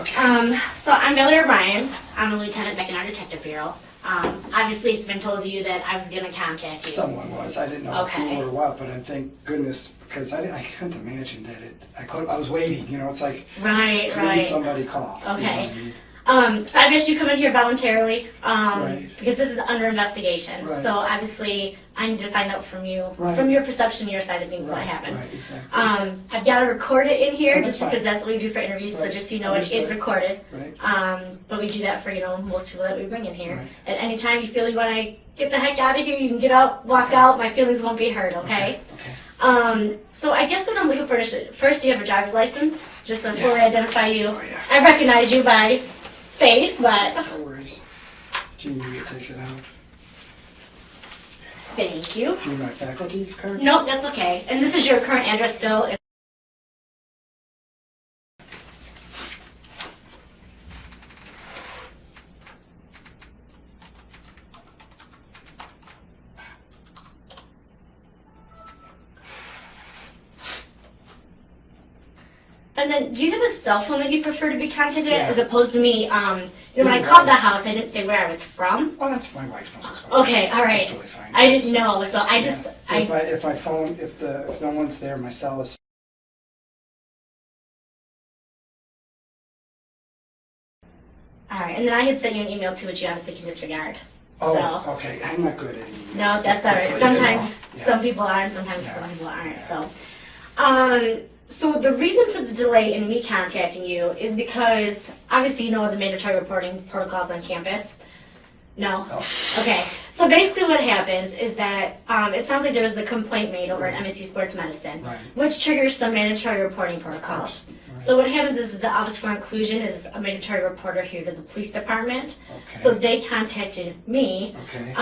Okay. So I'm Valerie O'Brien. I'm a lieutenant back in our detective bureau. Obviously, it's been told to you that I was going to contact you. Someone was. I didn't know Okay. who or what, but I thank goodness, because I couldn't imagine that I was waiting, it's like, Right. somebody call. Okay. You know what I mean? So I guess you come in here voluntarily, Right. because this is under investigation. Right. So obviously, I need to find out from you, Right. from your perception, your side of things, what happened. Right, exactly. I've got to record it in here, Oh, that's just because fine. that's what we do for interviews, so Right. just so you know, it is Understood. recorded. Right. But we do that for, most people that we bring in here. Right. At any time you feel you want to get the heck out of here, you can get out, walk out, my feelings won't be hurt, okay? Okay. So I guess what I'm looking for is, first, do you have a driver's license? Just to fully Yeah. identify you. Oh, yeah. I recognize you by face, but No worries. Do you need to take it out? thank you. Do you need my faculty card? Nope, that's okay. And this is your current address still? And then, do you have a cell phone that you prefer to be contacted, Yeah. as opposed to me, when I called the house, I didn't say where I was from? Oh, that's my wife's phone as well. Okay, all right. That's totally fine. I didn't know, so I Yeah. just, If my phone, if no one's there, my cell is. all right. And then I had sent you an email too, which you obviously can disregard. Oh, So, okay. I'm not good at emails. no, that's all right. But, Sometimes yeah. some people are, and sometimes Yeah. some people aren't. Yeah. So the reason for the delay in me contacting you is because obviously you know the mandatory reporting protocols on campus. No? No. Okay. So basically what happens is that it sounds like there was a complaint made over at MSU Sports Medicine, Right. which triggers some mandatory reporting protocols. Right. So what happens is the Office for Inclusion is a mandatory reporter here to the police department. Okay. So they contacted me, Okay.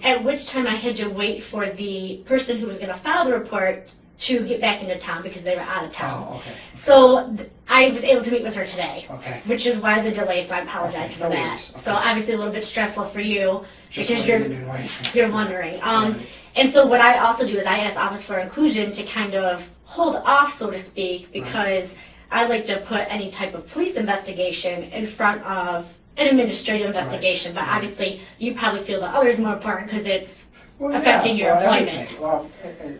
at which time I had to wait for the person who was going to file the report to get back into town because they were out of town. Oh, okay. So I was able to meet with her today, Okay. which is why the delay, so I apologize Okay, for no that. worries. Okay. So obviously a little bit stressful for you Just because waiting and waiting. you're wondering. Right. And so what I also do is I ask Office for Inclusion to kind of hold off, so to speak, because I like to put any type of police investigation in front of an administrative investigation. But Right. obviously you probably feel the other is more important because it's Well, affecting your employment. everything. Well,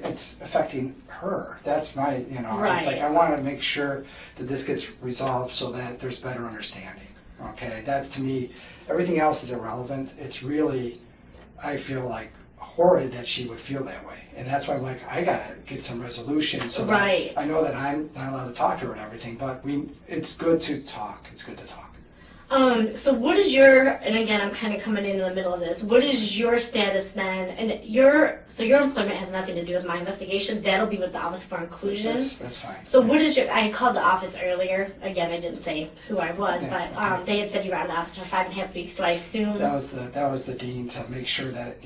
it's affecting her. That's my, Right. It's like I want to make sure that this gets resolved so that there's better understanding. Okay, that to me, everything else is irrelevant. It's really, I feel like horrid that she would feel that way, and that's why I'm like, I gotta get some resolution so Right. that I know that I'm not allowed to talk to her and everything. But it's good to talk. It's good to talk. So what is your, and again, I'm kind of coming in the middle of this, what is your status then? And your employment has nothing to do with my investigation. That'll be with the Office for Inclusion. That's fine. So what is your, I had called the office earlier. Again, I didn't say who I was, Yeah, but okay. they had said you were out of the office for 5.5 weeks, so I assume. That was the dean to make sure that,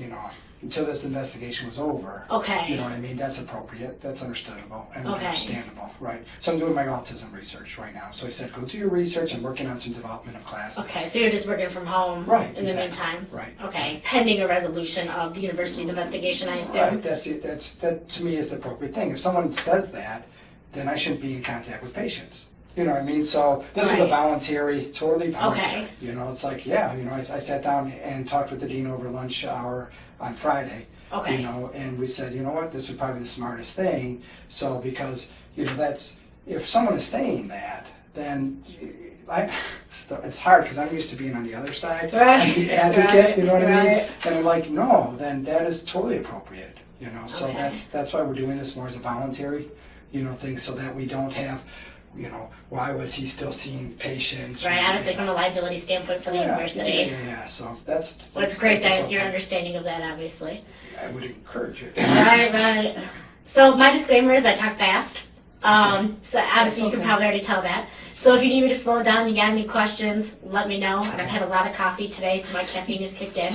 until this investigation was over. Okay. You know what I mean? That's appropriate. That's understandable and Okay. understandable, right? So I'm doing my autism research right now. So I said, go do your research. I'm working on some development of classes. Okay, so you're just working from home Right, in the exactly. meantime? Right. Okay, pending a resolution of the university's investigation, I assume? Right. That to me is the appropriate thing. If someone says that, then I shouldn't be in contact with patients. You know what I mean? So this is a Right. voluntary, totally voluntary. Okay. It's like, I sat down and talked with the dean over lunch hour on Friday. Okay. And we said, you know what, this is probably the smartest thing. So because, that's, if someone is saying that, then it's hard because I'm used to being on the other side. Right. I'm the advocate, you know what I mean? Right. And I'm like, no, then that is totally appropriate, So Okay. that's why we're doing this more as a voluntary, thing so that we don't have, why was he still seeing patients? Right, obviously from a liability standpoint for the university. Yeah, so that's. Well, it's great that appropriate. your understanding of that, obviously. I would encourage it. Right. So my disclaimer is I talk fast. So obviously you can okay. probably already tell that. So if you need me to slow down, you got any questions, let me know. And I've had a lot of coffee today, so my caffeine is kicked in.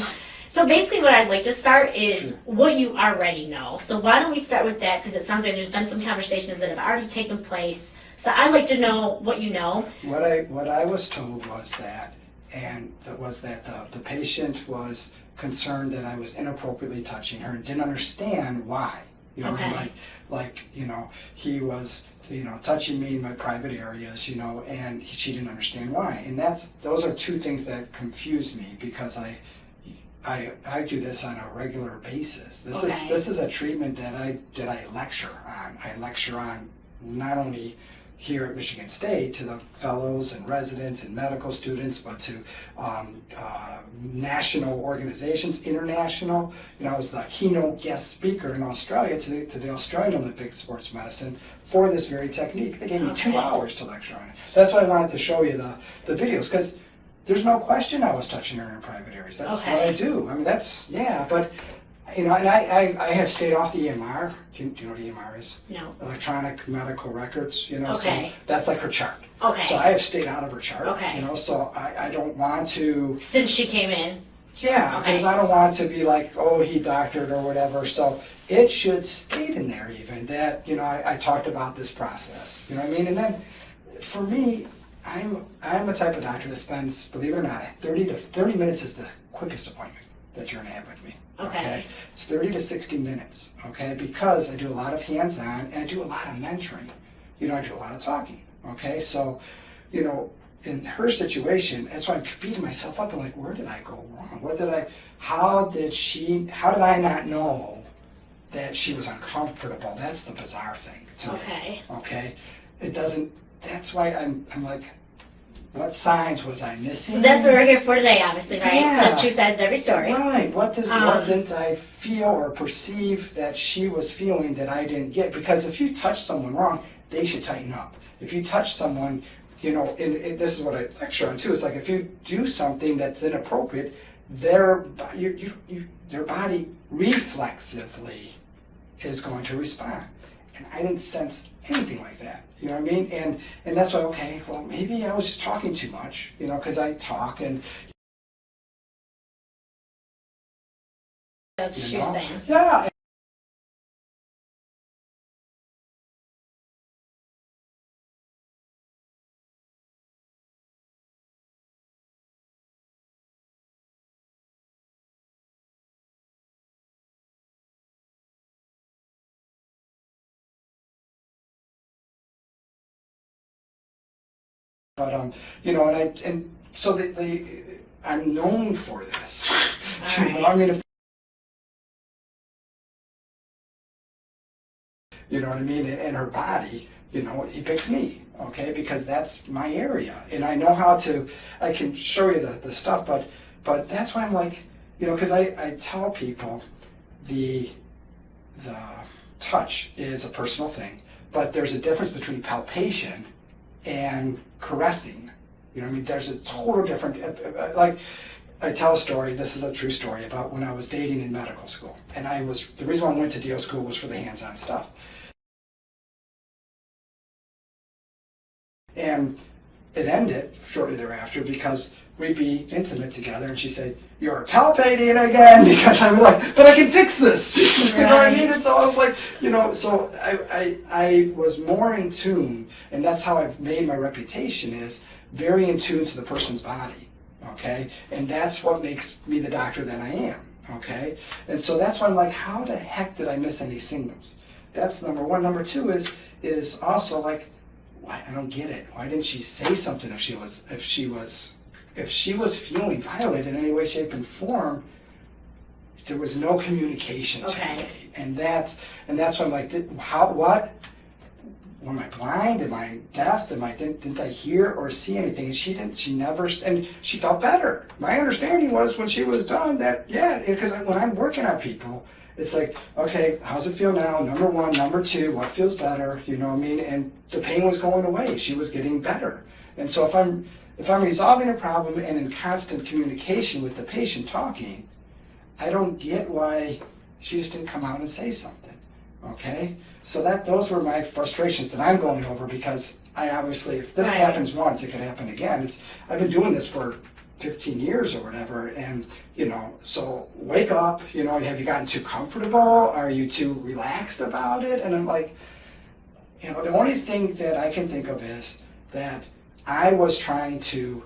So basically what I'd like to start is Sure. what you already know. So why don't we start with that, because it sounds like there's been some conversations that have already taken place. So I'd like to know what you know. What I was told was that, the patient was concerned that I was inappropriately touching her and didn't understand why. You know, Okay. like he was touching me in my private areas, and she didn't understand why. And those are two things that confuse me because I do this on a regular basis. This is a treatment that I lecture on. I lecture on not only here at Michigan State to the fellows and residents and medical students, but to national organizations, international. I was the keynote guest speaker in Australia to the Australian Olympic Sports Medicine for this very technique. They gave me 2 hours to lecture on it. That's why I wanted to show you the videos, because there's no question I was touching her in private areas. That's what I do. I mean, but and I have stayed off the EMR. Do you know what EMR is? No. Electronic medical records, Okay. So that's like her chart. Okay. So I have stayed out of her chart. Okay. So I don't want to. Since she came in. Yeah, because I don't want to be like, oh, he doctored or whatever. So it should state in there even that, I talked about this process. You know what I mean? And then for me, I'm a type of doctor that spends, believe it or not, 30 minutes is the quickest appointment that you're going to have with me. Okay. It's 30 to 60 minutes, okay, because I do a lot of hands-on and I do a lot of mentoring. I do a lot of talking, okay? So, in her situation, that's why I'm beating myself up. I'm like, where did I go wrong? How did I not know that she was uncomfortable? That's the bizarre thing to me. Okay. It doesn't, that's why I'm like, what signs was I missing? So that's what we're here for today, obviously, right? Yeah. So 2 sides to every story. Right. What didn't I feel or perceive that she was feeling that I didn't get? Because if you touch someone wrong, they should tighten up. If you touch someone, and this is what I lecture on too, it's like if you do something that's inappropriate, their body reflexively is going to respond. And I didn't sense anything like that. You know what I mean? And that's why, okay, well, maybe I was just talking too much, because I talk and. That's what she's saying. Yeah. But and so I'm known for this. Right. I mean, you know what I mean? And her body, he picked me, okay, because that's my area, and I know how to. I can show you the stuff, but that's why I'm like, because I tell people the touch is a personal thing, but there's a difference between palpation and caressing. You know what I mean? There's a total different, like, I tell a story, this is a true story, about when I was dating in medical school. And the reason why I went to DO school was for the hands-on stuff. And it ended shortly thereafter because we'd be intimate together, and she'd say, "You're palpating again," because I'm like, "But I can fix this." You know what I mean? And so I was like, so I was more in tune, and that's how I've made my reputation, is very in tune to the person's body, okay? And that's what makes me the doctor that I am, okay? And so that's why I'm like, how the heck did I miss any signals? That's number one. Number two is also like, why, I don't get it. Why didn't she say something if she was feeling violated in any way, shape, and form? There was no communication to me. And that's why I'm like, what? Am I blind? Am I deaf? Didn't I hear or see anything? And she never, and she felt better. My understanding was when she was done that, because when I'm working on people, it's like, okay, how's it feel now? Number one, number two, what feels better? You know what I mean? And the pain was going away. She was getting better. And so if I'm resolving a problem and in constant communication with the patient talking, I don't get why she just didn't come out and say something. Okay? So those were my frustrations that I'm going over, because I obviously, if this happens once, it could happen again. I've been doing this for 15 years or whatever, and so wake up, have you gotten too comfortable? Are you too relaxed about it? And I'm like, the only thing that I can think of is that I was trying to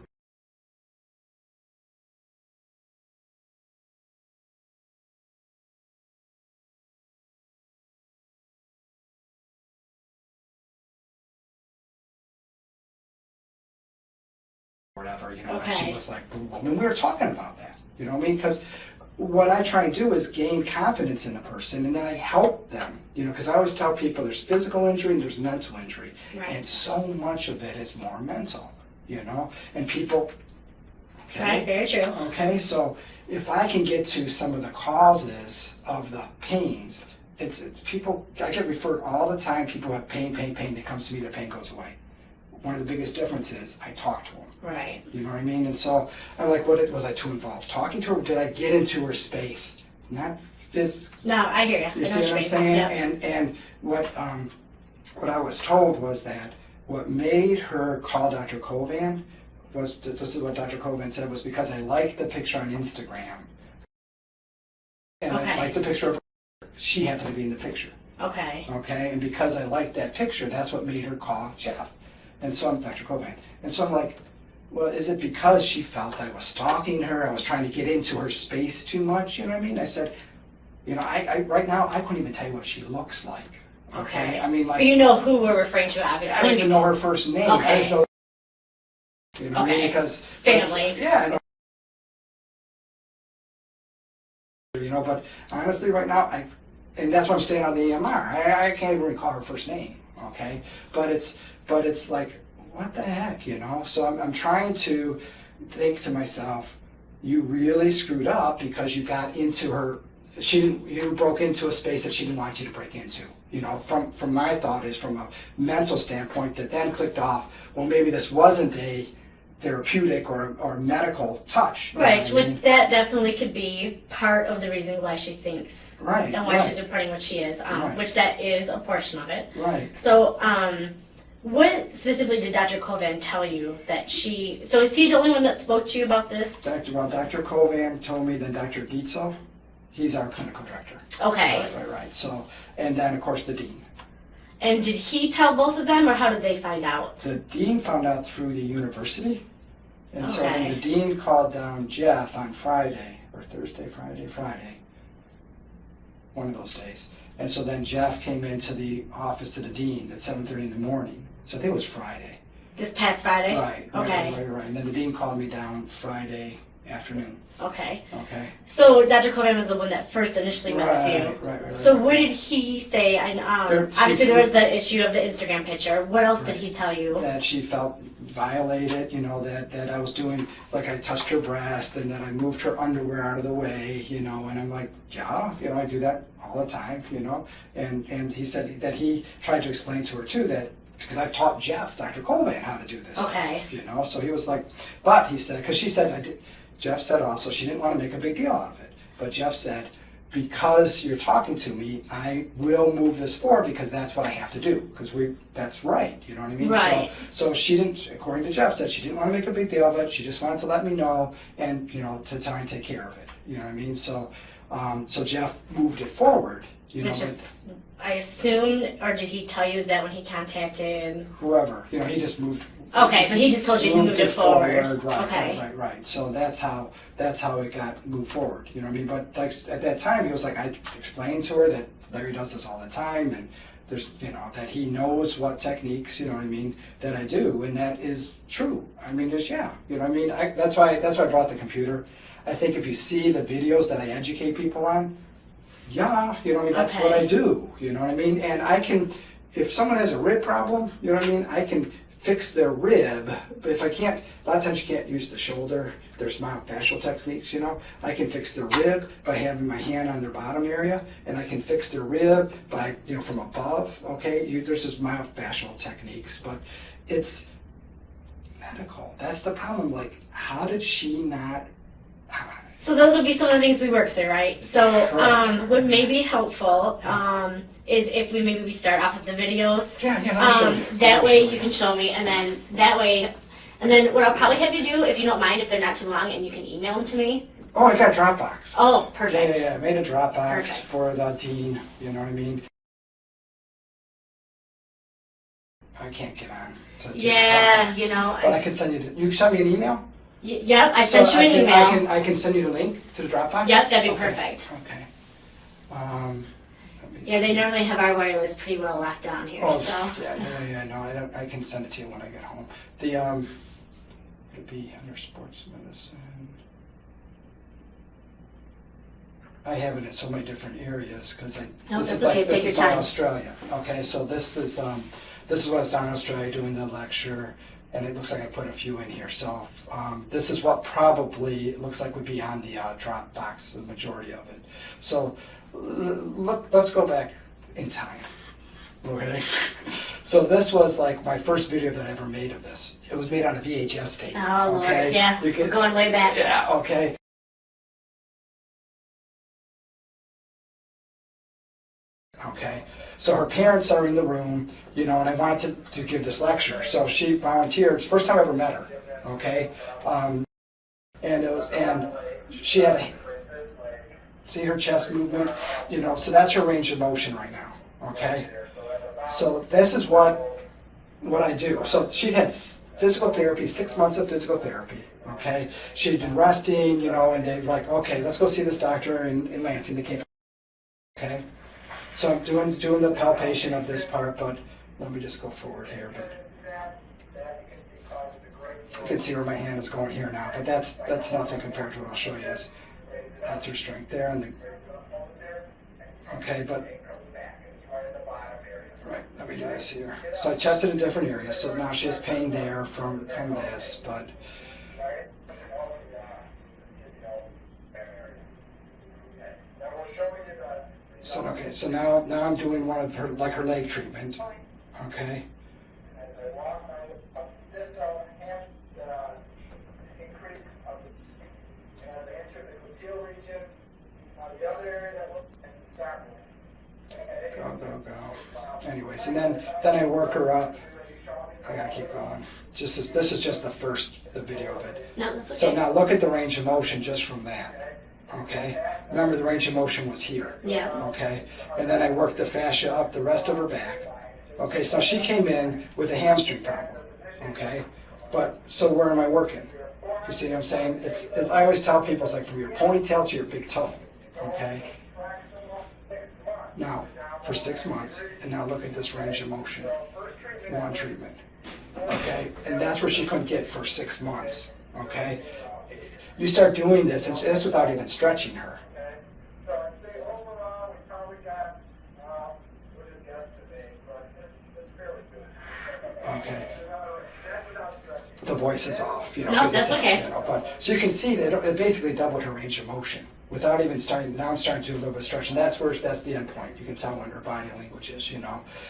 whatever, you know, and Okay. she was like, boom, boom. And we were talking about that, you know what I mean? Because what I try and do is gain confidence in the person, and then I help them, you know, because I always tell people there's physical injury and there's mental injury. Right. And so much of it is more mental, you know, and people, okay, Right, very true. okay, so if I can get to some of the causes of the pains, it's people, I get referred all the time, people have pain, that comes to me, their pain goes away. One of the biggest differences, I talk to them. Right. You know what I mean? And so I'm like, was I too involved talking to her? Or did I get into her space? Not this. No, I hear you. You see what I'm saying? And what I was told was that what made her call Dr. Kovan was, this is what Dr. Kovan said, was because I liked the picture on Instagram. And I liked the picture of her. She happened to be in the picture. Okay. Okay? And because I liked that picture, that's what made her call Jeff. And so I'm Dr. Kovan. And so I'm like, well, is it because she felt I was stalking her? I was trying to get into her space too much? You know what I mean? I said, you know, I right now, I couldn't even tell you what she looks like. Okay? I mean, like. But you know who we're referring to, obviously. I don't even know her first name. Okay. I just know, you know what I mean? Because. Family. Yeah, I know. You know, but honestly, right now, and that's why I'm staying on the EMR. I can't even recall her first name. Okay? But it's like, what the heck, you know? So I'm trying to think to myself, you really screwed up because you got into her, you broke into a space that she didn't want you to break into. You know, from my thought is from a mental standpoint that then clicked off, well, maybe this wasn't a therapeutic or medical touch. Right, which that definitely could be part of the reason why she thinks right, and why she's reporting what she is, which that is a portion of it. Right. So, what specifically did Dr. Kovan tell you that so is he the only one that spoke to you about this? Dr. Kovan told me, then Dr. Gietzel, he's our clinical director. Okay. Right. So, and then of course the dean. And did he tell both of them, or how did they find out? The dean found out through the university, and so then the dean called down Jeff on Friday, or Thursday, Friday, one of those days. And so then Jeff came into the office of the dean at 7:30 in the morning. So I think it was Friday. This past Friday? Right. Okay. Right. And then the dean called me down Friday afternoon. Okay. Okay. So Dr. Kovan was the one that first initially met with you. Right. So what did he say? And obviously there was the issue of the Instagram picture. What else did he tell you? That she felt violated, you know, that I was doing, like I touched her breast and that I moved her underwear out of the way, you know, and I'm like, yeah, you know, I do that all the time, you know. And he said that he tried to explain to her too that, because I've taught Jeff, Dr. Kovan, how to do this. Okay. Stuff, you know, so he was like, but he said, because she said, Jeff said also she didn't want to make a big deal out of it. But Jeff said, because you're talking to me, I will move this forward because that's what I have to do. Because that's right, you know what I mean? Right. So she didn't, according to Jeff, said she didn't want to make a big deal of it. She just wanted to let me know and, you know, to try and take care of it. You know what I mean? So, so Jeff moved it forward. You know, I assume, or did he tell you that when he contacted whoever, you know, he just moved. Okay, so he just told you he moved it forward. Right. So that's how it got moved forward. You know what I mean? But like at that time, he was like, I explained to her that Larry does this all the time, and there's, you know, that he knows what techniques, you know what I mean, that I do, and that is true. I mean, you know what I mean. That's why I brought the computer. I think if you see the videos that I educate people on, yeah, you know what I mean, that's what I do, you know what I mean, and I can, if someone has a rib problem, you know what I mean, I can fix their rib, but if I can't, a lot of times you can't use the shoulder, there's myofascial techniques, you know, I can fix their rib by having my hand on their bottom area, and I can fix their rib by, you know, from above, okay, there's just myofascial techniques, but it's medical, that's the problem, like, how did she not, so those would be some of the things we work through, right? So what may be helpful is if we start off with the videos. That way you can show me, and then what I'll probably have you do, if you don't mind, if they're not too long, and you can email them to me. Oh, I got Dropbox. Oh, perfect. Yeah, I made a Dropbox for the dean, you know what I mean? I can't get on. You know. But I can send you send me an email? Yep, I sent you an email. I can send you the link to the Dropbox? Yep, that'd be perfect. Okay. Yeah, they normally have our wireless pretty well locked down here. Oh, so. yeah, no, I can send it to you when I get home. Would it be under sports medicine? I have it in so many different areas because No, that's okay. Take your time. Australia. Okay, so this is what I was down in Australia doing the lecture, and it looks like I put a few in here. So this is what probably it looks like would be on the drop box, the majority of it. So let's go back in time. Okay, so this was like my first video that I ever made of this. It was made on a VHS tape. Oh, okay? Lord, yeah, we're going way back. Yeah, okay. Okay, so her parents are in the room, and I wanted to give this lecture. So she volunteered. It's the first time I ever met her. Okay, and she had see her chest movement, So that's her range of motion right now. Okay, so this is what I do. So she had physical therapy, 6 months of physical therapy. Okay, she'd been resting, and they're like, okay, let's go see this doctor in Lansing. They came. Okay. So I'm doing the palpation of this part, but let me just go forward here. But you can see where my hand is going here now, but that's nothing compared to what I'll show you. That's her strength there, okay, but right. Let me do this here. So I tested in different areas. So now she has pain there from this, but. So okay, so now I'm doing one of her leg treatment, okay. Go. Anyways, and then I work her up. I gotta keep going. This is just the video of it. No, that's okay. So now look at the range of motion just from that. Okay. Remember, the range of motion was here. Yeah. Okay. And then I worked the fascia up the rest of her back. Okay. So she came in with a hamstring problem. Okay. But so where am I working? You see what I'm saying? I always tell people it's like from your ponytail to your big toe. Okay. Now for 6 months, and now look at this range of motion. One treatment. Okay. And that's where she couldn't get for 6 months. Okay. You start doing this, and it's without even stretching her. Okay. The voice is off, No, that's okay. But so you can see that it basically doubled her range of motion without even starting. Now I'm starting to do a little bit of stretching. That's the end point. You can tell when her body language is,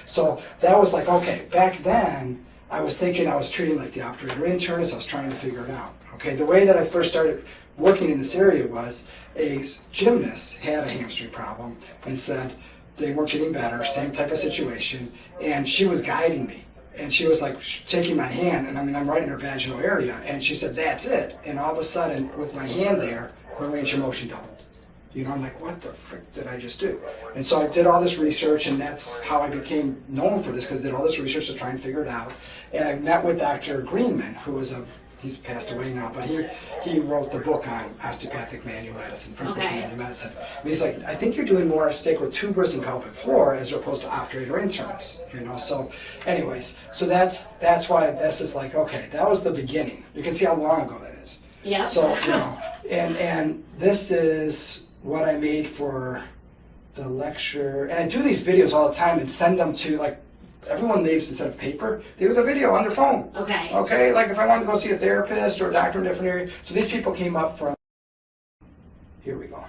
So that was like, okay, back then. I was thinking I was treating like the operator internist. I was trying to figure it out. Okay, the way that I first started working in this area was a gymnast had a hamstring problem and said they weren't getting better, same type of situation, and she was guiding me. And she was like taking my hand, and I'm right in her vaginal area, and she said, that's it. And all of a sudden, with my hand there, her range of motion doubled. I'm like, what the frick did I just do? And so I did all this research, and that's how I became known for this, because I did all this research to try and figure it out. And I met with Dr. Greenman, who was he's passed away now, but he wrote the book on osteopathic manual medicine, principles of manual medicine. And he's like, I think you're doing more sacrotuberous and pelvic floor as opposed to operator internist, So anyways, so that's why this is like, okay, that was the beginning. You can see how long ago that is. Yeah. So, and this is what I made for the lecture. And I do these videos all the time and send them to, like, everyone leaves instead of paper. They do the video on their phone. Okay. Okay, like if I wanted to go see a therapist or a doctor in a different area. So these people came up from, here we go.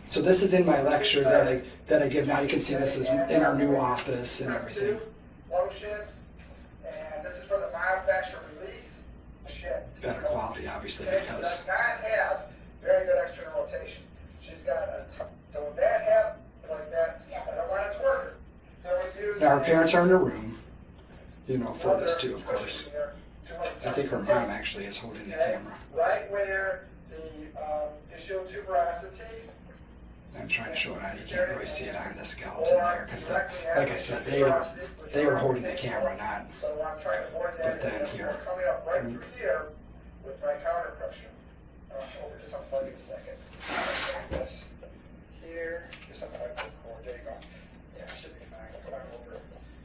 So this is in my lecture that I give now. You can see this is in our new office and everything. Lotion, and this is for the myofascial release. Better quality, obviously, because. Does not have very good external rotation. She's got so with that hip like that, I don't want it to work. Now her parents are in the room, for this too, of course. I think her mom actually is holding the camera. Right where the ischial tuberosity. I'm trying to show it out. You can't really see it on the skeleton there, because, like I said, they were holding the camera, not. So I'm trying to avoid that. But then here. Coming up right through here with my counter pressure. Over to something like a second. Like this. Here, just something like the core. There you go. Yeah, it should be fine. Come on over.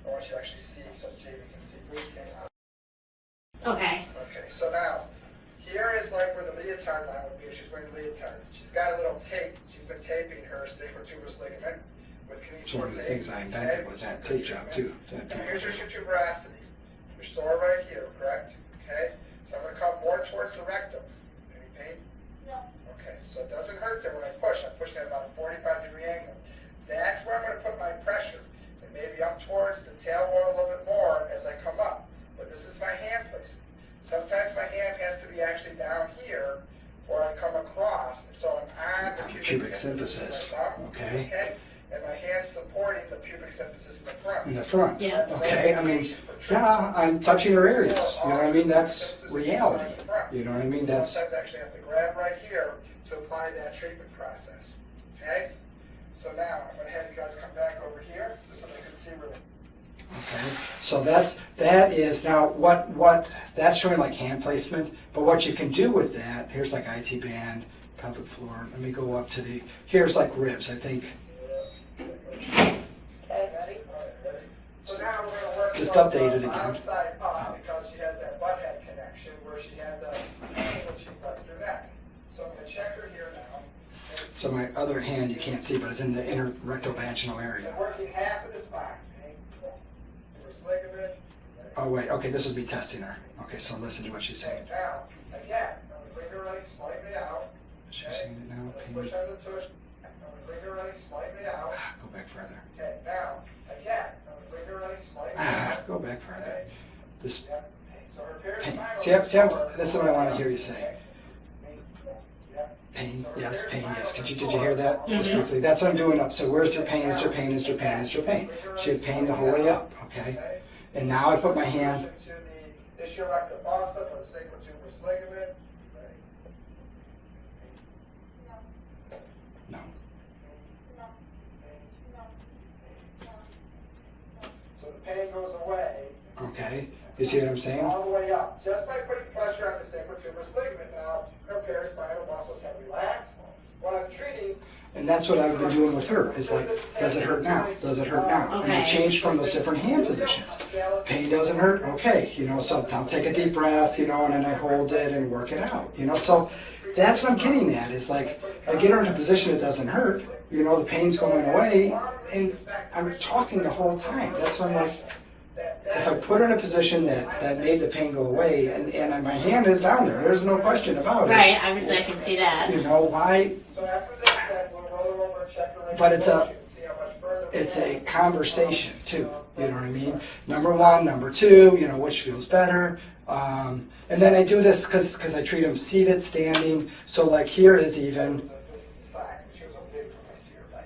I want you to actually see so Jamie can see. Okay. Okay, so now, here is like where the leotard line would be if she's wearing a leotard. She's got a little tape. She's been taping her sacrotuberous ligament with It's one of kinesis the tape. things I invented with that tape job too. And here's your tuberosity. You're sore right here, correct? Okay? So I'm going to come more towards the rectum. Any pain? No. Okay, so it doesn't hurt there when I push. I'm pushing at about a 45-degree angle. That's where I'm going to put my pressure. And maybe up towards the tailbone a little bit more as I come up. But this is my hand placement. Sometimes my hand has to be actually down here or I come across. So I'm on the Pubic symphysis. Okay. Okay? And my hand supporting the pubic symphysis in the front. In the front. Yeah. Okay, I mean, yeah, I'm touching her areas. You know what I mean? That's reality. You know what I mean? That's Sometimes I actually have to grab right here to apply that treatment process. Okay? So now I'm going to have you guys come back over here just so they can see really. okay. So that is now what that's showing like hand placement. But what you can do with that, here's like IT band, pelvic floor. Let me go up to here's like ribs. I think. Okay, ready? All right, ready? So now we're going to work Just from update it the again. outside up because she has that butt head connection where she had the pain when she flexed her neck. So I'm going to check her here now. So my other hand you can't see, but it's in the inner rectovaginal area. So working half of the spine. Okay? Reverse ligament. Oh wait, okay, this would be testing her. Okay, so listen to what she's saying. Now, again, I'm going to bring her leg slightly out. She's Okay? saying it now. I'm going to push on the tush. I'm going to bring her leg slightly out. Go back further. Okay, now, again, I'm going to bring her leg slightly out. Go back further. Okay? This Yep. So her pain. paraspinal This is what I want to hear you say. Yep. Pain, yes, pain, yes. Did you hear that? Just Mhm. briefly. That's what I'm doing up. So where's her pain? Is there pain? Is there pain? Is there pain? She had pain the whole way up, okay? And now I put my hand. To the ischial rectal fossa or the sacrotuberous ligament. Ready? No. So the pain goes away. Okay. You see what I'm saying? All the way up. Just by putting pressure on the sacrotuberous ligament. Now, her paraspinal muscles have relaxed. What I'm treating. And that's what I've been doing with her. Is like, does it hurt now? Does it hurt now? And I Okay. changed from those different hand positions. Pain doesn't hurt? Okay. You know, so I'll take a deep breath, you know, and then I hold it and work it out. You know, so that's what I'm getting at. Is like, I get her in a position that doesn't hurt. You know, the pain's going away, and I'm talking the whole time. That's when I'm like, if I put her in a position that made the pain go away, and my hand is down there, there's no question about it. Right, obviously I can see that. You know, why? So after this, then we'll roll her over and check her. But it's a- motion, see how much further we It's can a go. conversation too. You know what I mean? Number one, number two, you know, which feels better. And then I do this because I treat them seated, standing. So like here is even. This is the side. She was okay when I see her leg.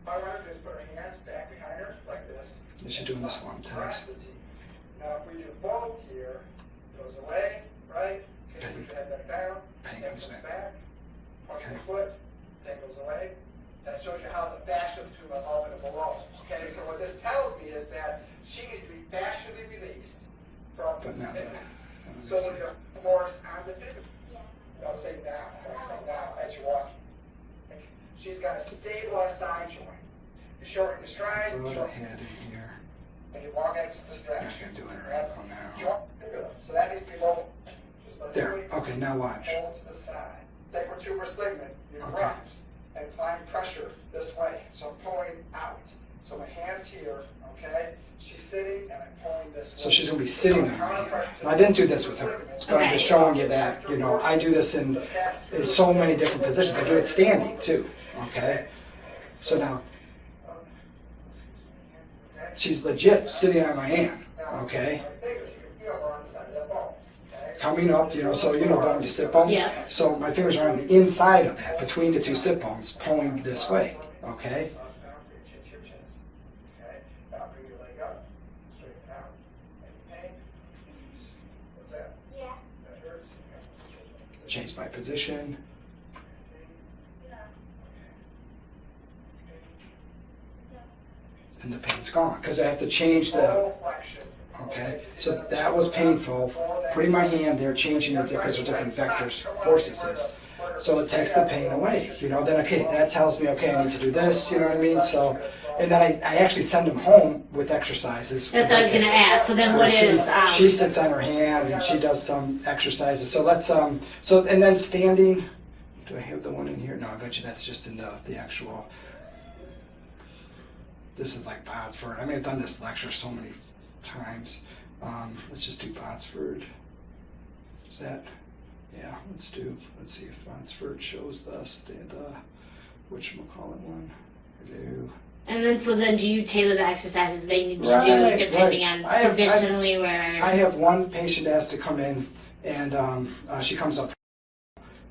All I want to do is put her hands back behind her like this. She's doing this long time. Now, if we do both here, it goes away, right? Okay, Pain. put your head back down. Pain Head comes comes back. back. Punch Okay. the foot. Pain goes away. That shows you how the fascia between above and below. Okay, so what this tells me is that she needs to be fascially released from But now the the- so when you're more on the figure. I'll say down. I'll say down as you're walking. Okay. She's got a stabilized side joint. You shorten the stride, Throw the shorten head in here. and you long exit I'm not distraction. gonna do it That's right now. joint good. So that needs to be mobile. Just let There. it Okay, now watch. hold to the side. Sacrotuberous ligament, you Okay. rise and applying pressure this way. So I'm pulling out. So my hand's here, okay? She's sitting and I'm pulling this way. So she's going to be sitting on my hand. Now, I didn't do this with her, but I'm just showing you that, you know, I do this in so many different positions. I do it standing too, okay? So now, she's legit sitting on my hand, okay? Coming up, you know, so you know bone to sit bone. Yeah. So my fingers are on the inside of that, between the two sit bones, pulling this way, okay? Okay, now bring your leg up, straighten out. Any pain? What's that? Yeah. That hurts? Change my position. And the pain's gone, because I have to change the, Full flexion. okay? So that was painful, putting my hand there, changing it because of different vectors, forces is. So it takes the pain away, you know, then, okay, that tells me, okay, I need to do this, you know what I mean? So And then I actually send them home with exercises. That's what I was going to ask. So then what is... She sits on her hand and she does some exercises. So let's, and then standing, do I have the one in here? No, I bet you that's just in the actual, this is like Botsford. I mean, I've done this lecture so many times. Let's just do Botsford. Is that, yeah, let's see if Botsford shows us the whatchamacallit one. Hello. And then, so then do you tailor the exercises they need to do depending on positionally where... I have one patient asked to come in, and she comes up,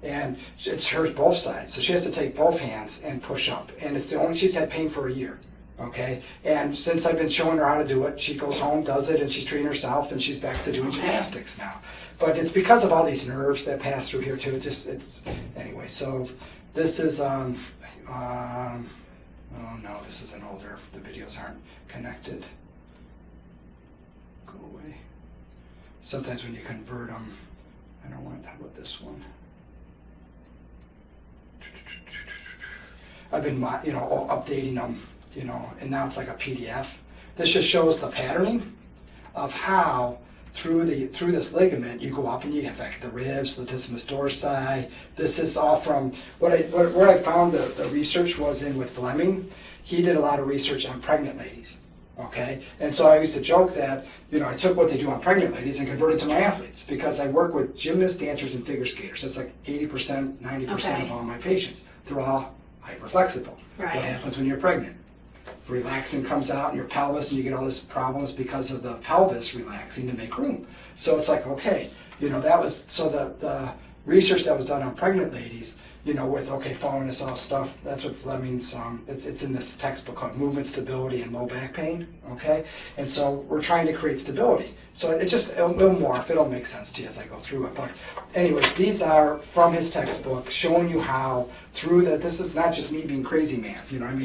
and it's hers both sides, so she has to take both hands and push up, and it's the only, she's had pain for a year, okay? And since I've been showing her how to do it, she goes home, does it, and she's treating herself, and she's back to doing gymnastics now. But it's because of all these nerves that pass through here too. Anyway, so this is, oh no, this is an older, the videos aren't connected. Go away. Sometimes when you convert them, I don't want, how about this one? I've been, updating them, and now it's like a PDF. This just shows the patterning of how through this ligament you go up and you affect the ribs, latissimus dorsi. This is all from where I found the research was in with Fleming. He did a lot of research on pregnant ladies. Okay, and so I used to joke that I took what they do on pregnant ladies and converted it to my athletes, because I work with gymnasts, dancers, and figure skaters. That's like 80%, 90% of all my patients. They're all hyperflexible. Right. What happens when you're pregnant? Relaxin comes out in your pelvis, and you get all these problems because of the pelvis relaxing to make room. So it's like, okay, that was, so the research that was done on pregnant ladies, with, following this all stuff, that's what Fleming's, it's in this textbook called Movement Stability and Low Back Pain, okay? And so we're trying to create stability. So it'll morph, it'll make sense to you as I go through it. But anyways, these are from his textbook, showing you how through that, this is not just me being crazy man,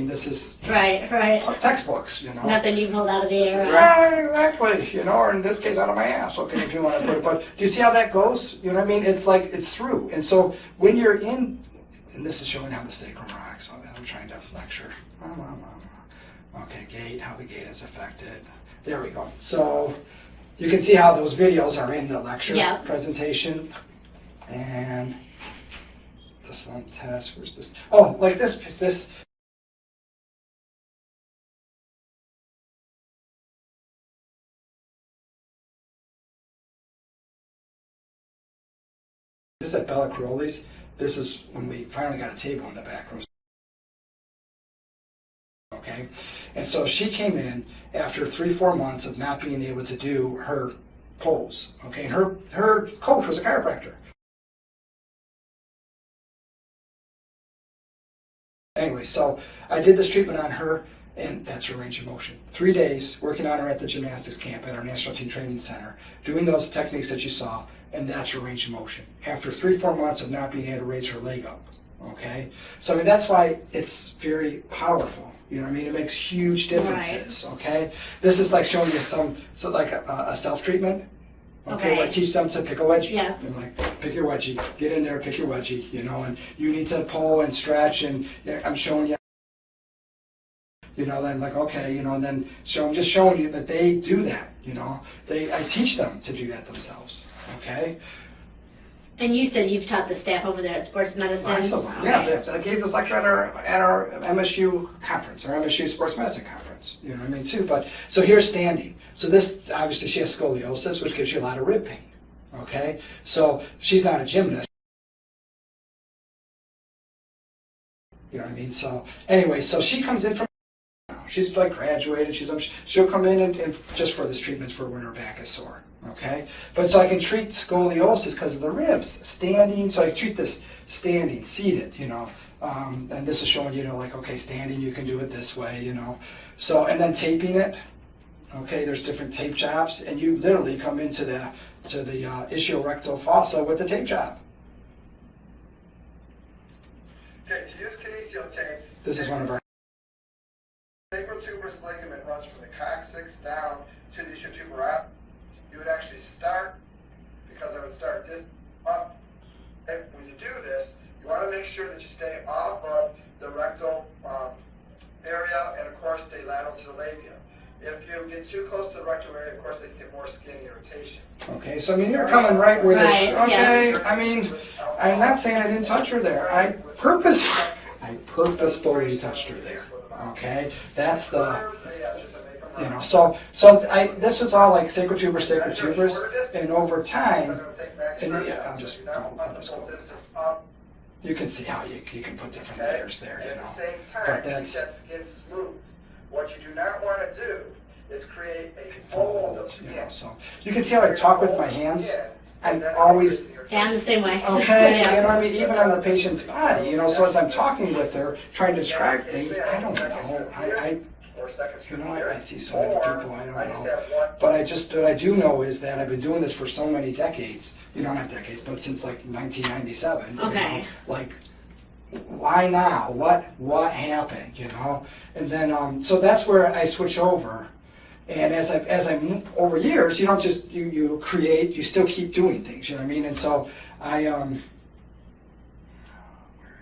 this is right. Textbooks, Nothing you pulled out of the air. Right, exactly, or in this case out of my ass, okay, if you want to put it. But do you see how that goes? It's like, it's through. And so when you're in, and this is showing how the sacrum rocks. I'm trying to lecture. Okay, gait, how the gait is affected. There we go. So you can see how those videos are in the lecture presentation. And the slump test, where's this? Oh, like this. This is at Bella Crowley's. This is when we finally got a table in the back room. Okay, and so she came in after 3-4 months of not being able to do her pose. Okay, and her coach was a chiropractor. Anyway, so I did this treatment on her, and that's her range of motion. 3 days working on her at the gymnastics camp at our National Team Training Center, doing those techniques that you saw, and that's her range of motion. After 3-4 months of not being able to raise her leg up, okay? So that's why it's very powerful. It makes huge differences, okay? This is like showing you a self-treatment. Okay, I teach them to pick a wedgie. Yeah. I'm like, pick your wedgie, get in there, pick your wedgie, and you need to pull and stretch, and I'm showing you, then like, okay, and then I'm just showing you that they do that, I teach them to do that themselves, okay? And you said you've taught the staff over there at Sports Medicine? Absolutely, yeah. I gave this lecture at our MSU conference, our MSU Sports Medicine conference, too. But, so here's standing. So this, obviously she has scoliosis, which gives you a lot of rib pain, okay? So she's not a gymnast. So anyway, so she comes in from, she's like graduated, she'll come in and just for this treatment for when her back is sore. Okay, but so I can treat scoliosis because of the ribs, standing. So I treat this standing, seated, and this is showing like, okay, standing, you can do it this way, So and then taping it. Okay, there's different tape jobs, and you literally come into the ischial-rectal fossa with the tape job. Okay, to use kinesio tape. This is one of our. Sacrotuberous ligament runs from the coccyx down to the ischiotuberatus. You would actually start, because I would start this up. And when you do this, you want to make sure that you stay off of the rectal area, and of course they lateral to the labia. If you get too close to the rectal area, of course they can get more skin irritation. Okay, so I mean, you're coming right where Right, this. Okay, yeah. I mean, I'm not saying I didn't touch her there. I purposefully touched her there. Okay, that's the. You know, so this was all like sacral tuberous, and over time, and yeah, I'll just go. You can see how you can put different layers there, you At know. the same But time, keep that's that skin smooth. What you do not want to do is create a fold of you skin. know. So you can see how I talk with my hands. I'm always Yeah, I'm the same way. okay. Yeah. You know, I mean, even on the patient's body, you know. So as I'm talking with her, trying to describe things, I don't know. You know, I see so many people, I don't know. But what I do know is that I've been doing this for so many decades, you know, not decades, but since like 1997. Okay. You know, like, why now? What happened, you know? And then, so that's where I switch over. And as I move over years, you don't just, you create, you still keep doing things, you know what I mean? And so where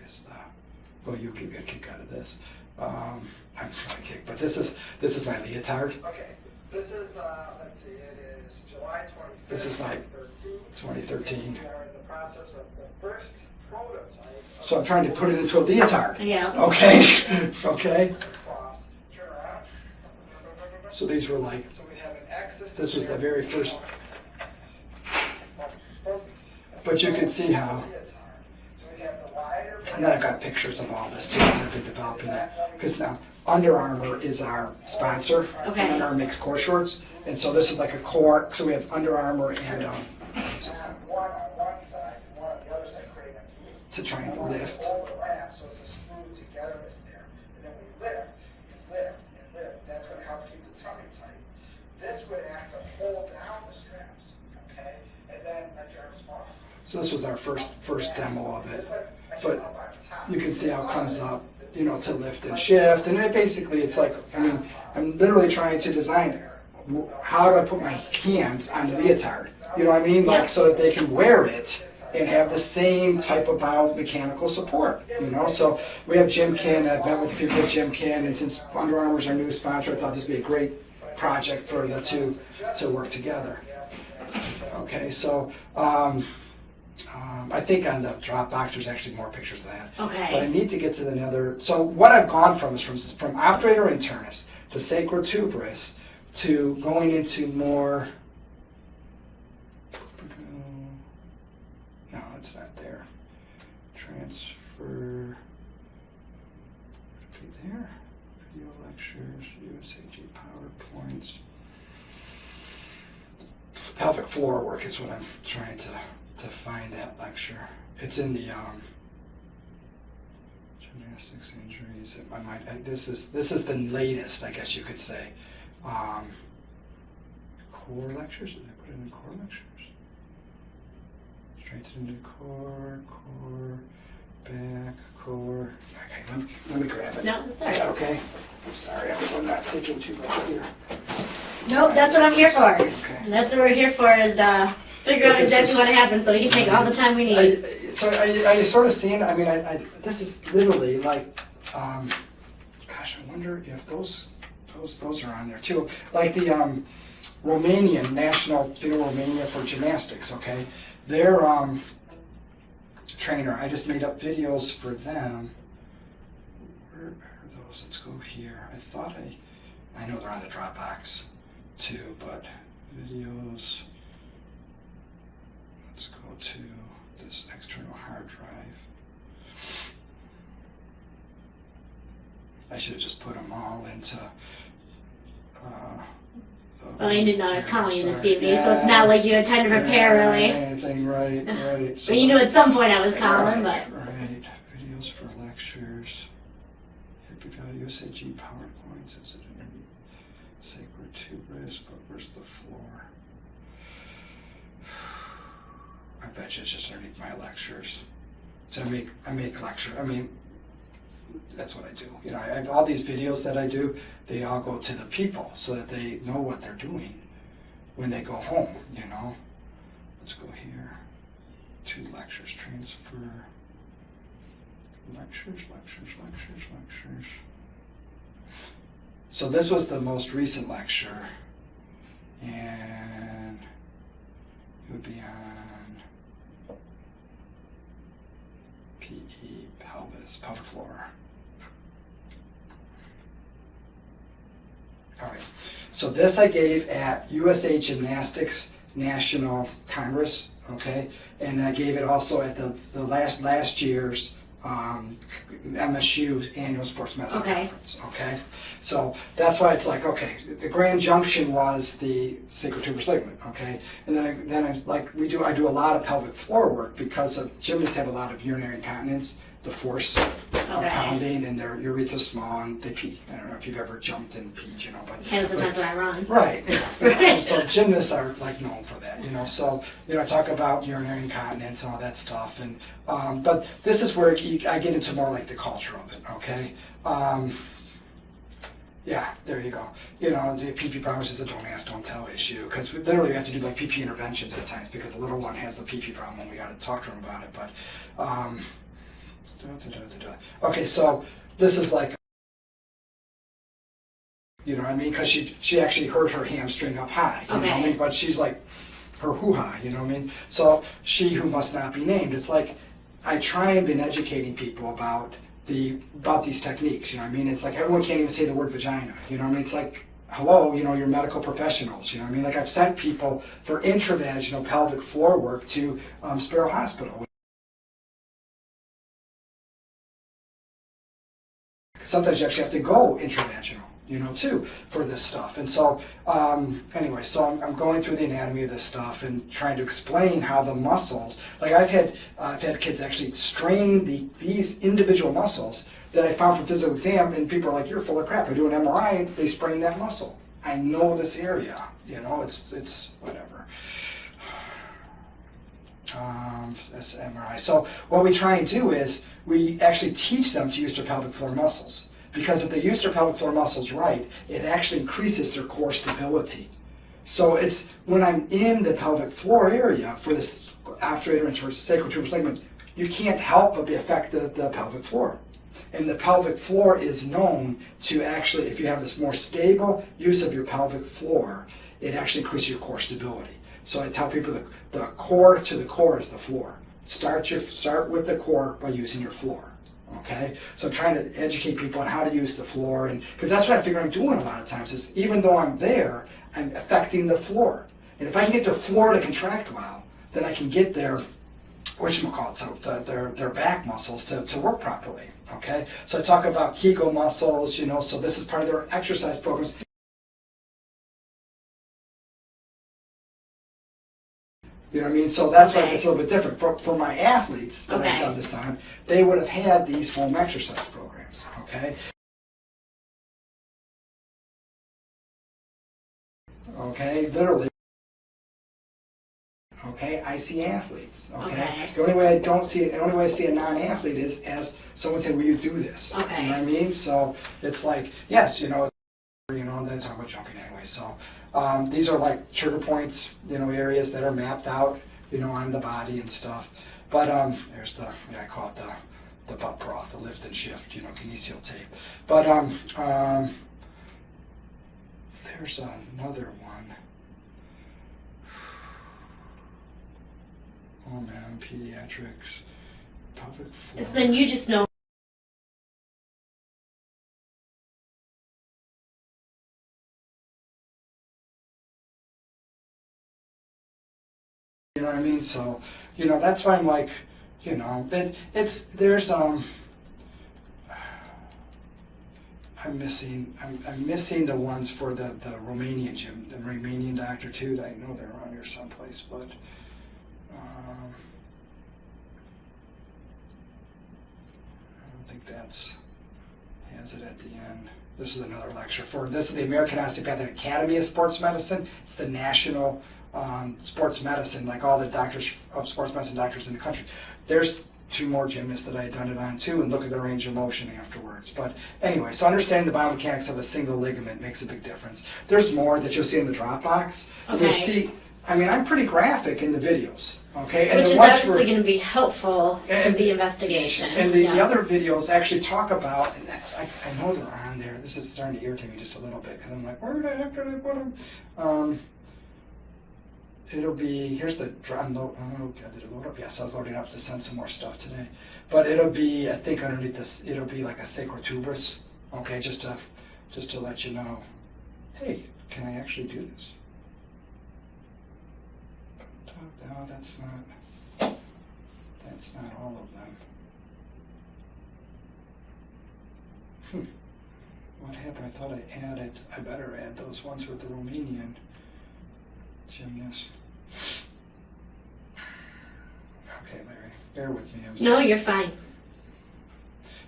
is the, you'll get a kick out of this. I'm not a kick, but this is my leotard. Okay, this is, let's see, it is July 25th, This is my 2013. We are in the process of the first prototype. So I'm trying to put it into a leotard. Yeah. Okay, okay. Cross, turn around. So these were like, So we have an axis. this was the very first, but you can see how. So we have the wider. And then I've got pictures of all this too as I've been developing it. Because now Under Armour is our sponsor. Okay. Under Armour makes core shorts, and so this is like a core. So we have Under Armour and One on one side, one on the other side, creating a V. to try and lift. Overlap, so it's a smooth togetherness there. And then we lift, and lift, and lift. That's going to help keep the tummy tight. This would act to hold down the straps, okay? And then let your arms fall. So this was our first demo of it. But you can see how it comes up, you know, to lift and shift. And it basically, it's like, I mean, I'm literally trying to design how do I put my hands on the leotard? You know what I mean? Like, so that they can wear it and have the same type of biomechanical support, you know? So we have Jim Kin. I've met with the people at Jim Kin, and since Under Armour's our new sponsor, I thought this would be a great project for the two to work together. Okay, so I think on the Dropbox there's actually more pictures of that. Okay. But I need to get to the other. So what I've gone from is from operator internist to sacrotuberous to going into more. No, it's not there. Transfer. There. Video lectures, USAG PowerPoints. Pelvic floor work is what I'm trying to find that lecture. It's in the gymnastics injuries. I might, this is the latest, I guess you could say. Core lectures. Did I put it in core lectures? Straighten into core, back, core. Okay, let me grab it. No, that's all right. Is that okay? I'm sorry, I'm not taking too much here. Nope, that's what I'm here for. Okay. And that's what we're here for, is figure out exactly what happened so we can take all the time we need. So are you sort of seeing, I mean, this is literally like, gosh, I wonder if those are on there too. Like the Romanian National, Romania for Gymnastics, okay? Their trainer, I just made up videos for them. Where are those? Let's go here. I know they're on the Dropbox too, but videos. Let's go to this external hard drive. I should have just put them all into. Well, you didn't know I was calling you this Sorry. evening, so it's not like you had time to prepare, really. Anything, right. But you knew at some point I was calling, but. Right. Videos for lectures. Hip evaluation, USAG PowerPoints. Is it underneath? Sacrotuberous, but where's the floor? I bet you it's just underneath my lectures. So I make lecture. I mean, that's what I do. You know, I have all these videos that I do. They all go to the people so that they know what they're doing when they go home. You know. Let's go here. 2 lectures. Transfer. Lectures. So this was the most recent lecture, and it would be on PE, pelvis, pelvic floor. All right. So this I gave at USA Gymnastics National Congress, okay, and I gave it also at the last year's MSU Annual Sports Medicine Conference, okay? So that's why it's like, okay, the grand junction was the sacrotuberous ligament, okay? And then I do a lot of pelvic floor work because gymnasts have a lot of urinary incontinence, the force of pounding, and their urethra's small and they pee. I don't know if you've ever jumped and peed, you know, but sometimes when I run. Right. Yeah. So gymnasts are like known for that, you know. So I talk about urinary incontinence and all that stuff, and but this is where I get into more like the culture of it. Okay. Yeah, there you go. You know, the PP problem is a don't ask, don't tell issue, because literally we have to do like PP interventions at times because the little one has a PP problem and we got to talk to him about it. But okay, so this is like, you know what I mean? Because she actually hurt her hamstring up high, you know what I mean? But she's like her hoo-ha, you know what I mean? So she who must not be named. It's like I try and been educating people about these techniques, you know what I mean? It's like everyone can't even say the word vagina, you know what I mean? It's like, hello, you know, you're medical professionals, you know what I mean? Like I've sent people for intravaginal pelvic floor work to Sparrow Hospital. Sometimes you actually have to go intravaginal, you know, too, for this stuff. And so, anyway, so I'm going through the anatomy of this stuff and trying to explain how the muscles, like I've had kids actually strain these individual muscles that I found from physical exam, and people are like, you're full of crap. I do an MRI, they sprain that muscle. I know this area, you know, it's whatever. That's MRI. So what we try and do is we actually teach them to use their pelvic floor muscles, because if they use their pelvic floor muscles right, it actually increases their core stability. So it's when I'm in the pelvic floor area for this obturator and sacrotuberous ligament, you can't help but affect the pelvic floor. And the pelvic floor is known to actually, if you have this more stable use of your pelvic floor, it actually increases your core stability. So I tell people the core to the core is the floor. Start with the core by using your floor. Okay? So I'm trying to educate people on how to use the floor, and because that's what I figure I'm doing a lot of times is even though I'm there, I'm affecting the floor. And if I can get the floor to contract well, then I can get their their back muscles to work properly. Okay? So I talk about Kegel muscles, you know, so this is part of their exercise programs. You know what I mean? So that's why it's a little bit different. For my athletes that I've done this time, they would have had these home exercise programs, okay? Okay, literally. Okay, I see athletes, okay? The only way I see a non-athlete is as someone saying, will you do this? Okay. You know what I mean? So it's like, yes, you know, and then talk about jumping anyway. So these are like trigger points, you know, areas that are mapped out, you know, on the body and stuff. But there's I call it the butt prof, the lift and shift, you know, kinesio tape. But there's another one. Oh man, pediatrics, pelvic floor. So then you just know. You know what I mean? So, you know, that's why I'm like, you know, I'm missing the ones for the Romanian gym, the Romanian doctor too. I know they're around here someplace, but I don't think has it at the end. This is another lecture this is the American Osteopathic Academy of Sports Medicine. It's the national sports medicine, like all the doctors of sports medicine doctors in the country. There's 2 more gymnasts that I had done it on too, and look at the range of motion afterwards. But anyway, so understanding the biomechanics of a single ligament makes a big difference. There's more that you'll see in the Dropbox. Okay. You'll see I mean, I'm pretty graphic in the videos, okay? And Which the is ones obviously where- going to be helpful to the investigation. And the Yeah. other videos actually talk about, and that's, I know they're on there. This is starting to irritate me just a little bit because I'm like, where the heck did I put them? It'll be, here's the, did it load up? Yes, I was loading up to send some more stuff today. But it'll be, I think underneath this, it'll be like a sacred tuberous, okay, just to let you know, hey, can I actually do this? No, that's not all of them. What happened? I thought I better add those ones with the Romanian gymnast. Okay, Larry, bear with me. No, you're fine.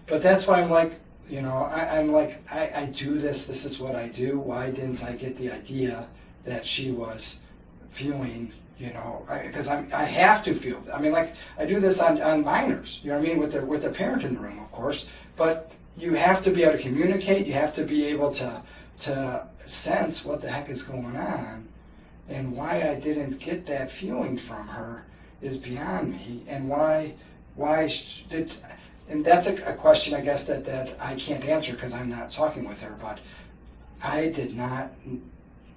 But that's why I'm like, you know, I'm like, I do this is what I do. Why didn't I get the idea that she was viewing, you know, because I have to feel, I mean, like, I do this on minors, you know what I mean, with their parent in the room, of course, but you have to be able to communicate, you have to be able to sense what the heck is going on, and why I didn't get that feeling from her is beyond me, and and that's a question, I guess, that I can't answer because I'm not talking with her, but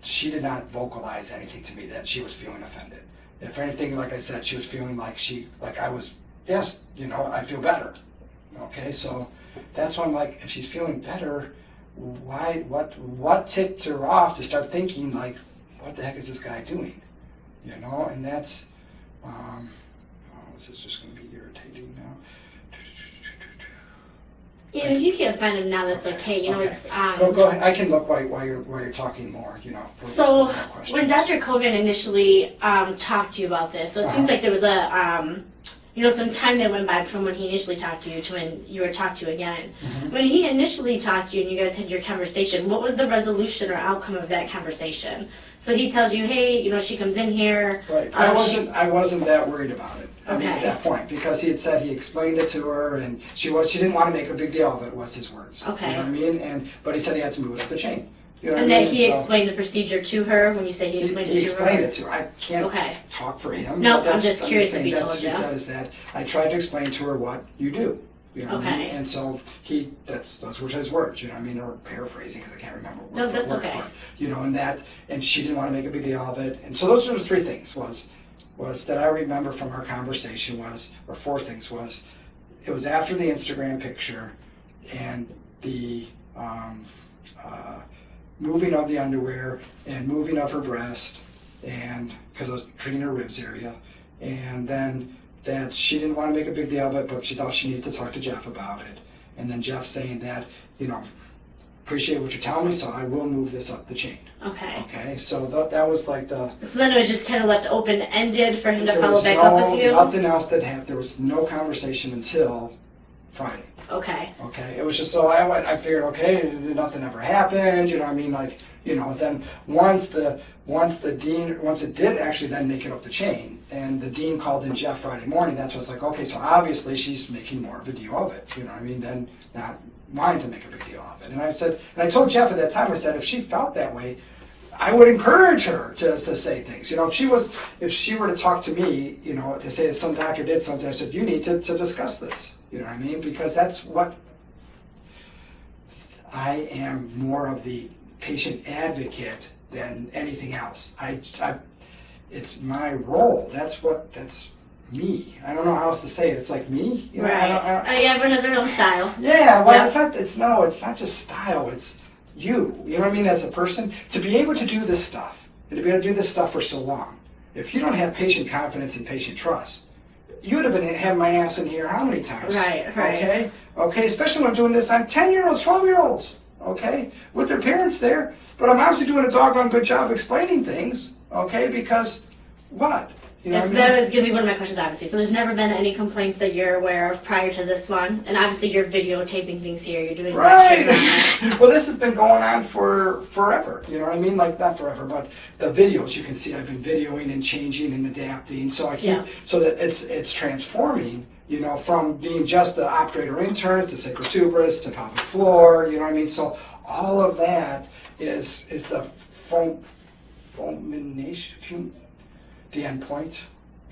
she did not vocalize anything to me that she was feeling offended. If anything, like I said, she was feeling like I was, yes, you know, I feel better. Okay, so that's why I'm like, if she's feeling better, what tipped her off to start thinking like, what the heck is this guy doing? You know, and that's, this is just going to be irritating now. Yeah, if you can't find him now, that's okay. You know, Okay. it's Go ahead. I can look while you're talking more. You know. So for more questions. when Dr. Kogan initially talked to you about this, so it seems like there was some time that went by from when he initially talked to you to when you were talked to again. Mhm. When he initially talked to you and you guys had your conversation, what was the resolution or outcome of that conversation? So he tells you, hey, you know, she comes in here. Right. I wasn't that worried about it. I mean, at Okay. that point, because he had said he explained it to her, and she didn't want to make a big deal of it. Was his words. Okay. You know what I mean? But he said he had to move it up the chain. You know And what I that mean? he So explained the procedure to her when you say he explained he it to explained her? it to her. I can't Okay. talk for him. No, but I'm just curious if saying he that's told what you. He said is that I tried to explain to her what you do. You know what I mean? Okay. And so those were his words, you know what I mean, or paraphrasing because I can't remember word No, for that's word, okay. but, you know, and she didn't want to make a big deal of it. And so those are the three things was that I remember from our conversation or four things was, it was after the Instagram picture and the moving of the underwear and moving of her breast, and because I was treating her ribs area, and then that she didn't want to make a big deal of it, but she thought she needed to talk to Jeff about it, and then Jeff saying that, you know, appreciate what you're telling me, so I will move this up the chain. Okay. Okay, so that was like the. So then it was just kind of left open-ended for him to There follow was back up with you? nothing else that happened. There was no conversation until Friday. Okay. Okay, it was just so I figured, okay, nothing ever happened, you know what I mean, like, you know, then once it did actually then make it up the chain, and the dean called in Jeff Friday morning, that's when it's like, okay, so obviously she's making more of a deal of it, you know what I mean, than not wanting to make a big deal of it. And I told Jeff at that time, I said, if she felt that way, I would encourage her to say things. You know, if she were to talk to me, you know, to say that some doctor did something, I said, you need to discuss this. You know what I mean? Because that's what I am, more of the patient advocate than anything else. It's my role. That's me. I don't know how else to say it. It's like me. You know, Right. Everyone has their own style. Yeah, well, Yep. it's not just style, it's you. You know what I mean, as a person? To be able to do this stuff, and to be able to do this stuff for so long, if you don't have patient confidence and patient trust, you would have had my ass in here how many times? Right. Okay, especially when I'm doing this on 10-year-olds, 12-year-olds, okay, with their parents there, but I'm obviously doing a doggone good job explaining things, okay, because what? You know Yes, what I mean? that was going to be one of my questions, obviously. So there's never been any complaints that you're aware of prior to this one, and obviously you're videotaping things here. You're doing lectures on it. Right. Well, this has been going on for forever. You know what I mean? Like, not forever, but the videos, you can see I've been videoing and changing and adapting. So I keep so that it's transforming. You know, from being just the operator intern to sacral tuberous to pelvic floor. You know what I mean? So all of that is the fulmination. the end point.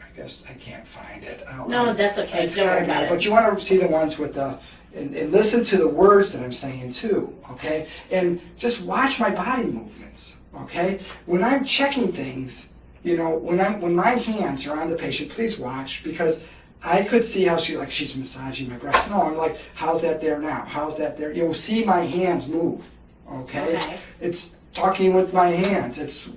I guess I can't find it. No, that's okay. Don't worry about it. But you want to see the ones with the, and listen to the words that I'm saying too, okay? And just watch my body movements, okay? When I'm checking things, you know, when my hands are on the patient, please watch, because I could see how she's massaging my breast. No, I'm like, how's that there now? How's that there? You'll see my hands move, okay? It's talking with my hands. It's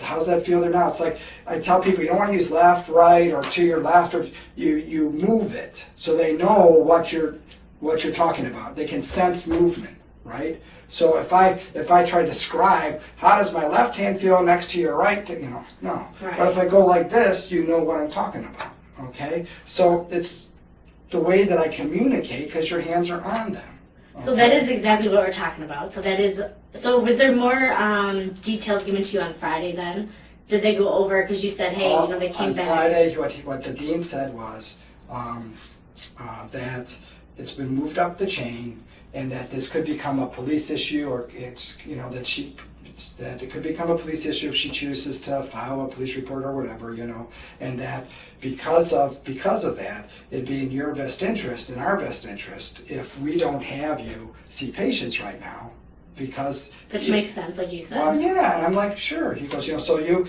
how's that feel there now? It's like I tell people, you don't want to use left, right, or to your left, or you move it so they know what you're talking about. They can sense movement, right? So if I try to describe how does my left hand feel next to your right, you know, no. Right. But if I go like this, you know what I'm talking about, okay? So it's the way that I communicate because your hands are on them. So that is exactly what we're talking about. So was there more details given to you on Friday then? Did they go over, because you said, hey, you know, they came back. On Friday, what the dean said was that it's been moved up the chain and that this could become a police issue, or it's, you know, that it could become a police issue if she chooses to file a police report or whatever, you know, and that because of that, it'd be in your best interest, in our best interest, if we don't have you see patients right now, because which makes sense, like you said. Well, yeah, and I'm like, sure. He goes, you know, so you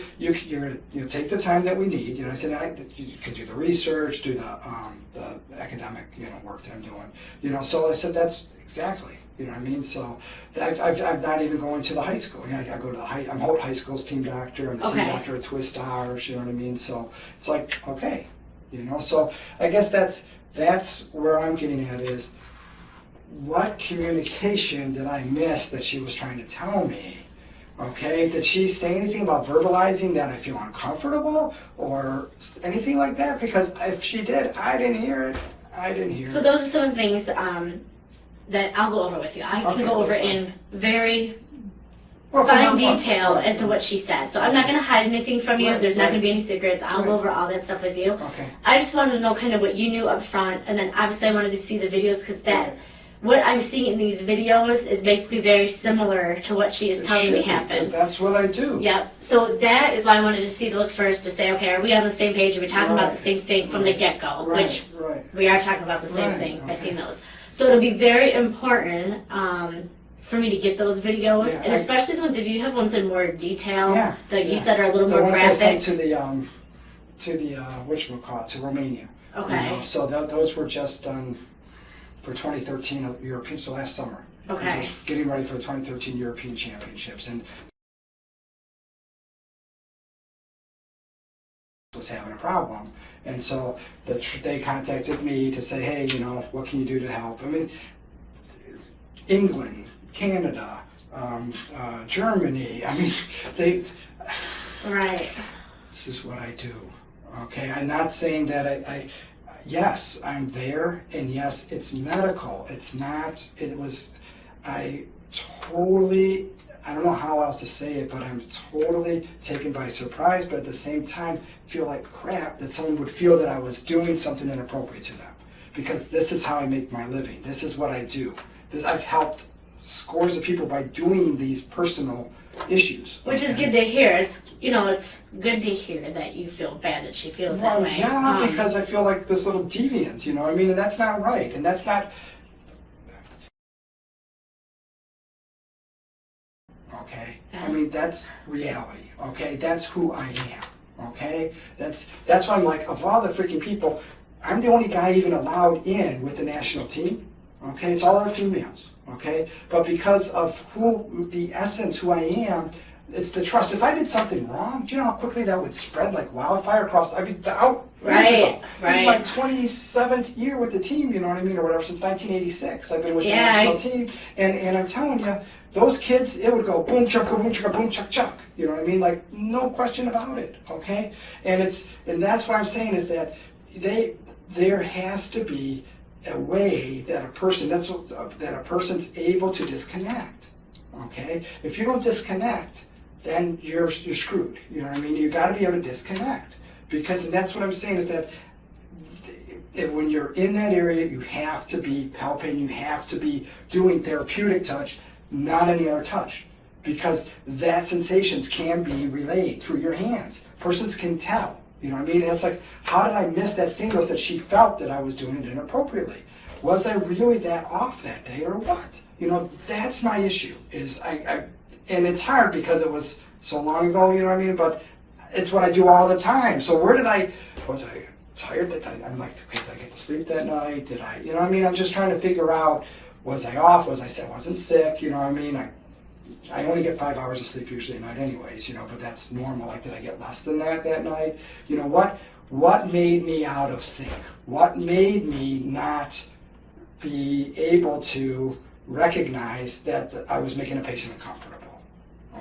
take the time that we need. You know, I said you could do the research, do the academic, you know, work that I'm doing. You know, so I said that's exactly. You know what I mean? So I'm not even going to the high school. You know, I go to I'm Holt High School's team doctor. I'm the team doctor at Twist Stars. You know what I mean? So it's like, okay, you know. So I guess that's where I'm getting at is, what communication did I miss that she was trying to tell me? Okay, did she say anything about verbalizing that I feel uncomfortable or anything like that? Because if she did, I didn't hear it. So those are some of the things that I'll go over with you. I can go over in very fine detail into what she said. So I'm not going to hide anything from you. There's not going to be any secrets. I'll go over all that stuff with you. Okay. I just wanted to know kind of what you knew up front, and then obviously I wanted to see the videos because what I'm seeing in these videos is basically very similar to what she is telling me happened. That's what I do. Yep. So that is why I wanted to see those first to say, okay, are we on the same page? Are we talking about the same thing from the get-go? Which we are talking about the same thing by seeing those. So it'll be very important for me to get those videos, and especially the ones, if you have ones in more detail, like you said, are a little more graphic. I sent to the whatchamacallit, to Romania. Okay. You know, so those were just done for 2013 European, so last summer. Okay. So getting ready for the 2013 European Championships, and was having a problem, and so they contacted me to say, hey, you know, what can you do to help? I mean, England, Canada, Germany. I mean, Right. This is what I do. Okay, I'm not saying that yes, I'm there, and yes, it's medical. It's not. I don't know how else to say it, but I'm totally taken by surprise, but at the same time feel like crap that someone would feel that I was doing something inappropriate to them. Because this is how I make my living. This is what I do. I've helped scores of people by doing these personal issues. Which is good to hear. It's good to hear that you feel bad that she feels that way. Yeah, because I feel like this little deviant, you know what I mean? And that's not right. And that's not... Okay? I mean, that's reality. Okay? That's who I am. Okay? That's why I'm like, of all the freaking people, I'm the only guy even allowed in with the national team. Okay? It's all our females. Okay? But because of who I am, it's the trust. If I did something wrong, do you know how quickly that would spread like wildfire across? I'd be out. Right. It's my 27th year with the team, you know what I mean, or whatever, since 1986. I've been with the national team, and I'm telling you, those kids, it would go boom, chuck, boom, chuck, boom, chuck, chuck. You know what I mean? Like, no question about it. Okay? And that's what I'm saying is that there has to be a way that a person's able to disconnect. Okay? If you don't disconnect, then you're screwed. You know what I mean? You got to be able to disconnect, because that's what I'm saying is that when you're in that area, you have to be palpating. You have to be doing therapeutic touch, not any other touch, because that sensations can be relayed through your hands. Persons can tell. You know what I mean? And it's like, how did I miss that signal that she felt that I was doing it inappropriately? Was I really that off that day or what? You know, that's my issue. And it's hard because it was so long ago, you know what I mean? But it's what I do all the time. So was I tired? I'm like, okay, did I get to sleep that night? Did I, you know what I mean? I'm just trying to figure out, was I off? Was I wasn't sick? You know what I mean? I only get 5 hours of sleep usually a night anyways, you know, but that's normal. Like, did I get less than that night? You know, what made me out of sync? What made me not be able to recognize that I was making a patient uncomfortable?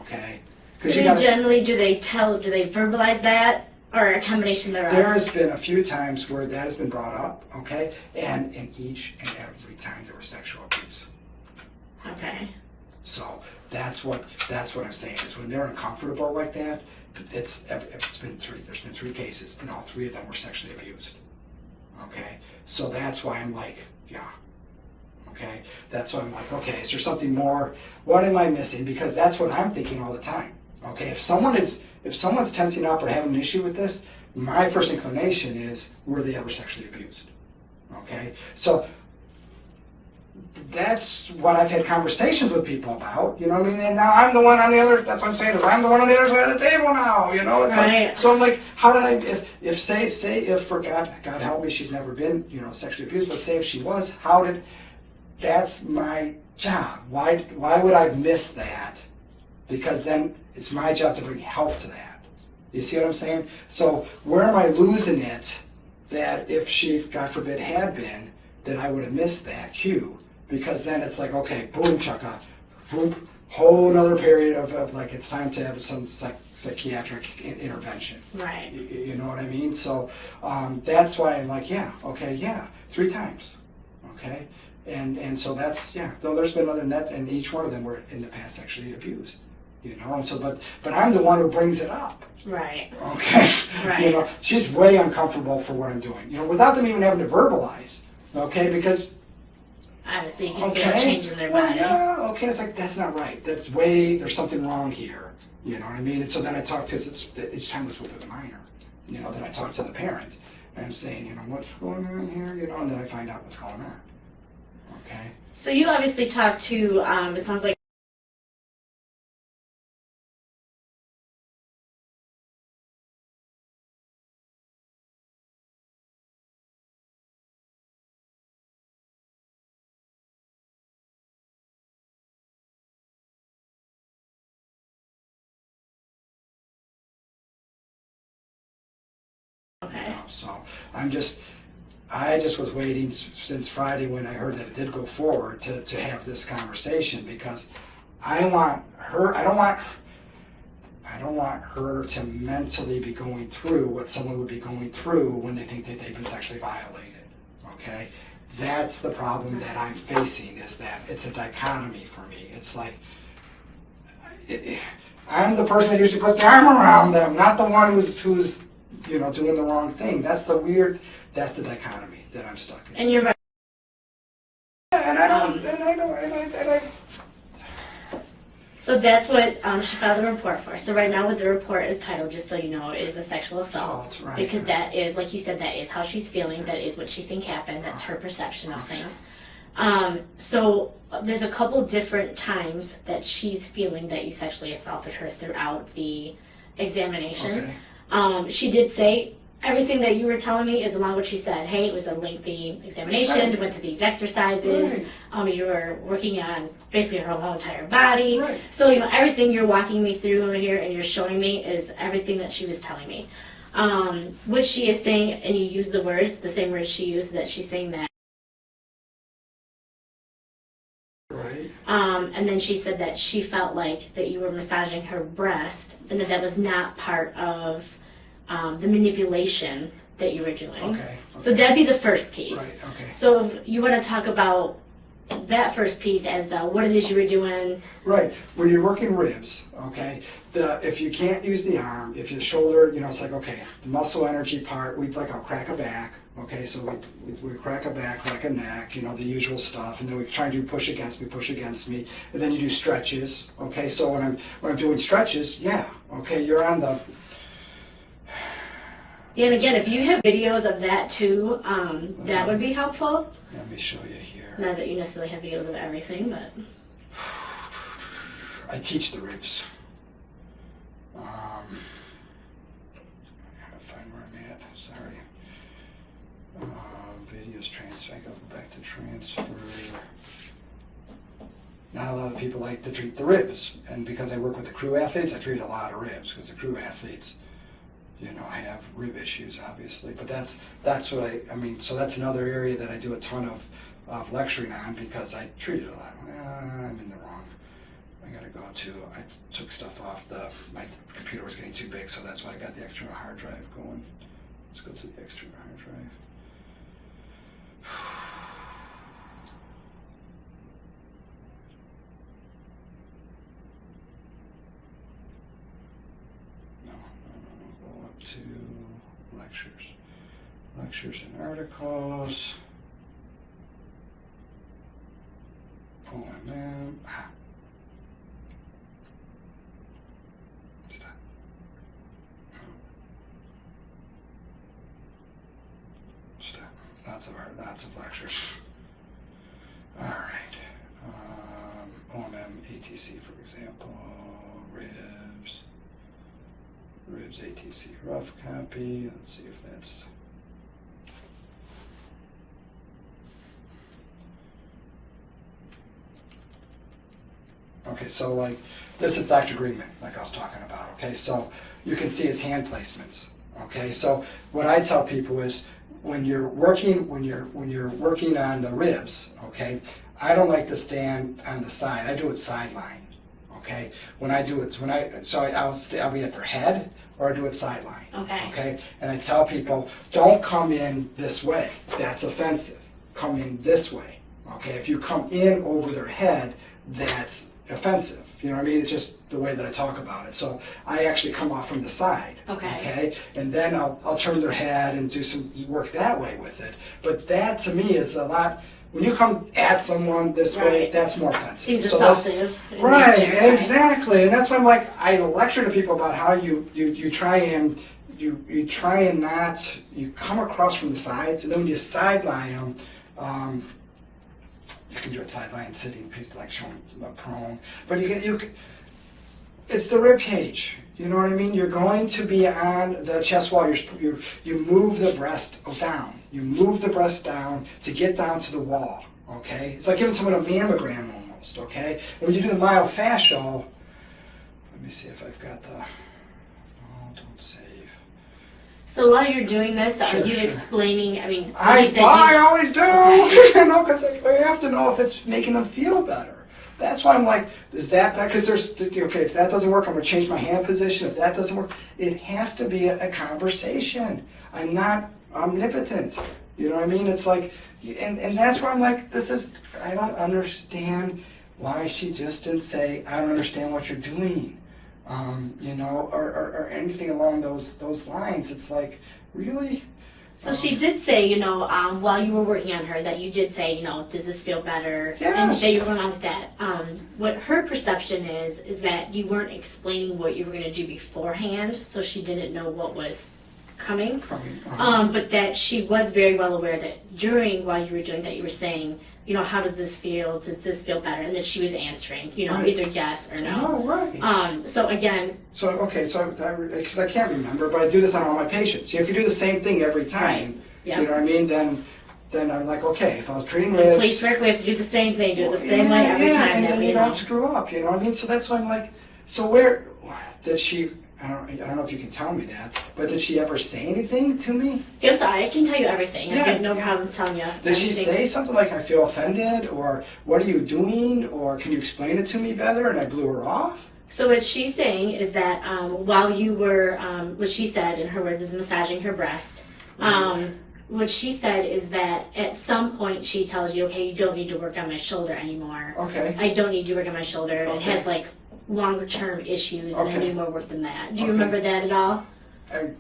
Okay? So generally, do they verbalize that, or a combination thereof? There has been a few times where that has been brought up, okay? And in each and every time there was sexual abuse. Okay. So that's what I'm saying is when they're uncomfortable like that, there's been 3 cases, and all 3 of them were sexually abused. Okay, so that's why I'm like, yeah. Okay, that's why I'm like, okay, is there something more? What am I missing? Because that's what I'm thinking all the time. Okay, if someone's tensing up or having an issue with this, my first inclination is, were they ever sexually abused? Okay, so that's what I've had conversations with people about, you know what I mean? And now I'm the one on the other, that's what I'm saying, is I'm the one on the other side of the table now, you know? It's right. Like, so I'm like, how did I, if say if for God help me, she's never been, you know, sexually abused, but say if she was, that's my job. Why would I miss that? Because then it's my job to bring help to that. You see what I'm saying? So where am I losing it that if she, God forbid, had been, that I would have missed that cue? Because then it's like, okay, boom, chaka, boom, whole another period of like, it's time to have some psychiatric intervention. Right. You know what I mean? So that's why I'm like, 3 times. Okay? And so that's, though there's been other than that, and each one of them were in the past sexually abused. You know, and so, but I'm the one who brings it up. Right. Okay? Right. You know, she's way uncomfortable for what I'm doing. You know, without them even having to verbalize. Okay? Because obviously, you can feel a change in their body. Yeah, okay, it's like, that's not right. There's something wrong here. You know what I mean? And so then I talk to, each time it was with a minor. You know, then I talk to the parent. And I'm saying, you know, what's going on here? You know, and then I find out what's going on. Okay? So you obviously talked to, it sounds like, okay. So I just was waiting since Friday when I heard that it did go forward to have this conversation, because I don't want her to mentally be going through what someone would be going through when they think that they've been sexually violated. Okay? That's the problem that I'm facing, is that it's a dichotomy for me. It's like, I'm the person that usually puts the arm around them, not the one who's you know, doing the wrong thing. That's the dichotomy that I'm stuck in. And you're right. So that's what she filed the report for. So right now what the report is titled, just so you know, is a sexual assault. Right. Because that is, like you said, that is how she's feeling. That is what she thinks happened. That's her perception of things. So there's a couple different times that she's feeling that you sexually assaulted her throughout the examination. Okay. She did say everything that you were telling me is along what she said. Hey, it was a lengthy examination. Right. Went through these exercises. Right. You were working on basically her whole entire body. Right. So, you know, everything you're walking me through over here and you're showing me is everything that she was telling me. What she is saying, and you use the words, the same words she used, that she's saying that. Right. And then she said that she felt like that you were massaging her breast and that was not part of the manipulation that you were doing. Okay. So that'd be the first piece. Right. Okay. So if you want to talk about that first piece as what it is you were doing. Right. When you're working ribs, okay, if you can't use the arm, if your shoulder, you know, it's like, okay, the muscle energy part, I'll crack a back, okay, so we crack a back, crack a neck, you know, the usual stuff, and then we try to do push against me, and then you do stretches, okay, so when I'm doing stretches, okay, you're on the Yeah, and again, if you have videos of that too, that would be helpful. Let me show you here. Not that you necessarily have videos of everything, but. I teach the ribs. I gotta find where I'm at. Sorry. Videos transfer. I go back to transfer. Not a lot of people like to treat the ribs, and because I work with the crew athletes, I treat a lot of ribs because the crew athletes, have rib issues, obviously. But that's what I mean. So that's another area that I do a ton of lecturing on because I treat it a lot. I'm in the wrong. I gotta go to. I took stuff off my computer was getting too big, so that's why I got the external hard drive going. Let's go to the external hard drive. Go up to lectures and articles. OMM. Stop. Lots of lectures. All right. OMM, ATC, for example. Ribs, ATC, rough copy. Let's see if that's. Okay, so like this is Dr. Greenman, like I was talking about. Okay, so you can see his hand placements. Okay, so what I tell people is when you're working on the ribs. Okay, I don't like to stand on the side. I do it sideline. Okay, I'll be at their head or I do it sideline. Okay, and I tell people don't come in this way. That's offensive. Come in this way. Okay, if you come in over their head, that's offensive. You know what I mean? It's just the way that I talk about it. So I actually come off from the side. Okay, and then I'll turn their head and do some work that way with it. But that to me is a lot. When you come at someone this way, that's more offensive. Seems assaultive. Right, exactly. And that's why I'm like, I lecture to people about how you try and you come across from the sides, and then when you sideline them, you can do it sideline sitting, like showing prone. But it's the rib cage. You know what I mean? You're going to be on the chest wall. You move the breast down. You move the breast down to get down to the wall. Okay? It's like giving someone a mammogram almost. Okay? And when you do the myofascial, let me see if I've got the. Oh, don't save. So while you're doing this, are you explaining? I mean, I always do. Okay. Because I have to know if it's making them feel better. That's why I'm like, is that bad? Because if that doesn't work, I'm going to change my hand position. If that doesn't work, it has to be a conversation. I'm not omnipotent. You know what I mean? It's like, and that's why I'm like, I don't understand why she just didn't say, I don't understand what you're doing. Or anything along those lines. It's like, really? So she did say, while you were working on her, that you did say, does this feel better? Yes. And that you were going on with that. What her perception is that you weren't explaining what you were going to do beforehand, so she didn't know what was coming. But that she was very well aware that while you were doing that, you were saying, how does this feel? Does this feel better? And that she was answering, right. Either yes or no. No, right. So again. Because I can't remember, but I do this on all my patients. If you do the same thing every time, right. Yep. You know what I mean? Then I'm like, okay, if I was treating ribs. Police work, we have to do the same thing, do it the same way every time. And then you don't screw up, you know what I mean? So that's why I'm like, so where did she? I don't know if you can tell me that, but did she ever say anything to me? Yes, I can tell you everything. I've got no problem telling you. Did she say something like, I feel offended, or what are you doing, or can you explain it to me better, and I blew her off? So what she's saying is that while you were, what she said in her words is massaging her breast, what she said is that at some point she tells you, okay, you don't need to work on my shoulder anymore. Okay. I don't need to work on my shoulder. It had like longer term issues, and I need more work than that. Do you remember that at all? I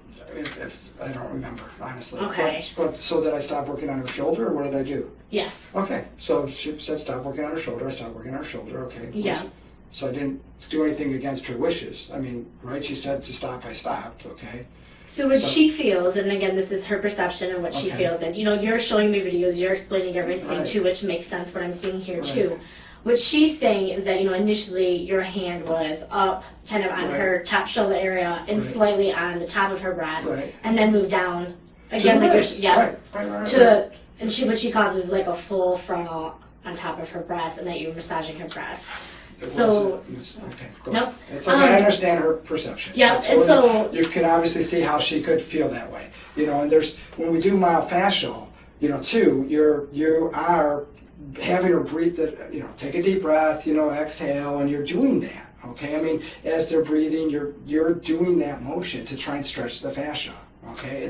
don't remember, honestly. Okay. But so that I stopped working on her shoulder, or what did I do? Yes. Okay. So she said stop working on her shoulder. I stopped working on her shoulder. Okay. Yeah. So I didn't do anything against her wishes. I mean, right? She said to stop, I stopped. Okay. So what she feels, and again, this is her perception and what she Okay. feels, and you're showing me videos, you're explaining everything Right. too, which makes sense what I'm seeing here Right. too. What she's saying is that, initially your hand was up, kind of on Right. her top shoulder area and Right. slightly on the top of her breast, Right. and then moved down To again, the like wrist. Right. to, and what she calls is like a full frontal on top of her breast, and that you're massaging her breast. So, Okay, go nope. ahead. It's okay, I understand her perception. Yeah, and so- You can obviously see how she could feel that way. And when we do myofascial, too, you are having her breathe, take a deep breath, exhale, and you're doing that, okay? I mean, as they're breathing, you're doing that motion to try and stretch the fascia, okay?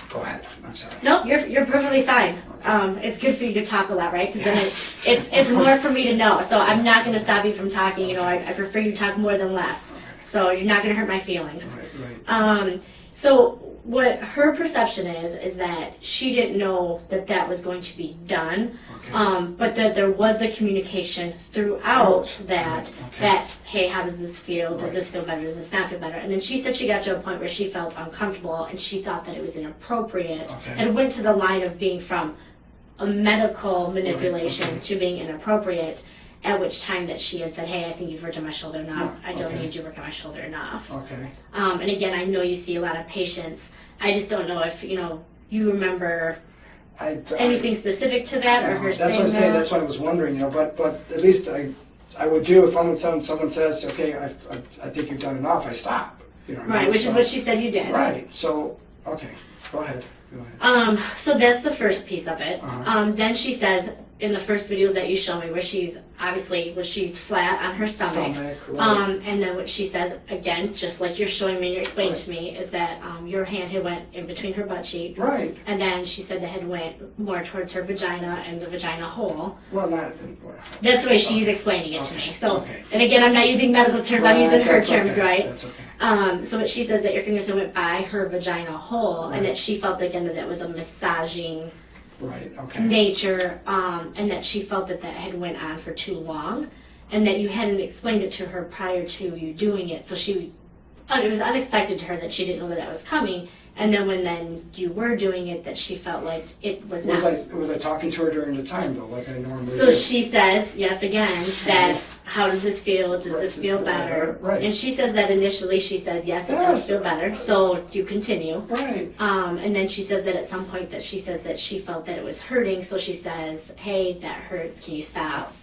Go ahead, I'm sorry. No, you're perfectly fine. It's good for you to talk a lot, right? Because then it's more for me to know. So I'm not going to stop you from talking. I prefer you talk more than less. So you're not going to hurt my feelings. Right. So what her perception is that she didn't know that was going to be done, Okay. but that there was the communication throughout that, Okay. hey, how does this feel? Does Right. this feel better? Does this not feel better? And then she said she got to a point where she felt uncomfortable and she thought that it was inappropriate, Okay. and went to the line of being from a medical manipulation okay. to being inappropriate, at which time that she had said, hey, I think you've worked on my shoulder enough. Yeah, I don't okay. need you to work on my shoulder enough. Okay. And again, I know you see a lot of patients. I just don't know if, you remember anything specific to that or her That's saying what I'm saying. that. That's what I was wondering. But at least I would do if someone says, okay, I think you've done enough. I stop. Right, which is what she said you did. Right. So okay, go ahead. Go ahead. So that's the first piece of it. Uh-huh. Then she says in the first video that you show me where she's flat on her stomach. Right. And then what she says, again, just like you're showing me and you're explaining to me, is that your hand had went in between her butt cheeks. Right. And then she said that had went more towards her vagina and the vagina hole. Well, not. That's the way she's explaining it to me. So, Okay. and again, I'm not using medical terms, I'm using her That's terms, okay. right? That's okay. So what she says that your fingers went by her vagina hole, Right. and that she felt again that was a massaging Right. Okay. nature, and that she felt that had went on for too long, and that you hadn't explained it to her prior to you doing it. So it was unexpected to her that she didn't know that was coming. And then when you were doing it, that she felt like it was not. Was I talking to her during the time though, like I normally So do? she says, yes, again, that how does this feel? Does Right, this feel better? right. And she says that initially she says, yes, it Yes. does feel better. So you continue. Right. And then she says that at some point that she says that she felt that it was hurting. So she says, hey, that hurts. Can you stop?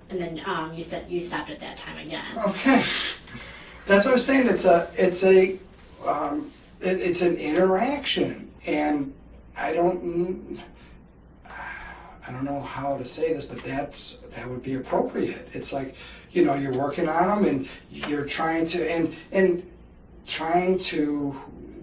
And then you said you stopped at that time again. Okay. That's what I was saying. It's an interaction, and I don't know how to say this, but that would be appropriate. It's like, you're working on them, and you're trying to and trying to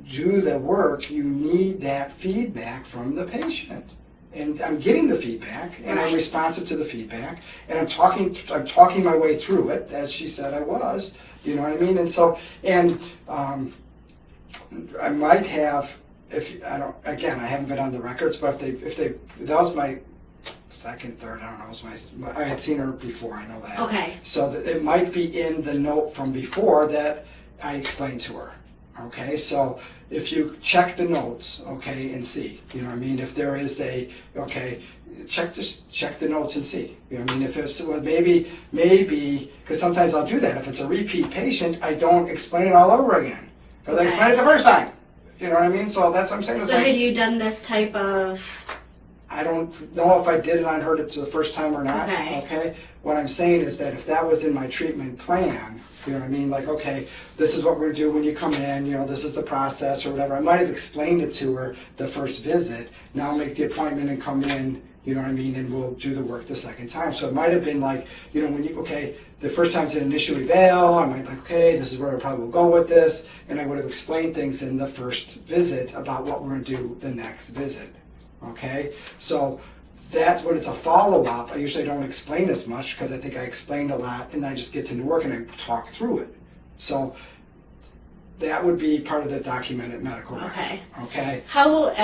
do the work. You need that feedback from the patient. And I'm getting the feedback, and I'm Right. responsive to the feedback, and I'm talking my way through it, as she said I was. You know what I mean? And so, I might have, I haven't been on the records, but that was my second, third, I don't know, I had seen her before, I know that. Okay. So that it might be in the note from before that I explained to her. Okay, so if you check the notes, okay, and see, you know what I mean, if there is check the notes and see, you know what I mean, if it's, well, maybe, because sometimes I'll do that, if it's a repeat patient, I don't explain it all over again, because I explained it the first time, you know what I mean, so that's what I'm saying. It's So like, had you done this type of... I don't know if I did it on her the first time or not, okay? What I'm saying is that if that was in my treatment plan, you know what I mean, like, okay, this is what we're going to do when you come in, this is the process or whatever. I might have explained it to her the first visit. Now make the appointment and come in, you know what I mean, and we'll do the work the second time. So it might have been like, the first time's an initial eval, I might like, okay, this is where I probably will go with this, and I would have explained things in the first visit about what we're going to do the next visit, okay? So that's when it's a follow-up. I usually don't explain as much because I think I explained a lot, and I just get to work and I talk through it. So that would be part of the documented medical record. Okay. Okay. How,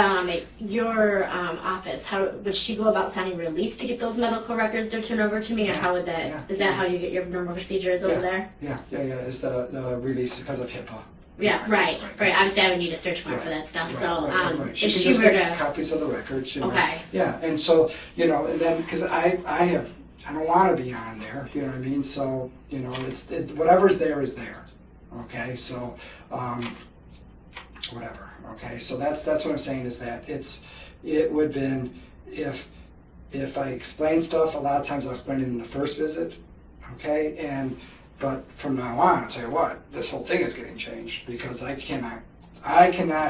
your office, how would she go about signing release to get those medical records to turn over to me, or how would that, Yeah. is that how you get your normal procedures over there? Yeah. It's the release because of HIPAA. Yeah, right. Obviously, I would need a search warrant for that stuff. So, Right. if She can she just were get to, copies of the records, you know. okay, Yeah, and so, you know, and then, because I don't want to be on there, you know what I mean? So, you know, whatever's there is there, okay? So, whatever, okay? So that's what I'm saying is that it would have been, if I explain stuff, a lot of times I'll explain it in the first visit, okay? But from now on, I'll tell you what, this whole thing is getting changed because I cannot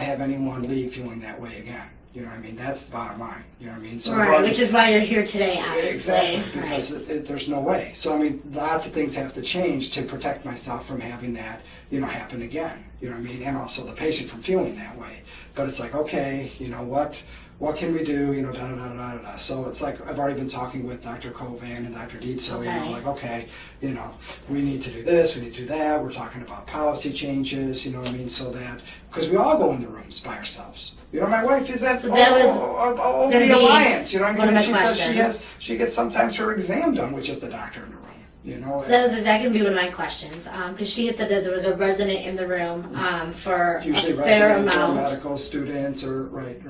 have anyone leave feeling that way again. You know what I mean? That's the bottom line. You know what I mean? So right, which is why you're here today, obviously. Exactly, because right. There's no way. So, I mean, lots of things have to change to protect myself from having that, you know, happen again. You know what I mean? And also the patient from feeling that way. But it's like, okay, you know, what can we do? You know, da-da-da-da-da-da. So it's like I've already been talking with Dr. Kovan and Dr. Dietzel, you know, like, okay, you know, we need to do this, we need to do that. We're talking about policy changes, you know what I mean? So that, because we all go in the rooms by ourselves. You know, my wife is at So that was the Alliance, you know what I mean? One of She my says questions. she gets sometimes her exam done with just the doctor in the room, you know? So that can be one of my questions, because she had said that there was a resident in the room for Usually a fair residents or amount. medical students or, right,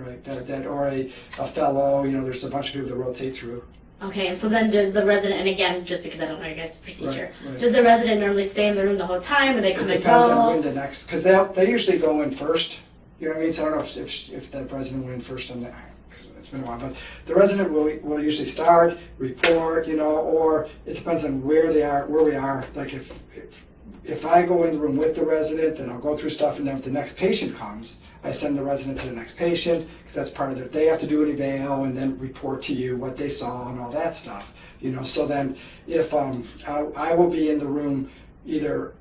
that or a fellow, you know, there's a bunch of people that rotate through. Okay, so then does the resident, and again, just because I don't know your guys' procedure, Right. does the resident normally stay in the room the whole time, or they come It and depends on when go? the next, because they usually go in first, you know what I mean? So I don't know if that resident went in first on that, it's been a while, but the resident will usually start, report, you know, or it depends on where we are. Like if I go in the room with the resident, then I'll go through stuff, and then if the next patient comes, I send the resident to the next patient, because that's part of they have to do an eval and then report to you what they saw and all that stuff, you know. So then if I will be in the room, either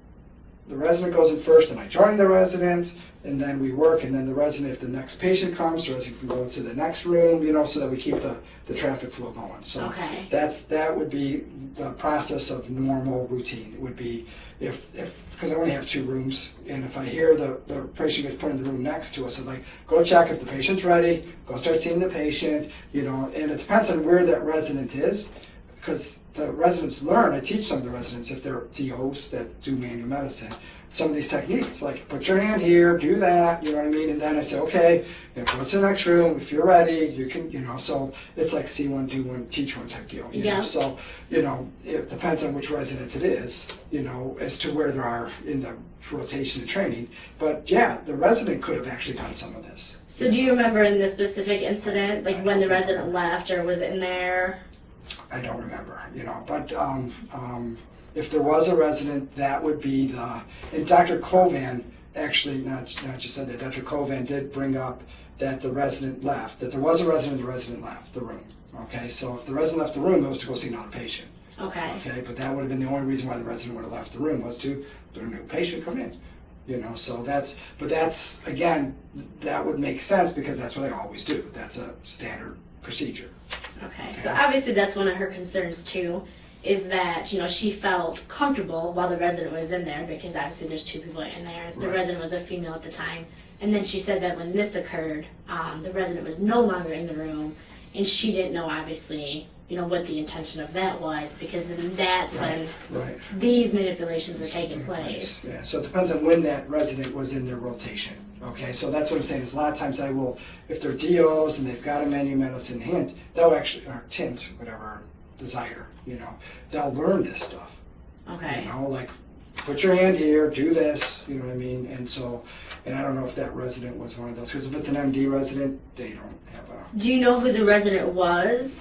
the resident goes in first and I join the resident, and then we work, and then the resident, if the next patient comes, the resident can go to the next room, you know, so that we keep the traffic flow going. So Okay. that would be the process of normal routine. It would be because I only have 2 rooms, and if I hear the patient gets put in the room next to us, I'm like, go check if the patient's ready, go start seeing the patient, you know, and it depends on where that resident is, because the residents learn. I teach some of the residents, if they're DOs that do manual medicine, some of these techniques, like put your hand here, do that, you know what I mean? And then I say, okay, you know, go to the next room. If you're ready, you can, you know, so it's like see one, do one, teach one type deal. You know? So, you know, it depends on which resident it is, you know, as to where they are in the rotation and training. But yeah, the resident could have actually done some of this. So do you remember in this specific incident, like when the resident left, or was it in there? I don't remember, you know, but if there was a resident, that would be and Dr. Kovan actually, not just said that, Dr. Kovan did bring up that the resident left, that there was a resident, the resident left the room, okay? So if the resident left the room, it was to go see another patient. Okay. Okay, but that would have been the only reason why the resident would have left the room, was to let a new patient come in. You know, so that's, again, that would make sense because that's what I always do. That's a standard procedure. Okay, so obviously that's one of her concerns too, is that, you know, she felt comfortable while the resident was in there, because obviously there's 2 people in there. The resident was a female at the time. And then she said that when this occurred, the resident was no longer in the room, and she didn't know, obviously, you know, what the intention of that was, because then that's when these manipulations were taking place. Yeah, so it depends on when that resident was in their rotation. Okay, so that's what I'm saying, is a lot of times I will, if they're DOs and they've got a manual medicine hint, they'll actually, or tint, whatever, desire, you know, they'll learn this stuff. Okay. You know, like, put your hand here, do this, you know what I mean? And so, and I don't know if that resident was one of those, because if it's an MD resident, they don't have a... Do you know who the resident was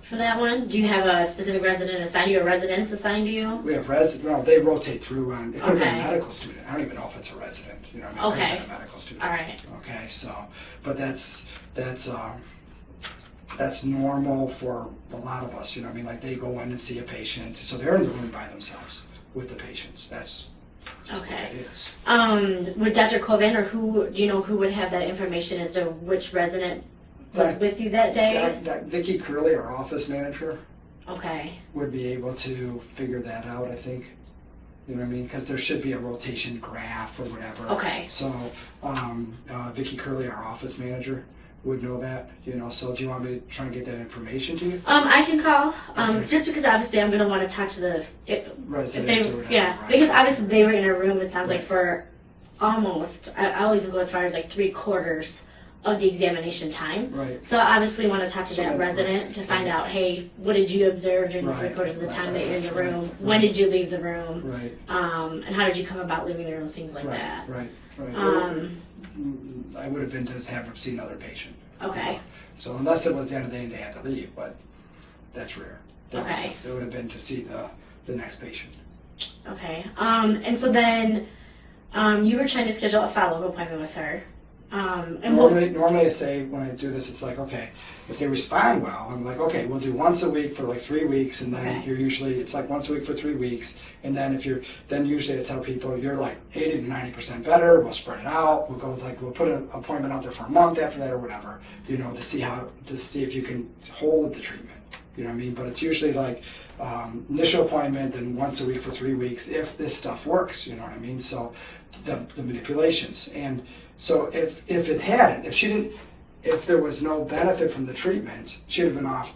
for that one? Do you have a specific resident assigned to you, or residents assigned to you? We have residents, well, they rotate through on, if it's a Okay. medical student, I don't even know if it's a resident, you know what I mean? Okay. It's a medical student. All right. Okay, so, but that's normal for a lot of us, you know what I mean? Like, they go in and see a patient, so they're in the room by themselves with the patients. That's just the way it is. Would Dr. Kovan, or do you know who would have that information as to which resident was with you that day? Vicki Curley, our office manager, Okay. would be able to figure that out, I think. You know what I mean? Because there should be a rotation graph or whatever. Okay. So Vicki Curley, our office manager, would know that. You know. So do you want me to try and get that information to you? I can call, Okay. just because obviously I'm going to want to talk to if Residents they, or whatever. yeah, right. because obviously they were in a room, it sounds like, for almost, I'll even go as far as like 3/4 of the examination time. Right. So I obviously want to talk to that So- resident to find out, hey, what did you observe during the Right, 3/4 of the time that you're in the right, room? right. When did you leave the room? Right. And how did you come about leaving the room? Things like Right, that. right, right. I would have been to have seen another patient. Okay. So unless it was the end of the day and they had to leave, but that's rare. Okay. It would have been to see the next patient. Okay. And so then you were trying to schedule a follow-up appointment with her. And Normally I say when I do this, it's like, okay, if they respond well, I'm like, okay, we'll do once a week for like 3 weeks, and then Okay. you're usually, it's like once a week for 3 weeks, and then then usually I tell people, you're like 80 to 90% better, we'll spread it out, we'll put an appointment out there for a month after that or whatever, to see if you can hold the treatment, you know what I mean? But it's usually like initial appointment, then once a week for 3 weeks, if this stuff works, you know what I mean? So the manipulations. And so if it hadn't, if there was no benefit from the treatment, she'd have been off.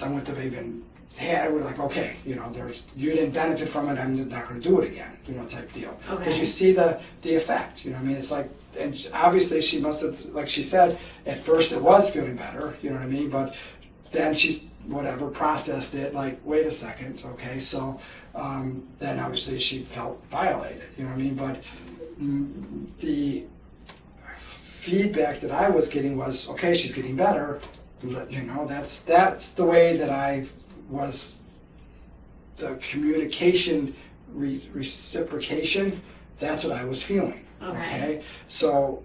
I wouldn't have even had. We're like, okay, you didn't benefit from it. I'm not going to do it again, type deal. Okay. Because you see the effect. You know what I mean? It's like, and obviously she must have, like she said, at first it was feeling better. You know what I mean? But then she's processed it. Like, wait a second, okay. So then obviously she felt violated. You know what I mean? But the feedback that I was getting was, okay, she's getting better. That's the way that I was. The communication, reciprocation. That's what I was feeling. Okay. So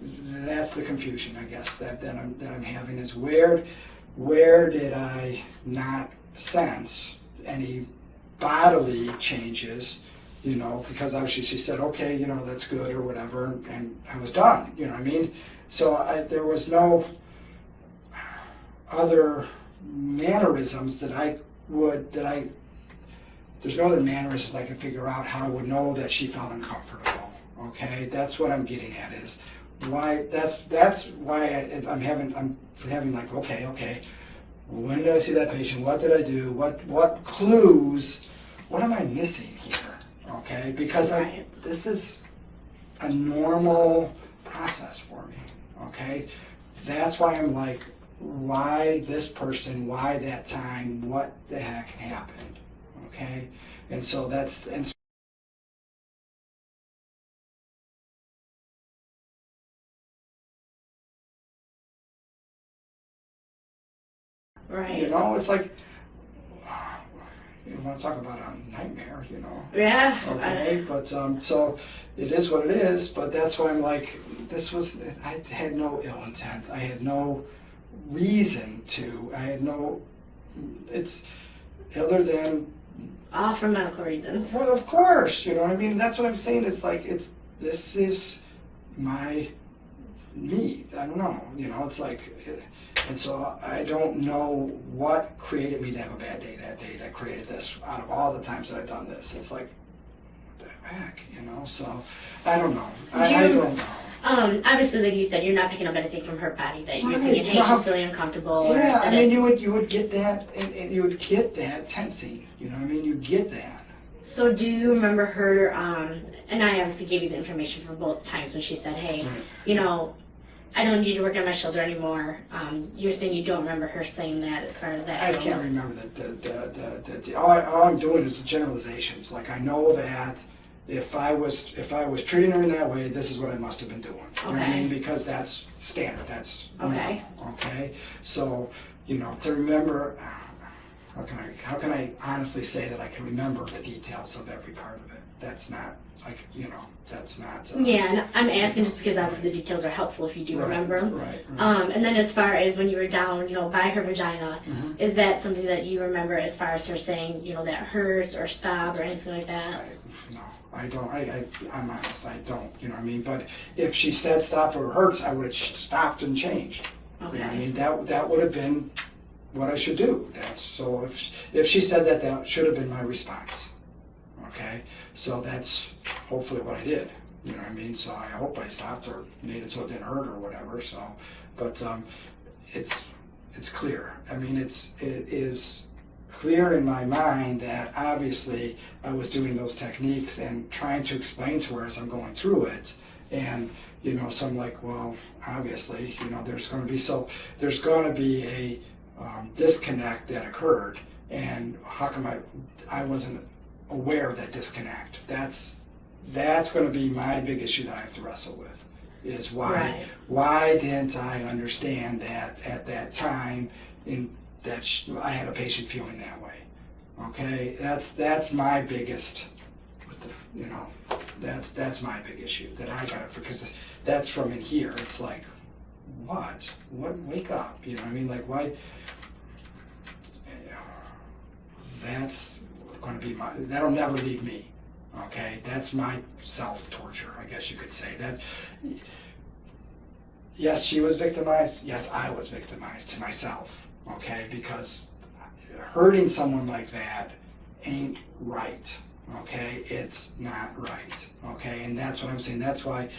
that's the confusion, I guess, that I'm having is where did I not sense any bodily changes? Because obviously she said, okay, that's good or whatever, and I was done, you know what I mean? So there was no other mannerisms there's no other mannerisms I could figure out how I would know that she felt uncomfortable, okay? That's what I'm getting at is why, that's why I'm having like, okay, when did I see that patient? What did I do? What clues, what am I missing here? Okay, because this is a normal process for me, okay? That's why I'm like, why this person, why that time, what the heck happened, okay? And so Right. it's like, you want to talk about a nightmare, Yeah. Okay, but so it is what it is, but that's why I'm like, I had no ill intent. I had no reason to. It's other than. All for medical reasons. Well, of course, what I mean? That's what I'm saying. It's like, this is my need. I don't know, it's like, and so I don't know what created me to have a bad day that day that created this out of all the times that I've done this. It's like, what the heck, so I don't know. I don't know. Obviously, like you said, you're not picking up anything from her body that you're Right. thinking, hey, she's feeling uncomfortable. Yeah, I mean, you would get that, and you would get that tensing, what I mean? You get that. So do you remember her, and I obviously gave you the information for both times when she said, hey, Right. I don't need you to work on my shoulder anymore. You're saying you don't remember her saying that as far as that I goes. can't remember all I'm doing is generalizations. Like, I know that if I was treating her in that way, this is what I must have been doing. You know what I mean? Because that's standard. That's Okay. Okay. So, to remember, how can I honestly say that I can remember the details of every part of it? That's not that's not. Yeah, and I'm asking just because obviously the details are helpful if you do remember them. Right. And then as far as when you were down, by her vagina, Mhm. is that something that you remember as far as her saying, that hurts or stop or anything like that? No, I don't. I'm honest. I don't. You know what I mean? But if she said stop or hurts, I would have stopped and changed. Okay. You know what I mean? That would have been what I should do. So if she said that should have been my response. Okay, so that's hopefully what I did. You know what I mean? So I hope I stopped or made it so it didn't hurt or whatever. So, but it's clear. I mean, it is clear in my mind that obviously I was doing those techniques and trying to explain to her as I'm going through it. And, so I'm like, well, obviously, there's going to be a disconnect that occurred. And how come I wasn't aware of that disconnect? That's going to be my big issue that I have to wrestle with, is why didn't I understand that at that time I had a patient feeling that way? Okay, that's my biggest, that's my big issue that I got it, because that's from in here. It's like, what? Wake up, like why? That's going to be that'll never leave me. Okay, that's my self-torture, I guess you could say. That, yes, she was victimized. Yes, I was victimized to myself. Okay, because hurting someone like that ain't right. Okay, it's not right. Okay, and that's what I'm saying. That's why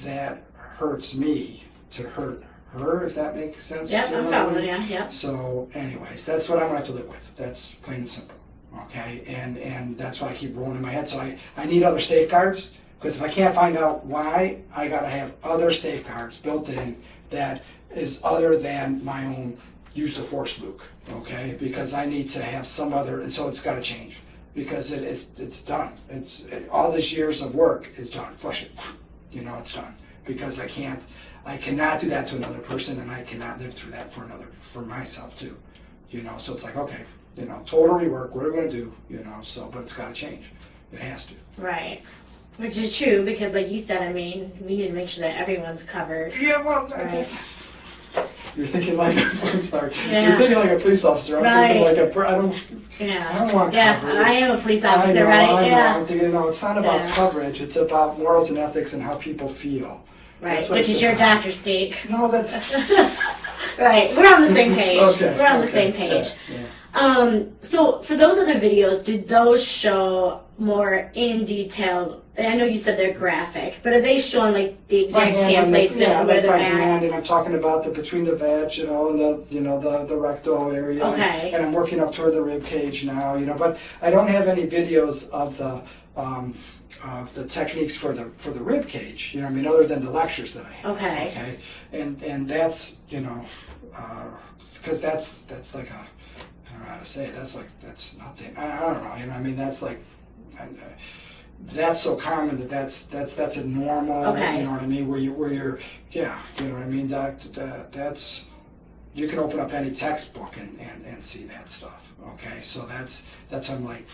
that hurts me to hurt her, if that makes sense. Yep, I'm following you. Yep. So, anyways, that's what I'm going to have to live with. That's plain and simple. Okay, and that's why I keep rolling in my head. So I need other safeguards, because if I can't find out why, I got to have other safeguards built in that is other than my own use of force, Luke. Okay, because I need to have some other, and so it's got to change, because it's done. All these years of work is done. Flush it. It's done, because I cannot do that to another person, and I cannot live through that for myself too. So it's like, okay. Total rework, what are we going to do? But it's got to change. It has to. Right. Which is true, because like you said, we need to make sure that everyone's covered. Yeah, well, right. You're thinking like, I'm sorry. Yeah. You're thinking like a police officer. I'm thinking like I don't want coverage. I am a police officer, I know, right? I'm thinking, it's not about coverage. It's about morals and ethics and how people feel. Right, which is your doctor's speak. No, that's... Right, we're on the same page. Okay. We're on the same page. Yeah. So for those other videos, did those show more in detail? I know you said they're graphic, but are they showing like the exact hand placement of where they're at? And I'm talking about between the vaginal and the rectal area. Okay. And I'm working up toward the rib cage now, but I don't have any videos of the techniques for the rib cage, other than the lectures that I have. Okay. Okay. And that's, because that's like a, I don't know how to say it. That's nothing. I don't know. That's like, that's so common that's a normal. Okay. Where you're, yeah. That's, you can open up any textbook and see that stuff. Okay. So that's I'm like,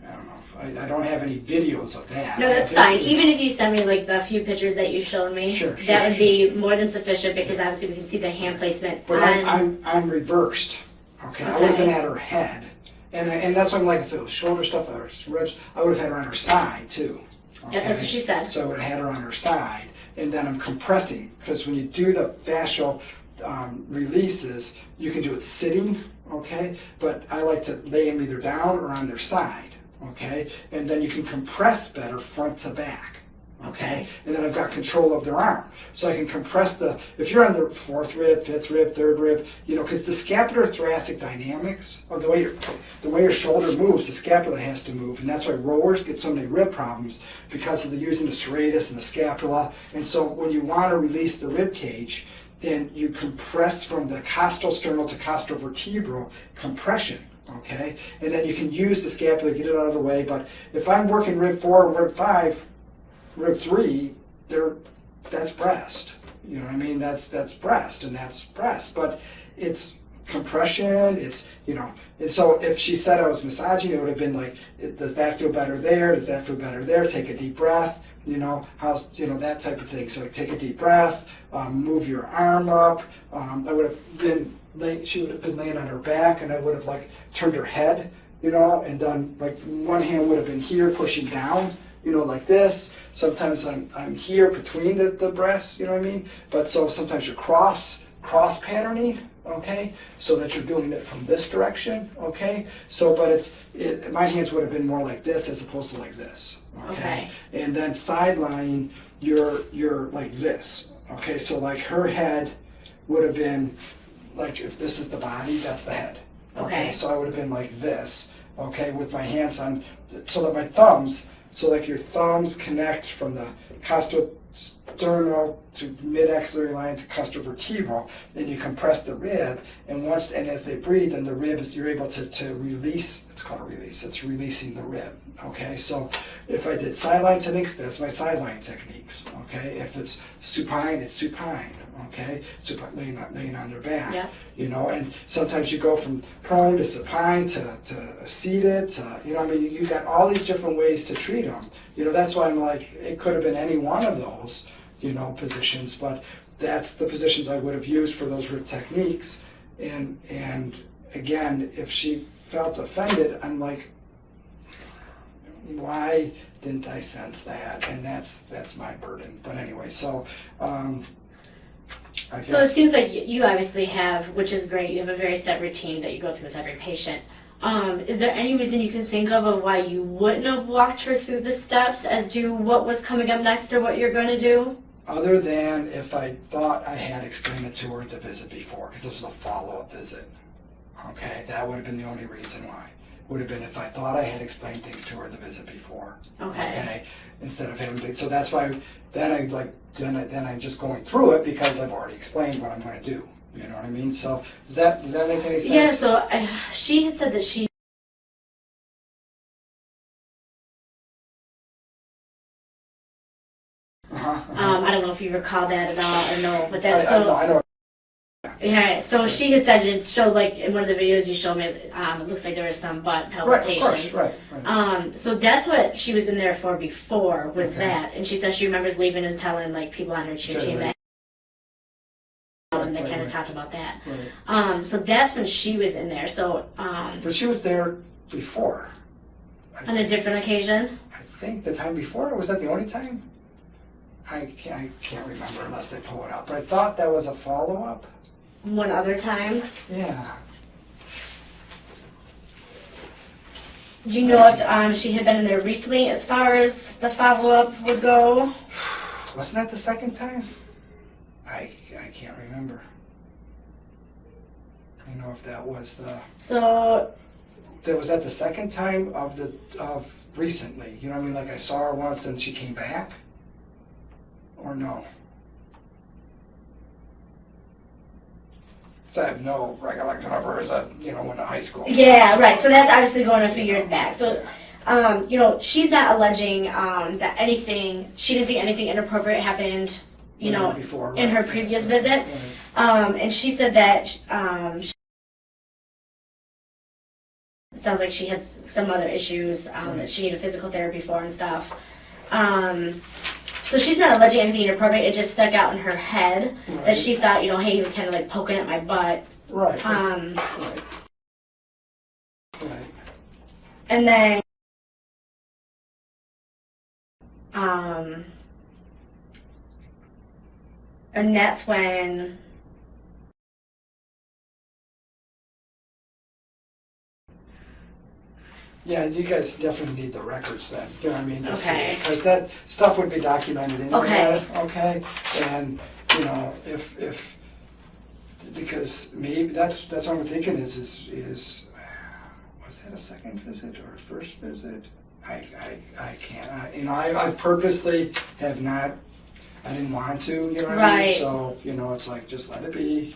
I don't know. I don't have any videos of that. No, that's fine. Even if you send me like the few pictures that you showed me, that would be more than sufficient, because obviously we can see the hand placement. But I'm reversed. Okay, I would have been at her head, and that's why I'm like, if it was shoulder stuff, I would have had her on her side too. Okay? Yes, that's what she said. So I would have had her on her side, and then I'm compressing, because when you do the fascial releases, you can do it sitting, okay? But I like to lay them either down or on their side, okay? And then you can compress better front to back. Okay, and then I've got control of their arm, so I can compress if you're on the fourth rib, fifth rib, third rib, because the scapular thoracic dynamics of the way your shoulder moves, the scapula has to move, and that's why rowers get so many rib problems, because of the using the serratus and the scapula. And so when you want to release the rib cage, then you compress from the costosternal to costovertebral compression. Okay, and then you can use the scapula, get it out of the way. But if I'm working rib 4, rib 5, rib 3, that's breast. That's breast, and that's breast. But it's compression. It's And so if she said I was massaging, it would have been like, does that feel better there? Does that feel better there? Take a deep breath. How's that type of thing. So take a deep breath. Move your arm up. I would have been. She would have been laying on her back, and I would have turned her head. And done one hand would have been here pushing down. Like this. Sometimes I'm here between the breasts, But so sometimes you're cross patterning, okay? So that you're doing it from this direction, okay? So, but my hands would have been more like this as opposed to like this, okay? And then sideline, you're like this, okay? So her head would have been if this is the body, that's the head. Okay. So I would have been like this, okay, with my hands on, so that my thumbs, so like your thumbs connect from the costosternal to mid-axillary line to costovertebral, then you compress the rib, and as they breathe, then the rib you're able to release. It's called a release. It's releasing the rib. Okay, so if I did sideline techniques, that's my sideline techniques. Okay, if it's supine, it's supine. Okay, supine, laying on their back. Yeah. And sometimes you go from prone to supine to seated. You got all these different ways to treat them. That's why I'm like, it could have been any one of those, positions, but that's the positions I would have used for those rib techniques. And again, if she felt offended, I'm like, why didn't I sense that? And that's my burden. But anyway, so I guess. So it seems like you obviously have, which is great, you have a very set routine that you go through with every patient. Is there any reason you can think of why you wouldn't have walked her through the steps as to what was coming up next or what you're going to do? Other than if I thought I had explained it to her at the visit before, because this was a follow-up visit. Okay, that would have been the only reason why. Would have been if I thought I had explained things to her at the visit before. Okay. Instead of having to. So that's why then I'm just going through it because I've already explained what I'm going to do. You know what I mean? So does that make any sense? Yeah. So she had said that she. I don't know if you recall that at all or no, but that's I know. Yeah, so she had said it showed, like, in one of the videos you showed me, it looks like there was some butt palpitations. Right. So that's what she was in there for before, was that. And she says she remembers leaving and telling, like, people on her team that. And they kind of talked about that. Right. So that's when she was in there. So. But she was there before. On a different occasion? I think the time before, or was that the only time? I can't remember unless they pull it up. But I thought that was a follow-up. One other time? Yeah. Do you know if she had been in there recently as far as the follow-up would go? Wasn't that the second time? I can't remember. I know if that was the... So... Was that the second time of recently? You know what I mean? Like I saw her once and she came back? Or no? So I have no recollection of her as when in high school. Yeah, right. So that's obviously going a few years back. So, she's not alleging that she didn't think anything inappropriate happened, before, in her previous visit. And she said that it sounds like she had some other issues that she needed physical therapy for and stuff. So she's not alleging anything inappropriate. It just stuck out in her head that she thought, hey, he was kind of like poking at my butt. Right. And then, and that's when. Yeah, you guys definitely need the records then. You know what I mean? Okay. Because that stuff would be documented anyway. Okay. And if because maybe that's what I'm thinking is was that a second visit or a first visit? I can't. I purposely have not. I didn't want to. You know what I mean? So it's like just let it be.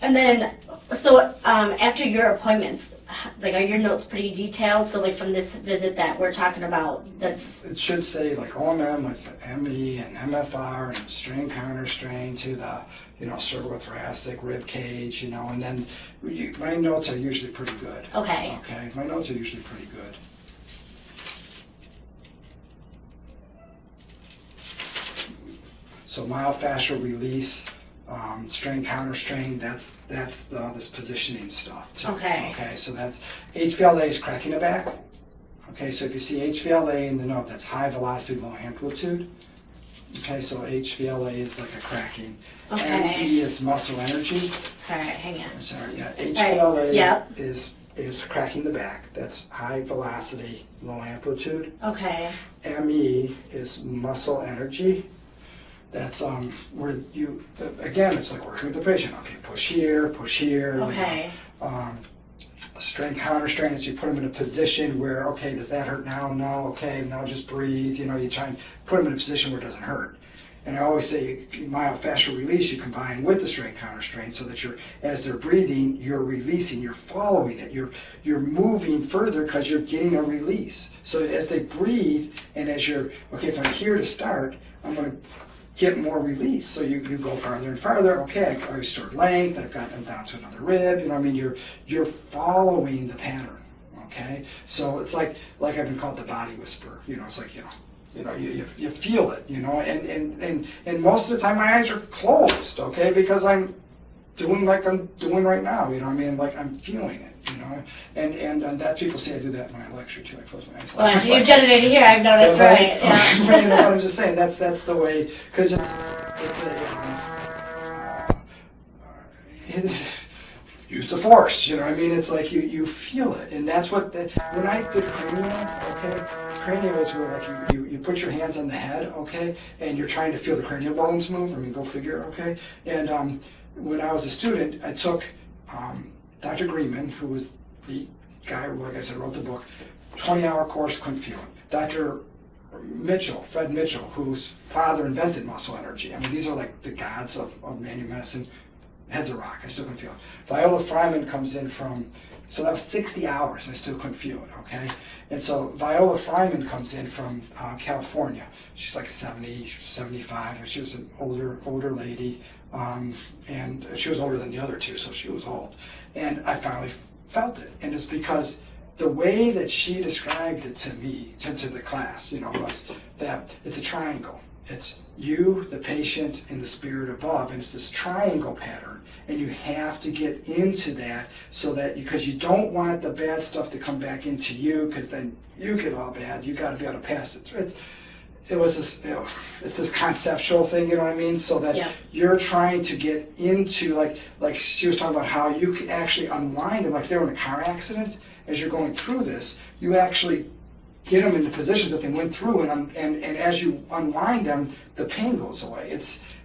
And then, so after your appointments, like, are your notes pretty detailed? So, like, from this visit that we're talking about, it should say like OMM with ME and MFR and strain counter strain to the cervicothoracic rib cage, and then my notes are usually pretty good. Okay. My notes are usually pretty good. So myofascial release. Strain, counter strain, that's this positioning stuff too. Okay. So that's HVLA is cracking the back. Okay, so if you see HVLA in the note, that's high velocity, low amplitude. Okay, so HVLA is like a cracking. Okay. ME is muscle energy. All right, hang on. I'm sorry, yeah. HVLA right. Yep. is cracking the back. That's high velocity, low amplitude. Okay. ME is muscle energy. That's where again, it's like working with the patient. Okay, push here. Okay. strain, counter strain, is you put them in a position where, okay, does that hurt now? No. Okay, now just breathe. You know, you try and put them in a position where it doesn't hurt. And I always say myofascial release you combine with the strain counter strain so that as they're breathing, you're releasing, you're following it, you're moving further because you're getting a release. So as they breathe, and as okay, if I'm here to start, I'm going to get more release. So you go farther and farther. Okay, I restored length. I've gotten down to another rib. You know, I mean, you're following the pattern. Okay, so it's like I've been called the body whisperer. You know, it's like you feel it. You know, and most of the time my eyes are closed. Okay, because I'm doing like I'm doing right now. You know, I mean, like I'm feeling it. You know, and that people say I do that when I lecture too. I close my eyes. Well, you've done it in here. I've noticed, right? Yeah. You know what I'm just saying. That's the way, because use the force. You know, what I mean, it's like you feel it, and that's what when I did cranial. Okay, cranial is where like you put your hands on the head. Okay, and you're trying to feel the cranial bones move. I mean, go figure. Okay, and when I was a student, I took. Dr. Greenman, who was the guy who, like I said, wrote the book, 20-hour course, couldn't feel it. Dr. Mitchell, Fred Mitchell, whose father invented muscle energy. I mean, these are like the gods of manual medicine. Heads of rock, I still couldn't feel it. Viola Fryman comes in so that was 60 hours, and I still couldn't feel it, okay? And so Viola Fryman comes in from California. She's like 70, 75, and she was an older lady, and she was older than the other two, so she was old. And I finally felt it, and it's because the way that she described it to me, to the class, you know, was that it's a triangle. It's you, the patient, and the spirit above, and it's this triangle pattern, and you have to get into that so that, because you don't want the bad stuff to come back into you, because then you get all bad. You got to be able to pass it. It's this conceptual thing, you know what I mean? So that you're trying to get into, like she was talking about how you can actually unwind them, like if they were in a car accident, as you're going through this, you actually get them into positions that they went through, and as you unwind them, the pain goes away.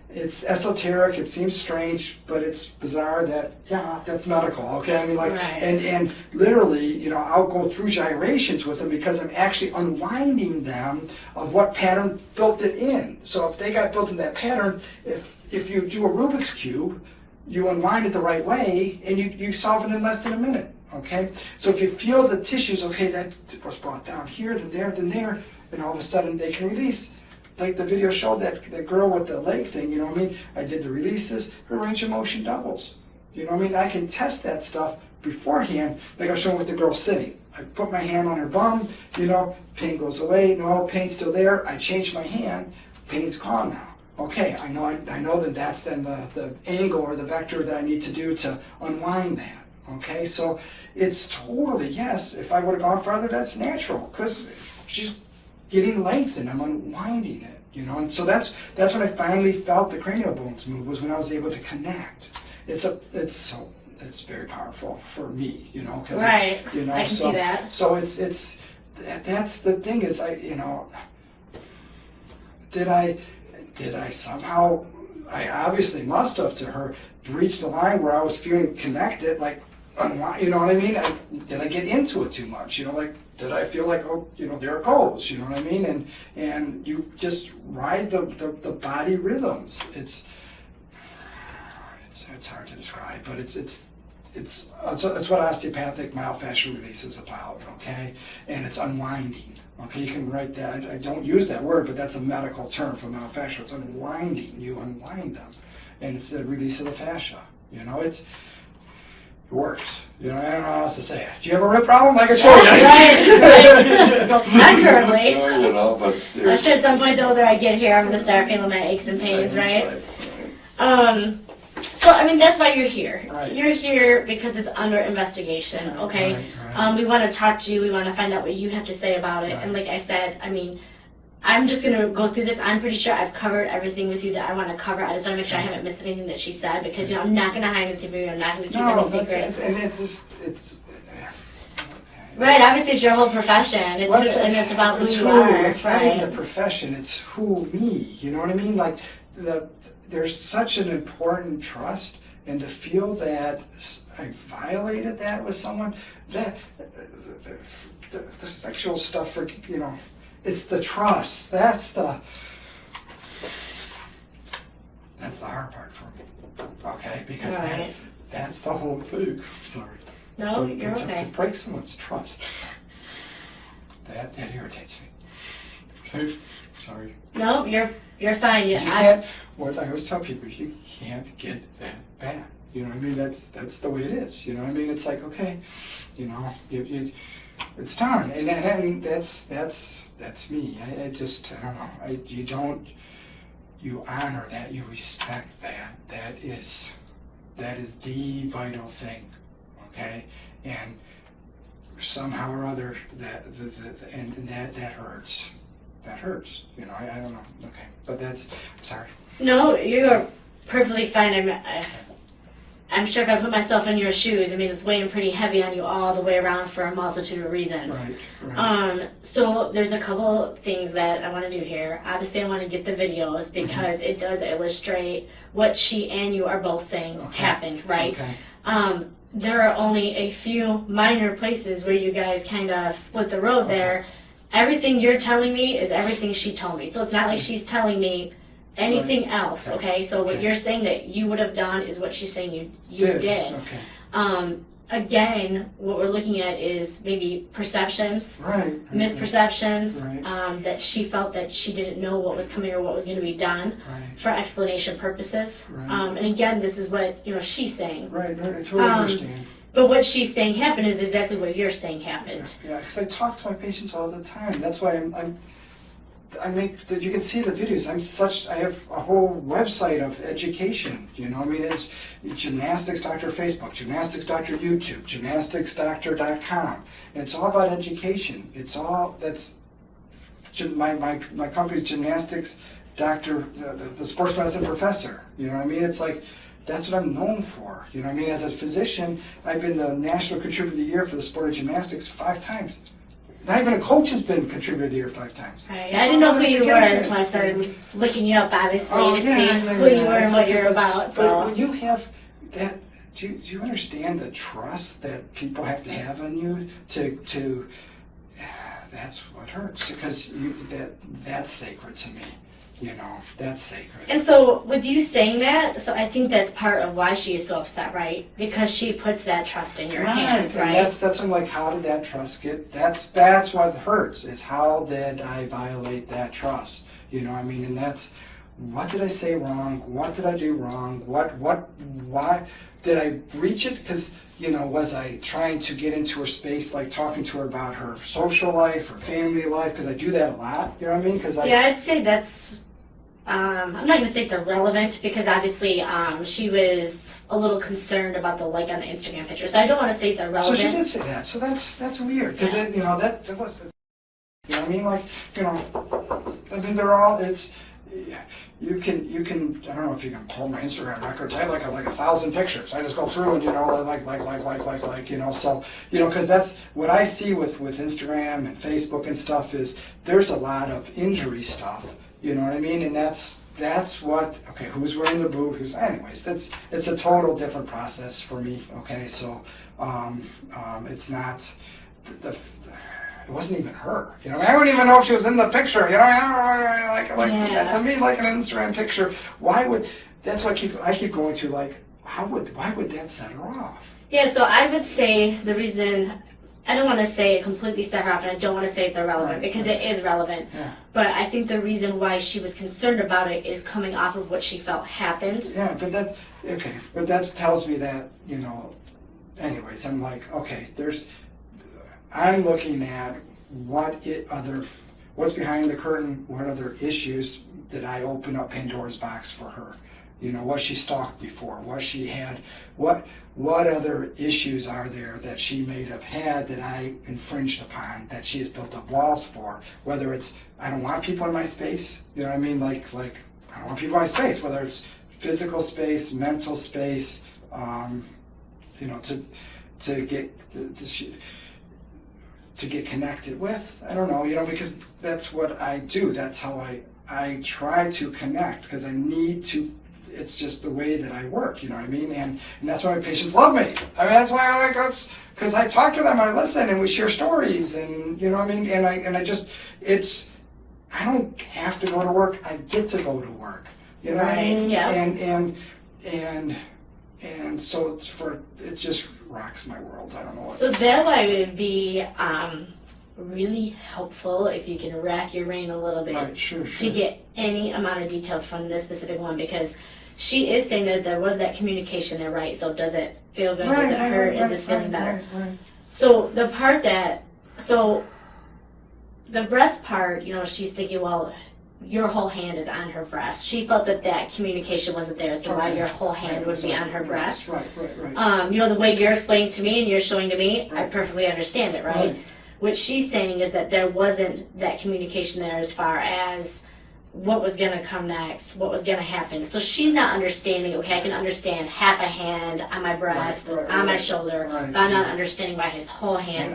It's esoteric, it seems strange, but it's bizarre that's medical, okay? I mean, like, right. and literally, you know, I'll go through gyrations with them because I'm actually unwinding them of what pattern built it in. So if they got built in that pattern, if you do a Rubik's Cube, you unwind it the right way, and you solve it in less than a minute, okay? So if you feel the tissues, okay, that was brought down here, then there, and all of a sudden they can release. Like the video showed that girl with the leg thing, you know what I mean? I did the releases, her range of motion doubles. You know what I mean? I can test that stuff beforehand, like I was showing with the girl sitting. I put my hand on her bum, you know, pain goes away, no, pain's still there. I change my hand, pain's gone now. Okay, I know that that's then the angle or the vector that I need to do to unwind that. Okay, so it's totally, yes, if I would have gone further, that's natural, because she's getting length and I'm unwinding it, you know, and so that's when I finally felt the cranial bones move, was when I was able to connect. It's very powerful for me, you know, right. You know, I can see that. So that's the thing is, did I somehow, I obviously must have to her reached the line where I was feeling connected, like, you know what I mean? Did I get into it too much? You know, like, did I feel like, oh, you know, there it goes, you know what I mean? And you just ride the body rhythms. It's hard to describe, but it's what osteopathic myofascial release is about, okay? And it's unwinding, okay? You can write that. I don't use that word, but that's a medical term for myofascial. It's unwinding. You unwind them, and it's the release of the fascia. You know, it works. You know, I don't know how else to say it. Do you have a rib problem? I can show you. Right. Not currently. You know, but I'm sure at some point though that I get here, I'm gonna start feeling my aches and pains, right? So, I mean, that's why you're here. Right. You're here because it's under investigation, okay? Right. We want to talk to you. We want to find out what you have to say about it. Right. And like I said, I mean, I'm just going to go through this. I'm pretty sure I've covered everything with you that I want to cover. I just want to make sure I haven't missed anything that she said, because, you know, I'm not going to hide anything from you. I'm not going to keep any secrets. It's right, obviously it's your whole profession. It's about who you are. It's not even the profession. It's who me. You know what I mean? Like, there's such an important trust And to feel that I violated that with someone, that the sexual stuff, for, it's the trust. That's the hard part for me. Okay, because Right. that's the whole thing. Sorry. No, you're okay. To break someone's trust, that irritates me. Okay, sorry. No, you're fine. You can't. What I always tell people is you can't get that bad. You know what I mean? That's the way it is. You know what I mean? It's like, okay, it's done, and that's me. I just, I don't know. You honor that, you respect that. That is the vital thing. Okay, and somehow or other that hurts. That hurts. I don't know. Okay, but sorry. No, you're perfectly fine. I'm sure if I put myself in your shoes, it's weighing pretty heavy on you all the way around for a multitude of reasons. Right. So there's a couple things that I want to do here. Obviously, I want to get the videos because it does illustrate what she and you are both saying happened, right? Okay. There are only a few minor places where you guys kind of split the road there. Everything you're telling me is everything she told me. So it's not like she's telling me anything else, okay? So what you're saying that you would have done is what she's saying you did. Okay. Again, what we're looking at is maybe perceptions, misperceptions, that she felt that she didn't know what was coming or what was going to be done for explanation purposes. And again, this is what she's saying. Right, I totally understand. But what she's saying happened is exactly what you're saying happened. Yeah, because I talk to my patients all the time. That's why I make that you can see the videos. I have a whole website of education. It's Gymnastics Doctor Facebook, Gymnastics Doctor YouTube, gymnasticsdoctor.com. It's all about education. My company's Gymnastics Doctor, the Sports Medicine Professor. It's like, that's what I'm known for. As a physician, I've been the National Contributor of the Year for the sport of gymnastics 5 times. Not even a coach has been Contributor of the Year 5 times. Right. I didn't know who you were until I started looking you up, obviously, to see who you were and what you're about. But when you have that, do you understand the trust that people have to have on you to that's what hurts, because that's sacred to me. That's sacred. And so with you saying that, so I think that's part of why she is so upset, right? Because she puts that trust in your hands, right? And that's I'm like, how did that trust get? That's what hurts, is how did I violate that trust? And that's, what did I say wrong? What did I do wrong? Why did I breach it? Because, was I trying to get into her space, like talking to her about her social life, her family life? Because I do that a lot, you know what I mean? I'd say that's, I'm not going to say it's irrelevant, because obviously she was a little concerned about the like on the Instagram picture. So I don't want to say it's irrelevant. So she did say that. So that's weird, because that was, they're all, you can, I don't know if you can pull my Instagram records. I have like 1,000 pictures. I just go through and, so, because that's what I see with Instagram and Facebook and stuff, is there's a lot of injury stuff, you know what I mean? And that's what, okay, who's wearing the boot, anyways, it's a total different process for me, okay? So, it's not, it wasn't even her. I wouldn't even know if she was in the picture. To me, like an Instagram picture. That's why I keep going to, like, why would that set her off? Yeah, so I would say the reason, I don't want to say it completely set her off, and I don't want to say it's irrelevant, because it is relevant. Yeah. But I think the reason why she was concerned about it is coming off of what she felt happened. Yeah, but that tells me that, anyways, I'm like, okay, I'm looking at what's behind the curtain, what other issues did I open up Pandora's box for her? Was she stalked before? Was she had, what other issues are there that she may have had that I infringed upon, that she has built up walls for? Whether it's, I don't want people in my space, like I don't want people in my space, whether it's physical space, mental space, to get connected with. I don't know, because that's what I do. That's how I try to connect, because I need to, it's just the way that I work, you know what I mean? And that's why my patients love me. I mean, that's why I like us, because I talk to them, I listen, and we share stories, and you know what I mean? And I just, I don't have to go to work, I get to go to work. You know what I mean? Yeah. And so it just rocks my world. I don't know what. So that way would be really helpful if you can rack your brain a little bit Right, sure. to get any amount of details from this specific one, because she is saying that there was that communication there, right? So does it feel good? Does it hurt? Is it feeling better? Right. So the part the breast part, you know, she's thinking, well, your whole hand is on her breast. She felt that communication wasn't there as to why your whole hand would be on her breast. Right. You know, the way you're explaining to me and you're showing to me, I perfectly understand it, right? What she's saying is that there wasn't that communication there as far as what was going to come next, what was going to happen. So she's not understanding, okay, I can understand half a hand on my breast, on my shoulder, but I'm not understanding why his whole hand.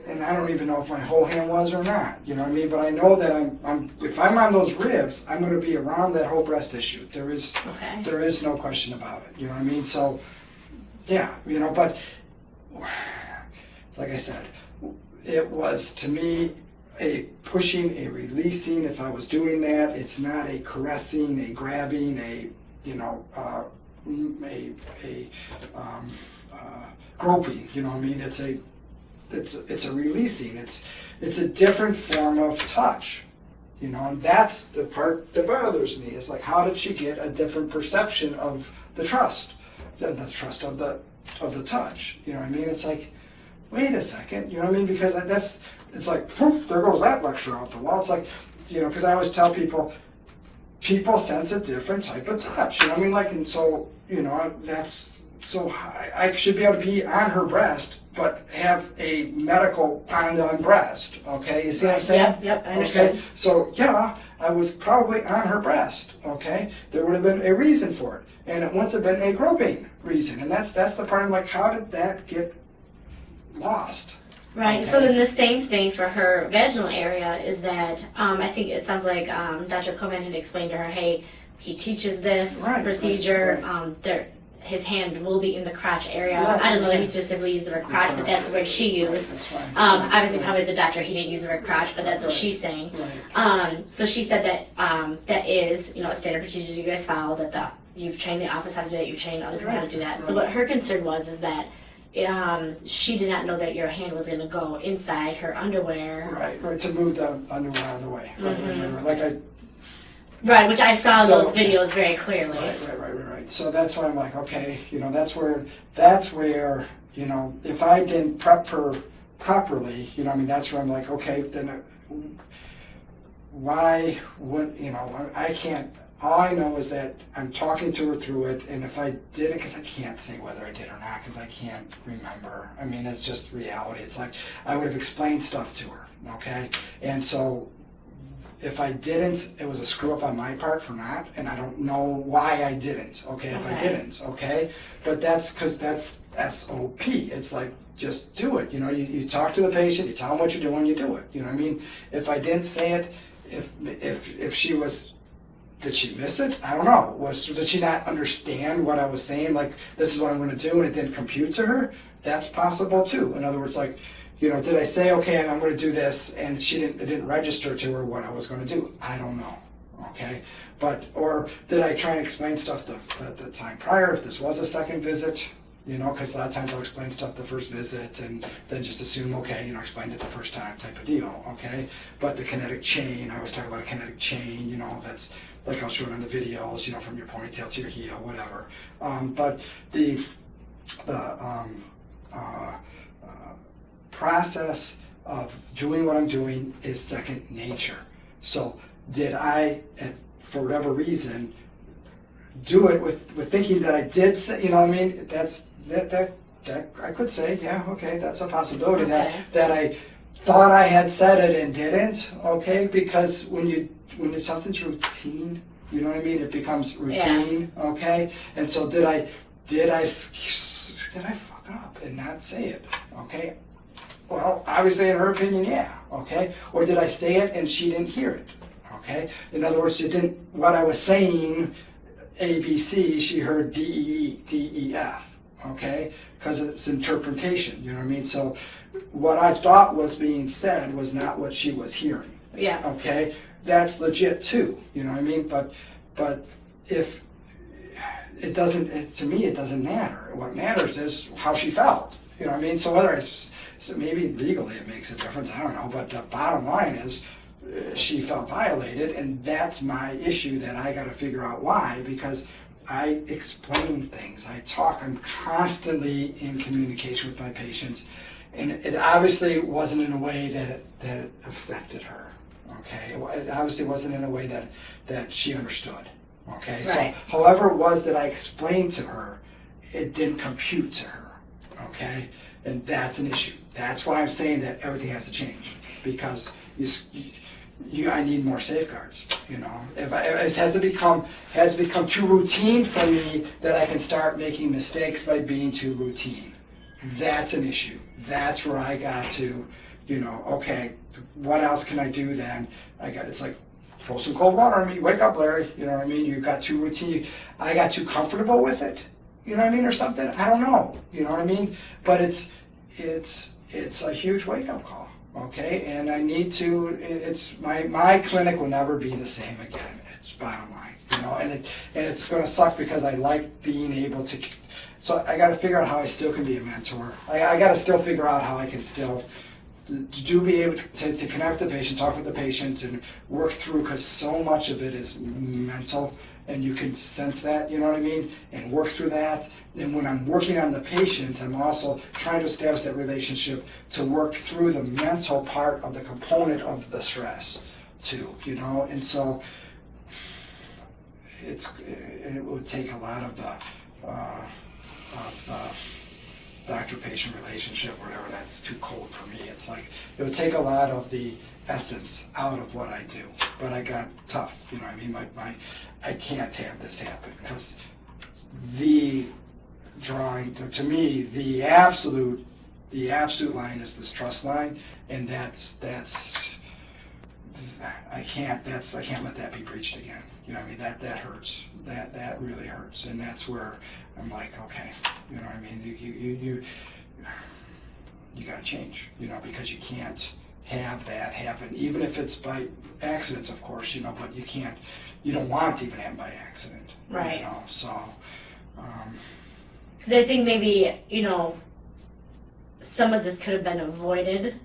And I don't even know if my whole hand was or not, you know what I mean? But I know that if I'm on those ribs, I'm going to be around that whole breast issue. There is no question about it, you know what I mean? So, yeah, you know, but like I said, it was, to me, a pushing, a releasing. If I was doing that, it's not a caressing, a grabbing, a groping. You know what I mean? It's a releasing. It's a different form of touch. You know, and that's the part that bothers me. Is like, how did she get a different perception of the trust of the touch? You know what I mean? It's like, wait a second. You know what I mean? Because it's like, poof, there goes that lecture out the wall. It's like, you know, because I always tell people sense a different type of touch. You know what I mean? Like, and so, you know, so I should be able to be on her breast, but have a medical on breast. Okay, you see what I'm saying? Yep, I understand. Okay, so yeah, I was probably on her breast. Okay, there would have been a reason for it, and it wouldn't have been a groping reason. And that's the part. I'm like, how did that get lost? Right, Okay. so then the same thing for her vaginal area is that I think it sounds like Dr. Coleman had explained to her, hey, he teaches this procedure. Right. His hand will be in the crotch area. Right. I don't know that he specifically used the word crotch, but that's the word she used. That's fine. Obviously, probably as a doctor, he didn't use the word crotch, but that's what she's saying. Right. So she said that that is, you know, a standard procedure you guys follow, that you've trained the office how to do that, you've trained other people how to do that. So what her concern was is that she did not know that your hand was going to go inside her underwear. Right, to move the underwear out of the way. Mm-hmm. Right, which I saw those videos very clearly. Right. So that's why I'm like, okay, you know, that's where, you know, if I didn't prep her properly, you know, I mean, that's where I'm like, okay, then why would, you know, I can't. All I know is that I'm talking to her through it, and if I did it, because I can't say whether I did or not, because I can't remember. I mean, it's just reality. It's like I would have explained stuff to her, okay? And so if I didn't, it was a screw up on my part for not, and I don't know why I didn't, okay, if I didn't, okay? But that's because that's SOP. It's like, just do it. You know, you talk to the patient, you tell them what you're doing, you do it. You know what I mean? If I didn't say it, if she was... Did she miss it? I don't know. Did she not understand what I was saying? Like, this is what I'm going to do, and it didn't compute to her? That's possible, too. In other words, like, you know, did I say, okay, I'm going to do this, and it didn't register to her what I was going to do? I don't know. Okay? Or did I try and explain stuff the time prior, if this was a second visit? You know, because a lot of times I'll explain stuff the first visit and then just assume, okay, you know, explained it the first time type of deal, okay? But the kinetic chain, I always talk about a kinetic chain, you know, that's like I'll show it on the videos, you know, from your ponytail to your heel, whatever. But the process of doing what I'm doing is second nature. So did I, for whatever reason, do it with thinking that I did say, you know what I mean? That I could say, yeah, okay, that's a possibility. Okay. That I thought I had said it and didn't, okay? Because when something's routine, you know what I mean? It becomes routine, okay? And so did I fuck up and not say it, okay? Well, obviously, in her opinion, yeah, okay? Or did I say it and she didn't hear it, okay? In other words, what I was saying, ABC, she heard DEF, okay? Because it's interpretation, you know what I mean? So what I thought was being said was not what she was hearing. Yeah. Okay? That's legit too, you know what I mean? But if it doesn't, to me, it doesn't matter. What matters is how she felt, you know what I mean? So whether it's, so maybe legally it makes a difference, I don't know, but the bottom line is she felt violated, and that's my issue that I got to figure out why, because I explain things, I talk, I'm constantly in communication with my patients, and it obviously wasn't in a way that it affected her, okay? It obviously wasn't in a way that she understood, okay? Right. So however it was that I explained to her, it didn't compute to her, okay? And that's an issue. That's why I'm saying that everything has to change, because I need more safeguards. You know, if it has to become too routine for me that I can start making mistakes by being too routine. That's an issue. That's where I got to, you know, okay, what else can I do then? It's like throw some cold water on me. Wake up, Larry. You know what I mean? You got too routine. I got too comfortable with it. You know what I mean, or something. I don't know. You know what I mean? But it's a huge wake-up call, okay? And I need to, my clinic will never be the same again. It's bottom line, you know, and it's going to suck because I like being able to, so I got to figure out how I still can be a mentor. I got to still figure out how I can still be able to connect with the patient, talk with the patients, and work through, because so much of it is mental, and you can sense that, you know what I mean, and work through that. And when I'm working on the patients, I'm also trying to establish that relationship to work through the mental part of the component of the stress too, you know. And so it would take a lot of the doctor-patient relationship, whatever, that's too cold for me. It's like, it would take a lot of the essence out of what I do. But I got tough, you know what I mean? I can't have this happen, because the drawing, to me, the absolute line is this trust line, and I can't let that be breached again. You know what I mean? That hurts. That really hurts, and that's where I'm like, okay, you know what I mean? You got to change, you know, because you can't have that happen, even if it's by accidents, of course, you know, but you don't want it to even happen by accident. Right. You know, so. Because I think maybe, you know, some of this could have been avoided.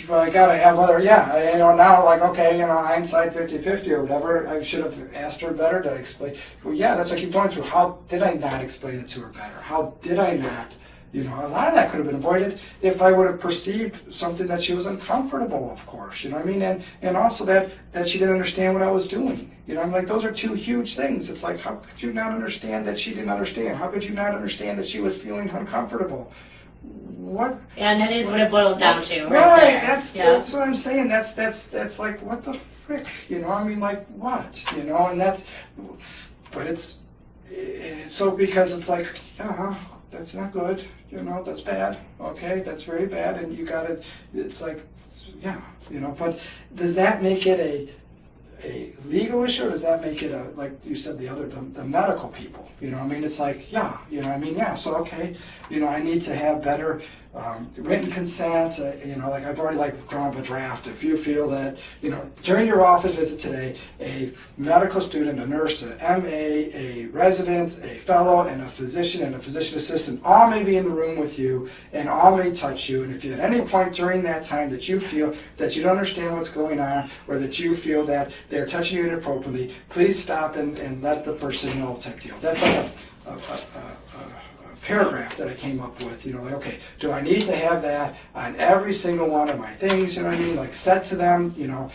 Well, I gotta have you know, now, like, okay, you know, hindsight 50-50 or whatever, I should have asked her better to explain. Well, yeah, that's what I keep going through. How did I not explain it to her better? How did I not? You know, a lot of that could have been avoided if I would have perceived something that she was uncomfortable, of course, you know what I mean? And also that she didn't understand what I was doing. You know, I'm like, those are two huge things. It's like, how could you not understand that she didn't understand? How could you not understand that she was feeling uncomfortable? What? Yeah, and that is what it boils down to. Right, that's what I'm saying. That's like, what the frick? You know, I mean, like, what? You know, and but it's so, because it's like, that's not good, you know, that's bad, okay, that's very bad, and you gotta, it's like, yeah, you know, but does that make it a legal issue, or does that make it like you said, the medical people, you know, I mean, it's like, yeah, you know, I mean, yeah, so, okay, you know, I need to have better written consents, you know, like I've already drawn up a draft. If you feel that, you know, during your office visit today, a medical student, a nurse, a MA, a resident, a fellow, and a physician assistant all may be in the room with you, and all may touch you, and if you at any point during that time that you feel that you don't understand what's going on, or that you feel that they're touching you inappropriately, please stop and let the person know, type deal. That's like a paragraph that I came up with, you know, like, okay, do I need to have that on every single one of my things, you know what I mean, like set to them, you know,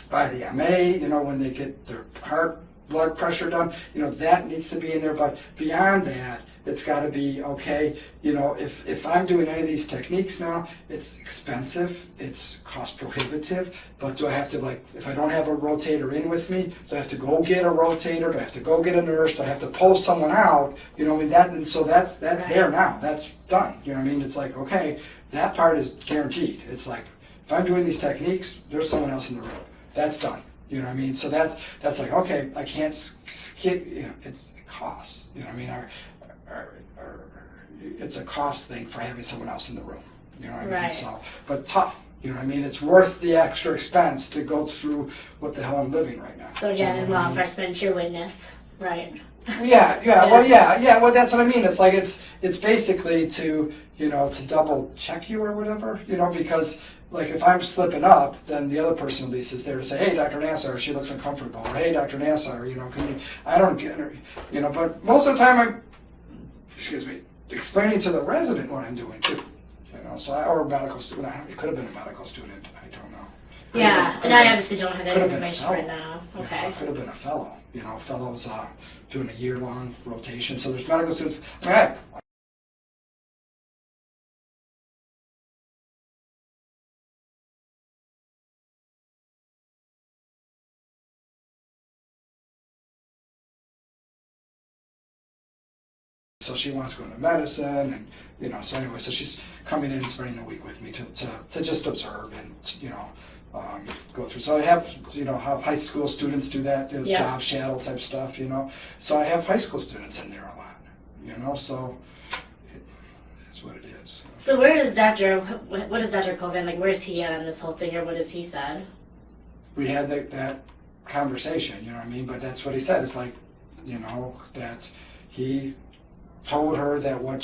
by the MA, you know, when they get their heart blood pressure done, you know, that needs to be in there, but beyond that, it's got to be, okay, you know, if I'm doing any of these techniques now, it's expensive, it's cost prohibitive, but do I have to, like, if I don't have a rotator in with me, do I have to go get a rotator, do I have to go get a nurse, do I have to pull someone out, you know, I mean, and so that's there now, that's done, you know what I mean, it's like, okay, that part is guaranteed, it's like, if I'm doing these techniques, there's someone else in the room, that's done. You know what I mean? So that's like, okay, I can't skip, you know, it's a cost. You know what I mean? It's a cost thing for having someone else in the room. You know what I mean? Right. So, but tough. You know what I mean? It's worth the extra expense to go through what the hell I'm living right now. So again, You know in what I law mean? enforcement, you're witness, right? Well, that's what I mean. It's like it's basically to, you know, to double check you or whatever, you know, because like if I'm slipping up, then the other person at least is there to say, hey, Dr. Nassar, she looks uncomfortable, or hey, Dr. Nassar, you know, can you, I don't get her, you know, but most of the time I'm, explaining to the resident what I'm doing too, you know, so or a medical student, it could have been a medical student, I don't know. Yeah, and I obviously don't have that Could've been a information fellow. right now. Okay. Yeah, it could have been a fellow. You know, fellows doing a year-long rotation. So there's medical students. I mean, so she wants to go into medicine, and you know, so anyway, so she's coming in and spending a week with me to just observe and you know. Go through. So I have, you know, how high school students do that, do Yeah. job shadow type stuff, you know. So I have high school students in there a lot, you know. So it's what it is. So where is what is Dr. Colvin, like where's he at on this whole thing, or what has he said? We had that conversation, you know what I mean? But that's what he said. It's like, you know, that he told her that when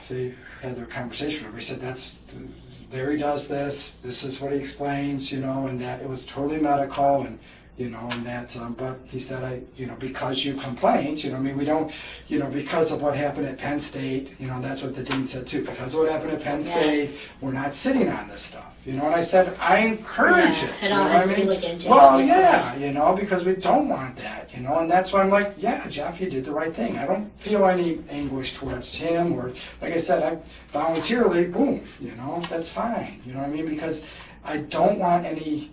they had their conversation, he said there he does this is what he explains, you know, and that it was totally medical, and you know, and that, but he said, you know, because you complained, you know, I mean, we don't, you know, because of what happened at Penn State, you know, that's what the dean said too, because of what happened at Penn State, we're not sitting on this stuff, you know, and I said, I encourage it, you know what I mean? Well, yeah, you know, because we don't want that, you know, and that's why I'm like, yeah, Jeff, you did the right thing. I don't feel any anguish towards him, or, like I said, I voluntarily, boom, you know, that's fine, you know what I mean, because I don't want any,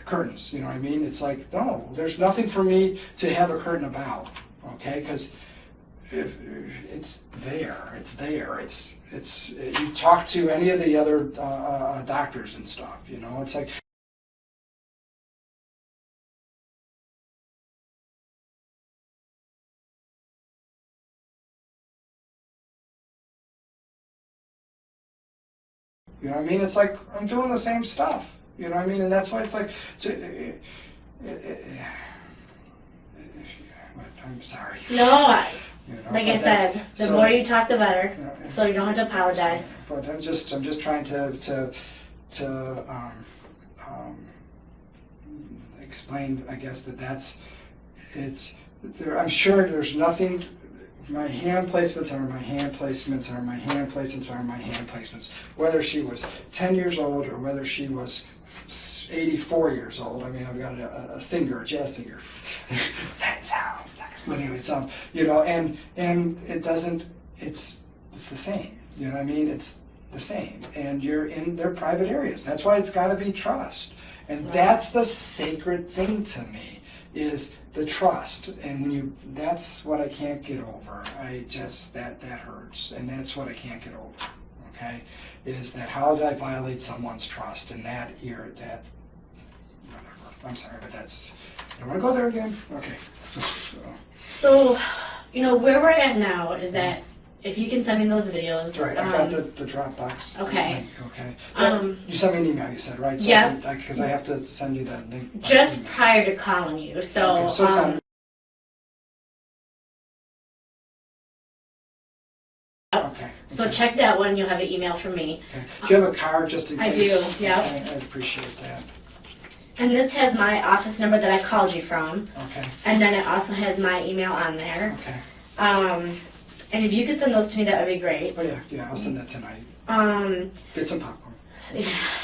curtains, you know what I mean? It's like, no, there's nothing for me to have a curtain about, okay? Because if it's there, you talk to any of the other doctors and stuff, you know, it's like, you know what I mean? It's like I'm doing the same stuff. You know what I mean? And that's why it's like, I'm sorry. No, You know, like but I said, the more you talk, the better. You know, So you don't have to apologize. But I'm just trying to explain, I guess, I'm sure there's nothing. My hand placements are my hand placements are my hand placements are my hand placements. Whether she was 10 years old or whether she was 84 years old. I mean, I've got a singer, a jazz singer. But anyways, you know, and it doesn't. It's the same. You know what I mean? It's the same. And you're in their private areas. That's why it's got to be trust. And that's the sacred thing to me, is the trust. And that's what I can't get over. That hurts. And that's what I can't get over. Okay? Is that how did I violate someone's trust? And whatever. I'm sorry, but that's, I don't want to go there again. Okay. So, you know, where we're at now is that if you can send me those videos. Right, I got the Dropbox. Okay. Okay. You sent me an email, you said, right? So yeah. Because I have to send you that link. Just prior to calling you. So, okay, so okay. So check that one. You'll have an email from me. Okay. Do you have a card just in I case? do, yeah. Okay, I appreciate that. And this has my office number that I called you from. Okay. And then it also has my email on there. Okay. And if you could send those to me, that would be great. Oh yeah, I'll send that tonight. Get some popcorn.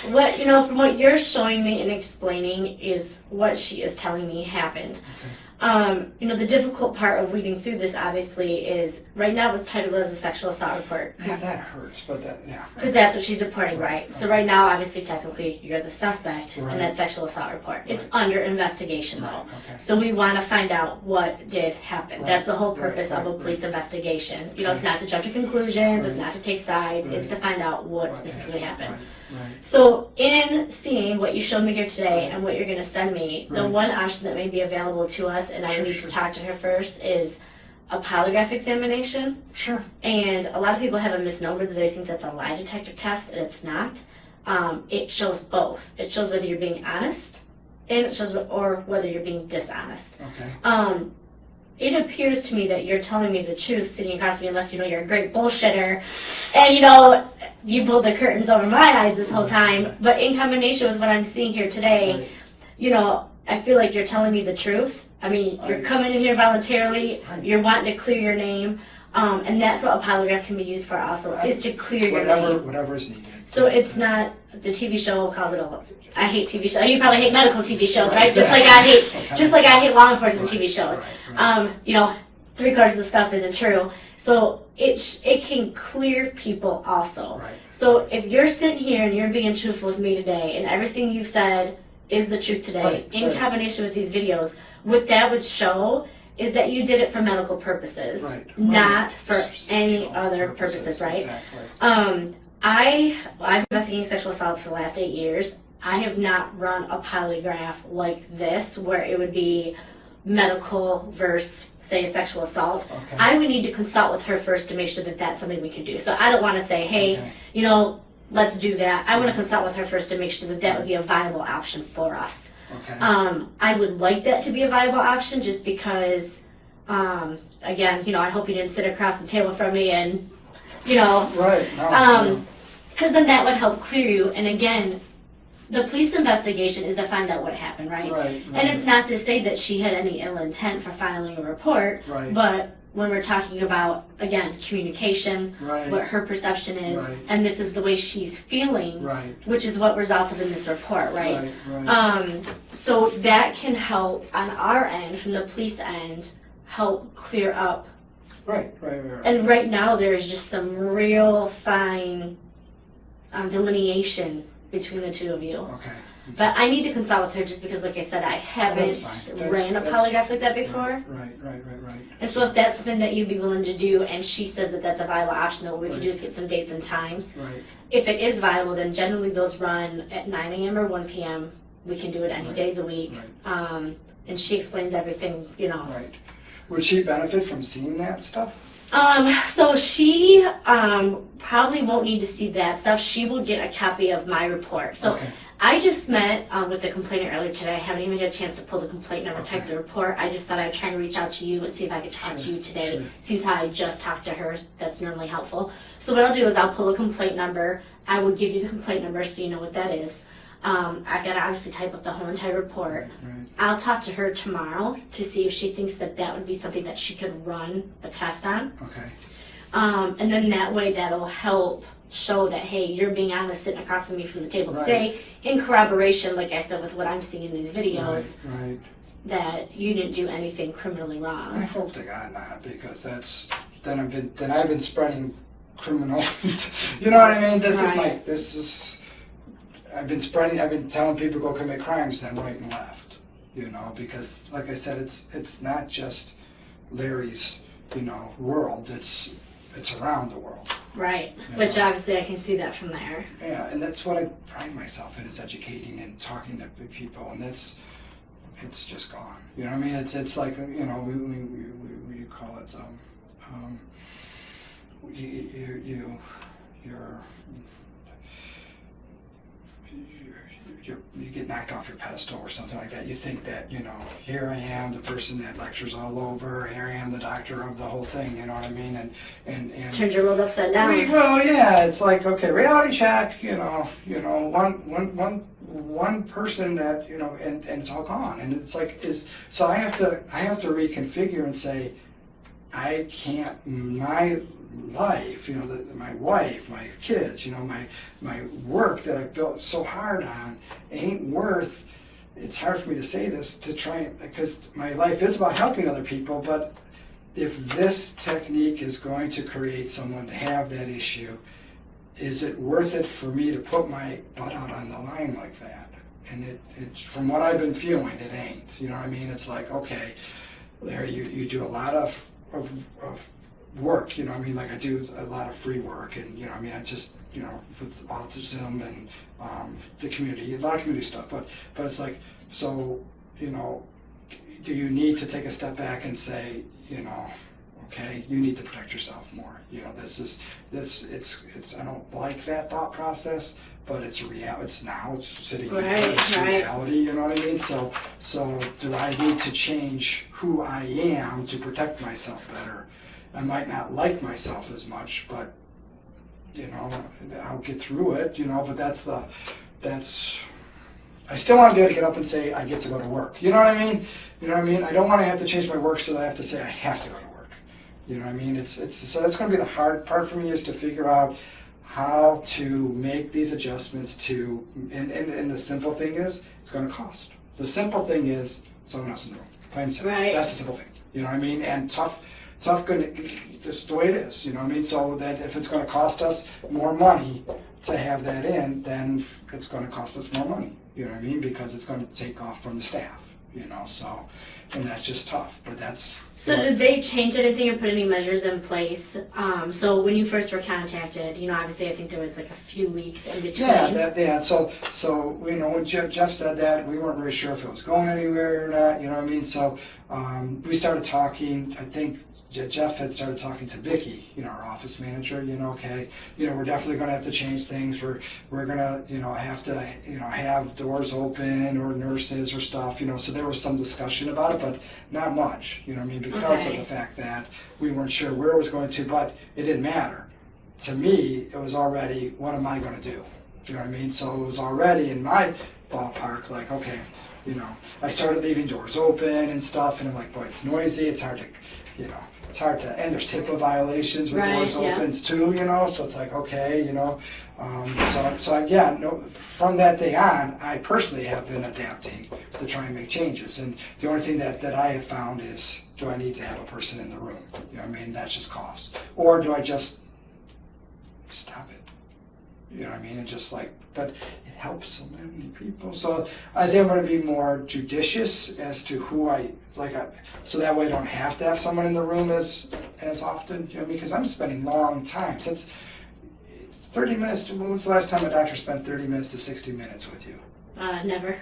From what you're showing me and explaining is what she is telling me happened. The difficult part of reading through this, obviously, is right now it's titled as a sexual assault report. Yeah, that hurts, but yeah. Because that's what she's reporting, right? So right now, obviously, technically, you're the suspect in that sexual assault report. It's under investigation, though. Okay. So we want to find out what did happen. Right. That's the whole purpose Right. of a police investigation. It's not to jump to conclusions, it's not to take sides, it's to find out what specifically happened. Right. So in seeing what you showed me here today and what you're going to send me, the one option that may be available to us, and I need to talk to her first, is a polygraph examination. Sure. And a lot of people have a misnomer that they think that's a lie detector test, and it's not. It shows both. It shows whether you're being honest, and it shows or whether you're being dishonest. Okay. It appears to me that you're telling me the truth sitting across me, unless you're a great bullshitter, and you pulled the curtains over my eyes this whole time. But in combination with what I'm seeing here today, I feel like you're telling me the truth. I mean, you're coming in here voluntarily, you're wanting to clear your name, and that's what a polygraph can be used for also, is to clear your name. Whatever is needed. So it's not, the TV show calls it I hate TV shows. You probably hate medical TV shows, right? Just like I hate law enforcement TV shows. Right. 3/4 of the stuff isn't true. So it can clear people also. Right. So if you're sitting here and you're being truthful with me today, and everything you've said is the truth today, in combination with these videos, what that would show is that you did it for medical purposes, not for any other purposes, right? Exactly. I've been investigating sexual assaults for the last 8 years. I have not run a polygraph like this, where it would be medical versus, say, a sexual assault. Okay. I would need to consult with her first to make sure that that's something we can do. So I don't want to say, hey, let's do that. I want to consult with her first to make sure that that would be a viable option for us. Okay. I would like that to be a viable option, just because, again, I hope you didn't sit across the table from me and, Right. No. because then that would help clear you. And again, the police investigation is to find out what happened, right? Right. And it's not to say that she had any ill intent for filing a report, Right. but when we're talking about, again, communication, Right. what her perception is, Right. and this is the way she's feeling, Right. which is what resulted in this report, right? Right. So that can help on our end, from the police end, help clear up. Right. And right now there is just some real fine delineation between the two of you. Okay. But I need to consult with her, just because, like I said, I haven't That's fine. ran a polygraph like that before. Right. And so if that's something that you'd be willing to do, and she says that that's a viable option, then what we can do is get some dates and times. Right. If it is viable, then generally those run at 9 a.m. or 1 p.m. We can do it any day of the week. Right. And she explains everything, Right. Would she benefit from seeing that stuff? So she probably won't need to see that stuff. She will get a copy of my report. So Okay. I just met with the complainant earlier today. I haven't even had a chance to pull the complaint number, type the report. I just thought I'd try and reach out to you and see if I could talk to you today. Sure. See how I just talked to her. That's normally helpful. So what I'll do is I'll pull a complaint number. I will give you the complaint number so you know what that is. I've got to obviously type up the whole entire report. Right. I'll talk to her tomorrow to see if she thinks that that would be something that she could run a test on. Okay. And then that way that'll help show that, hey, you're being honest sitting across from me from the table today, in corroboration, like I said, with what I'm seeing in these videos, Right. that you didn't do anything criminally I wrong. hope to God not, because then I've been spreading criminal. You know what I mean? I've been telling people to go commit crimes then right and left. Because like I said, it's not just Larry's world. It's around the world. Right, which obviously I can see that from there. Yeah, and that's what I pride myself in, is educating and talking to people, and it's just gone. You know what I mean? It's like, we call it, you get knocked off your pedestal or something like that. You think that, here I am, the person that lectures all over, here I am, the doctor of the whole thing, you know what I mean? And Turned your world upside down. well, yeah, it's like, okay, reality check, one person that, and it's all gone. And it's like, so I have to reconfigure and say, I can't, my life, my wife, my kids, my work that I built so hard on ain't worth it's hard for me to say this to try, because my life is about helping other people, but if this technique is going to create someone to have that issue, is it worth it for me to put my butt out on the line like that? And it from what I've been feeling, it ain't. You know what I mean? It's like, okay, Larry, you do a lot of work, you know what I mean? Like I do a lot of free work, and you know, I mean, I just, you know, with autism and the community, a lot of community stuff. But it's like, so, you know, do you need to take a step back and say, you know, okay, you need to protect yourself more. You know, it's I don't like that thought process, but it's reality. It's now, it's sitting here, it's reality, you know what I mean? So do I need to change who I am to protect myself better? I might not like myself as much, but, you know, I'll get through it, you know, but I still want to be able to get up and say I get to go to work. You know what I mean? You know what I mean? I don't want to have to change my work so that I have to say I have to go to work. You know what I mean? So that's going to be the hard part for me, is to figure out how to make these adjustments to, and the simple thing is, it's going to cost. The simple thing is someone else in the room. Plain and simple. Right. That's the simple thing. You know what I mean? And tough, just the way it is. You know what I mean? So that if it's going to cost us more money to have that in, then it's going to cost us more money. You know what I mean? Because it's going to take off from the staff. You know, so, and that's just tough. But that's. So did they change anything or put any measures in place? So when you first were contacted, you know, obviously I think there was like a few weeks in between. Yeah. So you know, when Jeff said that, we weren't really sure if it was going anywhere or not. You know what I mean? So we started talking. I think Jeff had started talking to Vicki, you know, our office manager. You know, okay, you know, we're definitely going to have to change things. We're going to, you know, have to, you know, have doors open or nurses or stuff. You know, so there was some discussion about it, but not much. You know what I mean? Because of the fact that we weren't sure where it was going to, but it didn't matter. To me, it was already, what am I going to do? You know what I mean? So it was already in my ballpark, like, okay, you know, I started leaving doors open and stuff, and I'm like, boy, it's noisy, it's hard to, you know, it's hard to, and there's HIPAA violations with doors open too, you know, so it's like, okay, you know, so yeah, no, from that day on, I personally have been adapting to try and make changes, and the only thing that I have found is, do I need to have a person in the room? You know what I mean? That's just cost. Or do I just stop it? You know what I mean? And just like, but it helps so many people. So I think I'm going to be more judicious as to who so that way I don't have to have someone in the room as often, you know, because I'm spending long time. Since 30 minutes, when was the last time a doctor spent 30 minutes to 60 minutes with you? Never.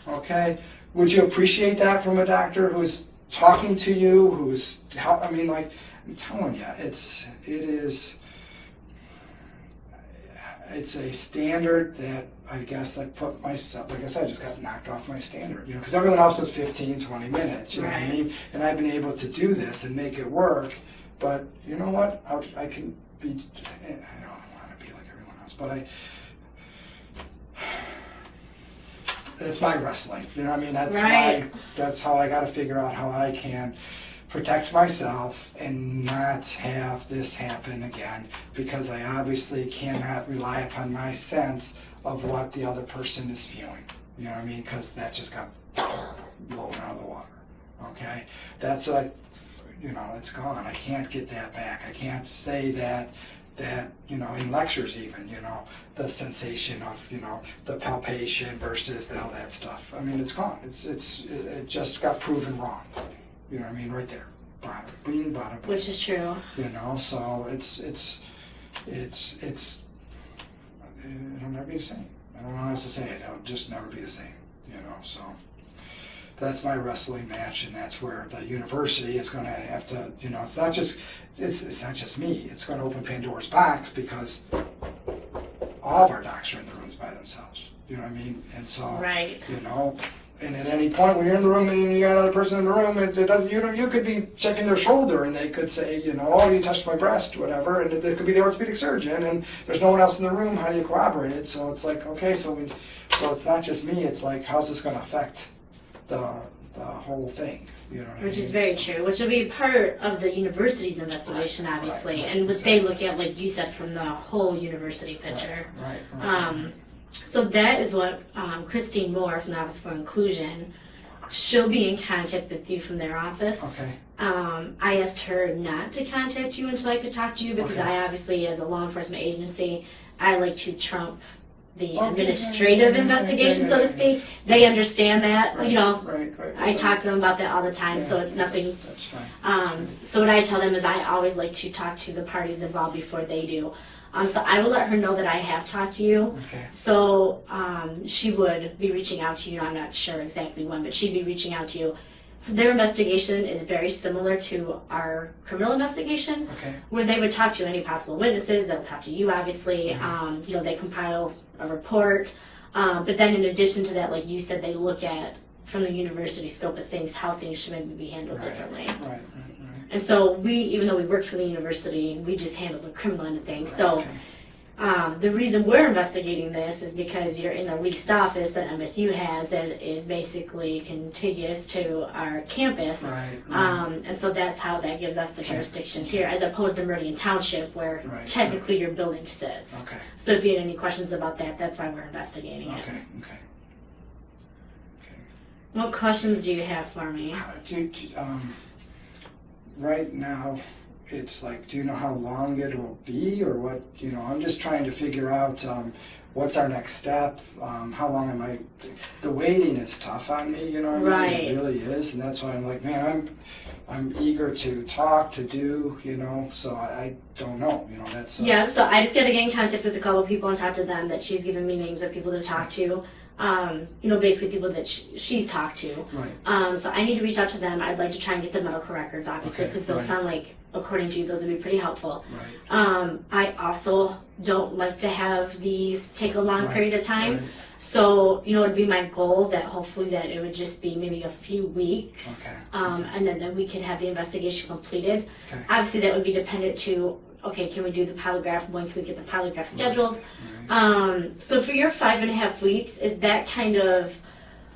Okay. Would you appreciate that from a doctor who's talking to you, I mean, like, I'm telling you, it's a standard that I guess I put myself, like I said, I just got knocked off my standard, you know, because everyone else was 15, 20 minutes, you know what I mean? And I've been able to do this and make it work, but you know what? I can be, I don't want to be like everyone else, but it's my wrestling, you know what I mean? That's how I got to figure out how I can protect myself and not have this happen again, because I obviously cannot rely upon my sense of what the other person is feeling. You know what I mean? Because that just got blown out of the water. Okay? That's what you know, it's gone. I can't get that back. I can't say that, you know, in lectures even, you know, the sensation of, you know, the palpation versus all that stuff. I mean, it's gone. It just got proven wrong. You know what I mean? Right there. Bottom. Which is true. You know, so it'll never be the same. I don't know how else to say it. It'll just never be the same. You know, so that's my wrestling match, and that's where the university is going to have to, you know, it's not just me. It's going to open Pandora's box, because all of our docs are in the rooms by themselves. You know what I mean? And so, you know, and at any point when you're in the room and you got another person in the room, it doesn't, you could be checking their shoulder and they could say, you know, oh, you touched my breast, whatever, and it could be the orthopedic surgeon, and there's no one else in the room. How do you corroborate it? So it's like, okay, so it's not just me. It's like, how's this going to affect the whole thing? You know what I mean? Which is very true, which will be part of the university's investigation, obviously, and what they look at, like you said, from the whole university picture. Right. So that is what Christine Moore from the Office for Inclusion, she'll be in contact with you from their office. Okay. I asked her not to contact you until I could talk to you because Okay. I obviously, as a law enforcement agency, I like to trump the Okay. administrative investigation, so to speak. They understand that, Right, you know. right. I talk to them about that all the time, so Yeah, it's nothing. That's fine. So what I tell them is I always like to talk to the parties involved before they do. So I will let her know that I have talked to you. Okay. So she would be reaching out to you. I'm not sure exactly when, but she'd be reaching out to you. Their investigation is very similar to our criminal investigation, Okay. where they would talk to any possible witnesses. They'll talk to you, obviously. You know, they compile a report. But then in addition to that, like you said, they look at, from the university scope of things, how things should maybe be handled differently. Right. And so we, even though we work for the university, we just handle the criminal end of things. So the reason we're investigating this is because you're in the leased office that MSU has that is basically contiguous to our campus. Right. And so that's how that gives us the jurisdiction here, as opposed to Meridian Township, where Right. technically your building sits. Okay. So if you had any questions about that, that's why we're investigating it. Okay. What questions do you have for me? Right now, it's like, do you know how long it will be, or what? You know, I'm just trying to figure out what's our next step. How long am I? The waiting is tough on me. You know what I mean? Right. It really is, and that's why I'm like, man, I'm eager to talk, to do. You know, so I don't know. You know, that's Yeah, so I just got to get in contact with a couple of people and talk to them that she's given me names of people to talk to. You know, basically people that she's talked to. Right. So I need to reach out to them. I'd like to try and get the medical records, obviously, Okay, because those right. sound like, according to you, those would be pretty helpful. Right. I also don't like to have these take a long Right, period of time. right. So, you know, it'd be my goal that hopefully that it would just be maybe a few weeks. Okay. And then we could have the investigation completed. Okay. Obviously, that would be dependent to, okay, can we do the polygraph? When can we get the polygraph scheduled? Right. So for your 5.5 weeks, is that kind of,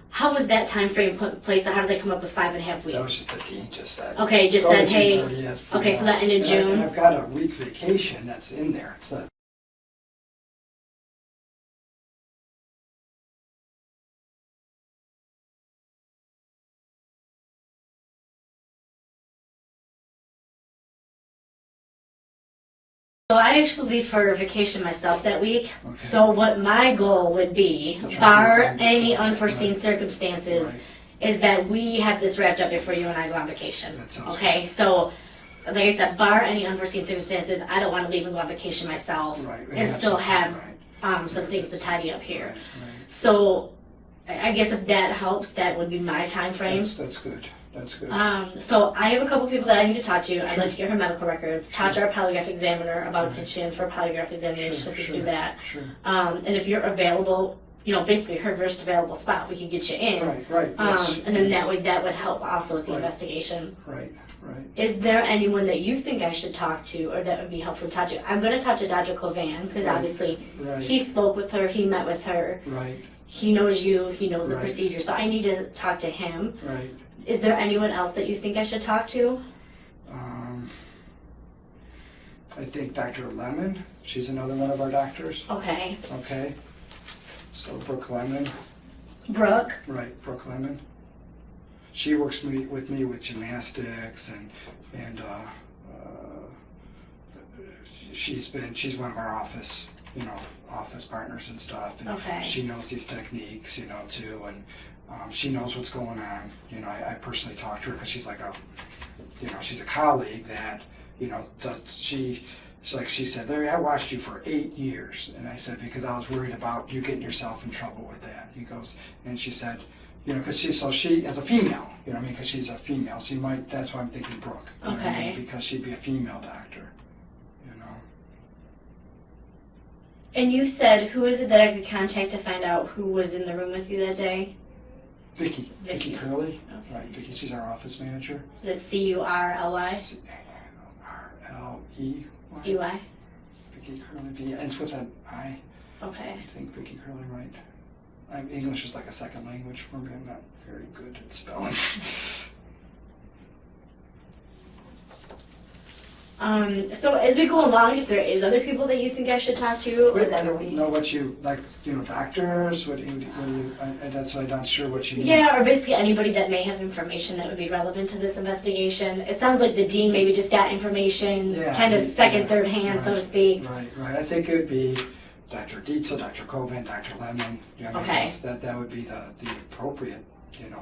how was that time frame put in place? Or how did they come up with 5.5 weeks? That was just the dean just said. Okay, just Go to said, hey, June 30th, okay, you so know. that ended And June. I've got a week vacation that's in there. So So I actually leave for vacation myself that week. Okay. So what my goal would be, Try to bar time to any start. unforeseen Right. circumstances, Right. is that we have this wrapped up before you and I go on vacation. That sounds Okay, so like I said, bar any unforeseen circumstances, I don't want to leave and go on vacation myself Right. and still have Right. some things to tidy up here. Right. So I guess if that helps, that would be my time frame. That's good. That's good. So I have a couple people that I need to talk to. I'd like to get her medical records, talk to our polygraph examiner about pitching in for a polygraph examination, if we can do that. Sure. And if you're available, you know, basically her first available spot, we can get you in. Right. Yes. And then that would help also with the Right. investigation. Right. Is there anyone that you think I should talk to or that would be helpful to talk to? I'm going to talk to Dr. Covan because Right. obviously Right. he spoke with her, he met with her, Right. he knows you, he knows the Right. procedure. So I need to talk to him. Right. Is there anyone else that you think I should talk to? I think Dr. Lemon. She's another one of our doctors. Okay. Okay. So Brooke Lemon. Brooke? Right. Brooke Lemon. She works with me with gymnastics and she's one of our office partners and stuff. And Okay. she knows these techniques, you know, too, and she knows what's going on. You know, I personally talked to her because she's like she's a colleague that, you know, she said, Larry, I watched you for 8 years. And I said, because I was worried about you getting yourself in trouble with that. He goes, and she said, you know, because she as a female, you know what I mean, because she's a female, so that's why I'm thinking Brooke. You know what I mean? Okay. Because she'd be a female doctor, you know. And you said, who is it that I could contact to find out who was in the room with you that day? Vicky Curley. Okay. Right, Vicky, she's our office manager. Is it C-U-R-L-Y? R-L-E. E-Y? Vicky Curley, V. Ends with an I. Okay. I think Vicky Curley, right. English is like a second language for me. I'm not very good at spelling. So as we go along, if there is other people that you think I should talk to, or I that would don't be... know what you, like, doctors, what do you, that's why I'm not sure what you mean. Yeah, or basically anybody that may have information that would be relevant to this investigation. It sounds like the dean maybe just got information, Yeah, kind of second, third hand, right, so to speak. Right. I think it would be Dr. Dietzel, Dr. Kovan, Dr. Lemon. You know, Okay. That would be the appropriate, thing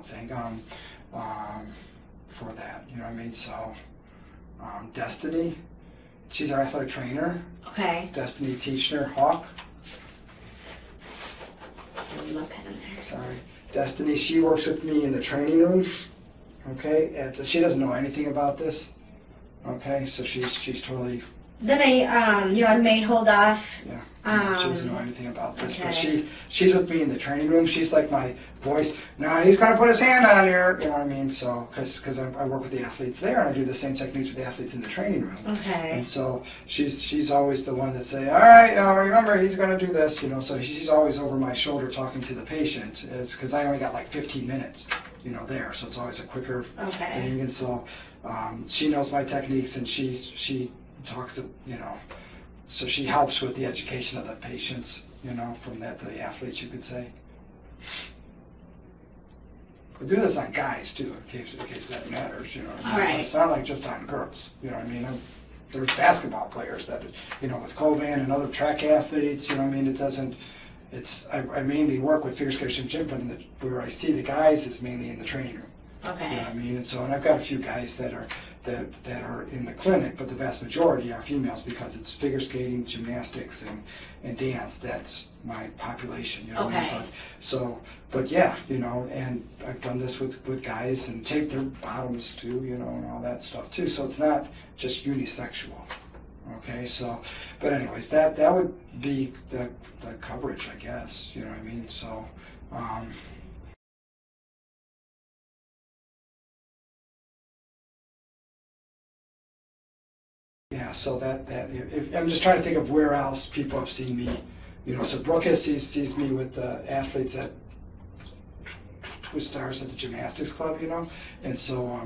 for that. You know what I mean? So, Destiny, she's our athletic trainer. Okay. Destiny Teachner Hawk. Leave my pen in there. Sorry. Destiny, she works with me in the training room. Okay. And she doesn't know anything about this. Okay. So she's totally. Then I may hold off. Yeah. She doesn't know anything about this, but Okay. she's with me in the training room. She's like my voice. Now he's gonna put his hand on here. You know what I mean? So, because I work with the athletes there, and I do the same techniques with the athletes in the training room. Okay. And so she's always the one that say, all right, remember he's gonna do this. So she's always over my shoulder talking to the patient. It's because I only got like 15 minutes, there. So it's always a quicker Okay. thing. And so she knows my techniques, and she talks, so she helps with the education of the patients, from that to the athletes, you could say. We do this on guys too, in case that matters, All right. It's not like just on girls, you know what I mean? There's basketball players that, with Kovan and other track athletes, it doesn't, I mainly work with figure skaters and gym, but where I see the guys is mainly in the training room. Okay. You know what I mean? And I've got a few guys that are in the clinic, but the vast majority are females because it's figure skating, gymnastics, and dance. That's my population. You know what I mean? Okay. But yeah, and I've done this with guys and taped their bottoms too, and all that stuff too. So it's not just unisexual. Okay, but anyways, that would be the coverage, I guess. You know what I mean? So. Yeah, so if I'm just trying to think of where else people have seen me, so Brooke sees me with the athletes at Twist Stars at the gymnastics club, and so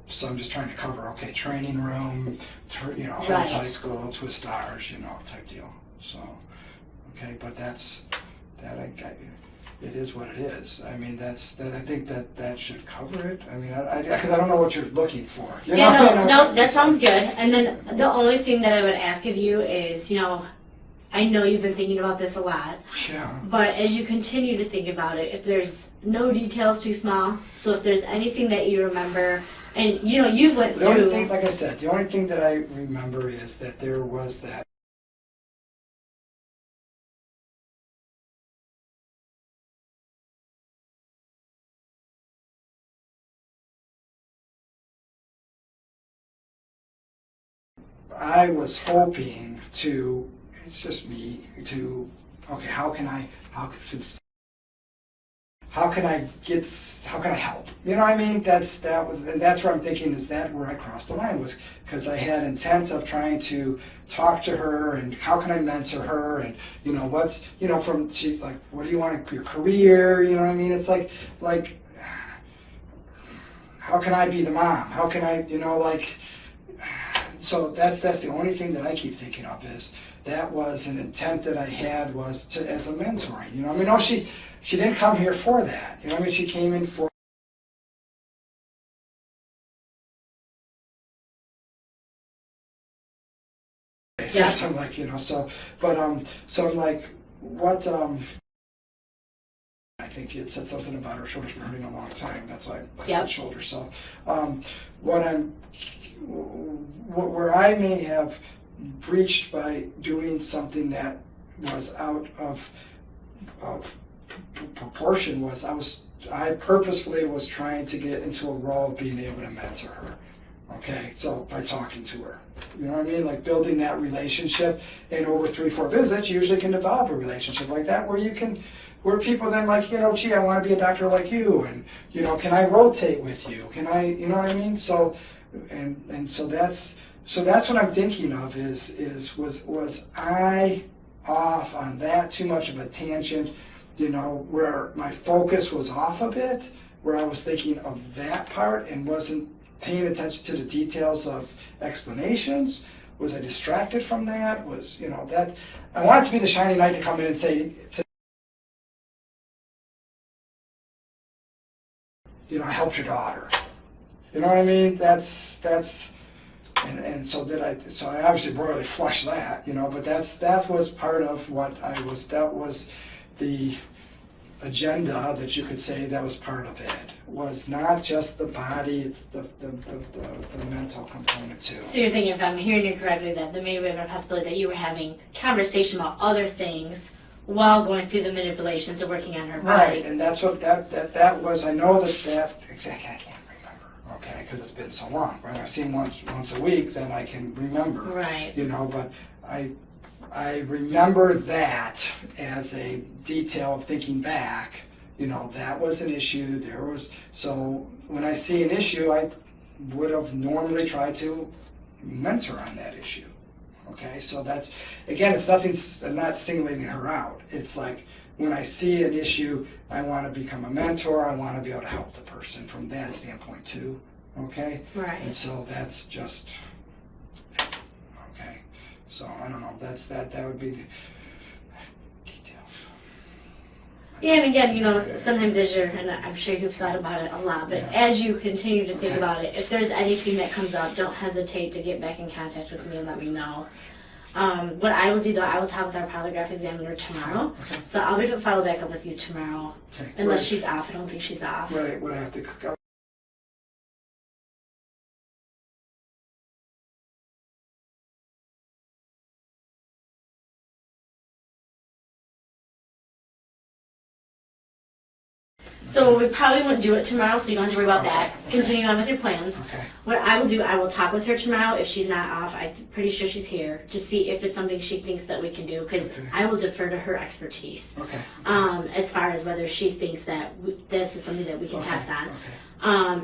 so I'm just trying to cover, okay, training room, Holmes High School, Twist Stars, type deal. So, okay, but that it is what it is. I mean, I think that should cover it. I mean, because I don't know what you're looking for. No, that sounds good. And then the only thing that I would ask of you is, I know you've been thinking about this a lot. Yeah. But as you continue to think about it, if there's no details too small, so if there's anything that you remember, and you went through. The only thing, like I said, the only thing that I remember is that there was that. I was hoping to, it's just me, okay, how can I help? You know what I mean? That's where I'm thinking, is that where I crossed the line, was because I had intent of trying to talk to her and how can I mentor her and, she's like, what do you want, your career? You know what I mean? It's like, how can I be the mom? How can I, so that's the only thing that I keep thinking of, is that was an intent that I had, was to, as a mentoring. She didn't come here for that. She came in for. Yeah. So I'm like, so I'm like, what? I think you had said something about her shoulder's been hurting a long time. That's why I Yep. put shoulder. So, where I may have breached by doing something that was out of proportion was I purposefully was trying to get into a role of being able to mentor her. Okay, so by talking to her, you know what I mean? Like building that relationship, and over 3-4 visits, you usually can develop a relationship like that where people then like, gee, I want to be a doctor like you, and, can I rotate with you? Can I, you know what I mean? So, and so that's what I'm thinking of was I off on that too much of a tangent, where my focus was off a bit, where I was thinking of that part and wasn't paying attention to the details of explanations? Was I distracted from that? Was, that, I want it to be the shining light to come in and say, I helped your daughter. You know what I mean? And so I obviously royally flushed that, but that was part of what that was the agenda that you could say that was part of it. Was not just the body, it's the mental component too. So you're thinking, if I'm hearing you correctly, that there may be a possibility that you were having conversation about other things while going through the manipulations of working on her body. Right, and that's what that was. I know that exactly. I can't remember. Okay, because it's been so long. Right, I've seen once a week, then I can remember. Right. But I remember that as a detail of thinking back. That was an issue. So when I see an issue, I would have normally tried to mentor on that issue. Okay, so that's, again, it's nothing, I'm not singling her out. It's like, when I see an issue, I want to become a mentor, I want to be able to help the person from that standpoint too, okay? Right. And so that's just, okay. So I don't know, that would be the details. Yeah, and again, sometimes as and I'm sure you've thought about it a lot, but as you continue to think about it, if there's anything that comes up, don't hesitate to get back in contact with me and let me know. What I will do, though, I will talk with our polygraph examiner tomorrow. Okay. So I'll be able to follow back up with you tomorrow, Okay. unless she's off. I don't think she's off. Right, would I have to go? So we probably won't do it tomorrow, so you don't have to worry about that. Continue on with your plans. Okay. What I will do, I will talk with her tomorrow if she's not off. I'm pretty sure she's here to see if it's something she thinks that we can do, because I will defer to her expertise. Okay. As far as whether she thinks that this is something that we can test on. Okay.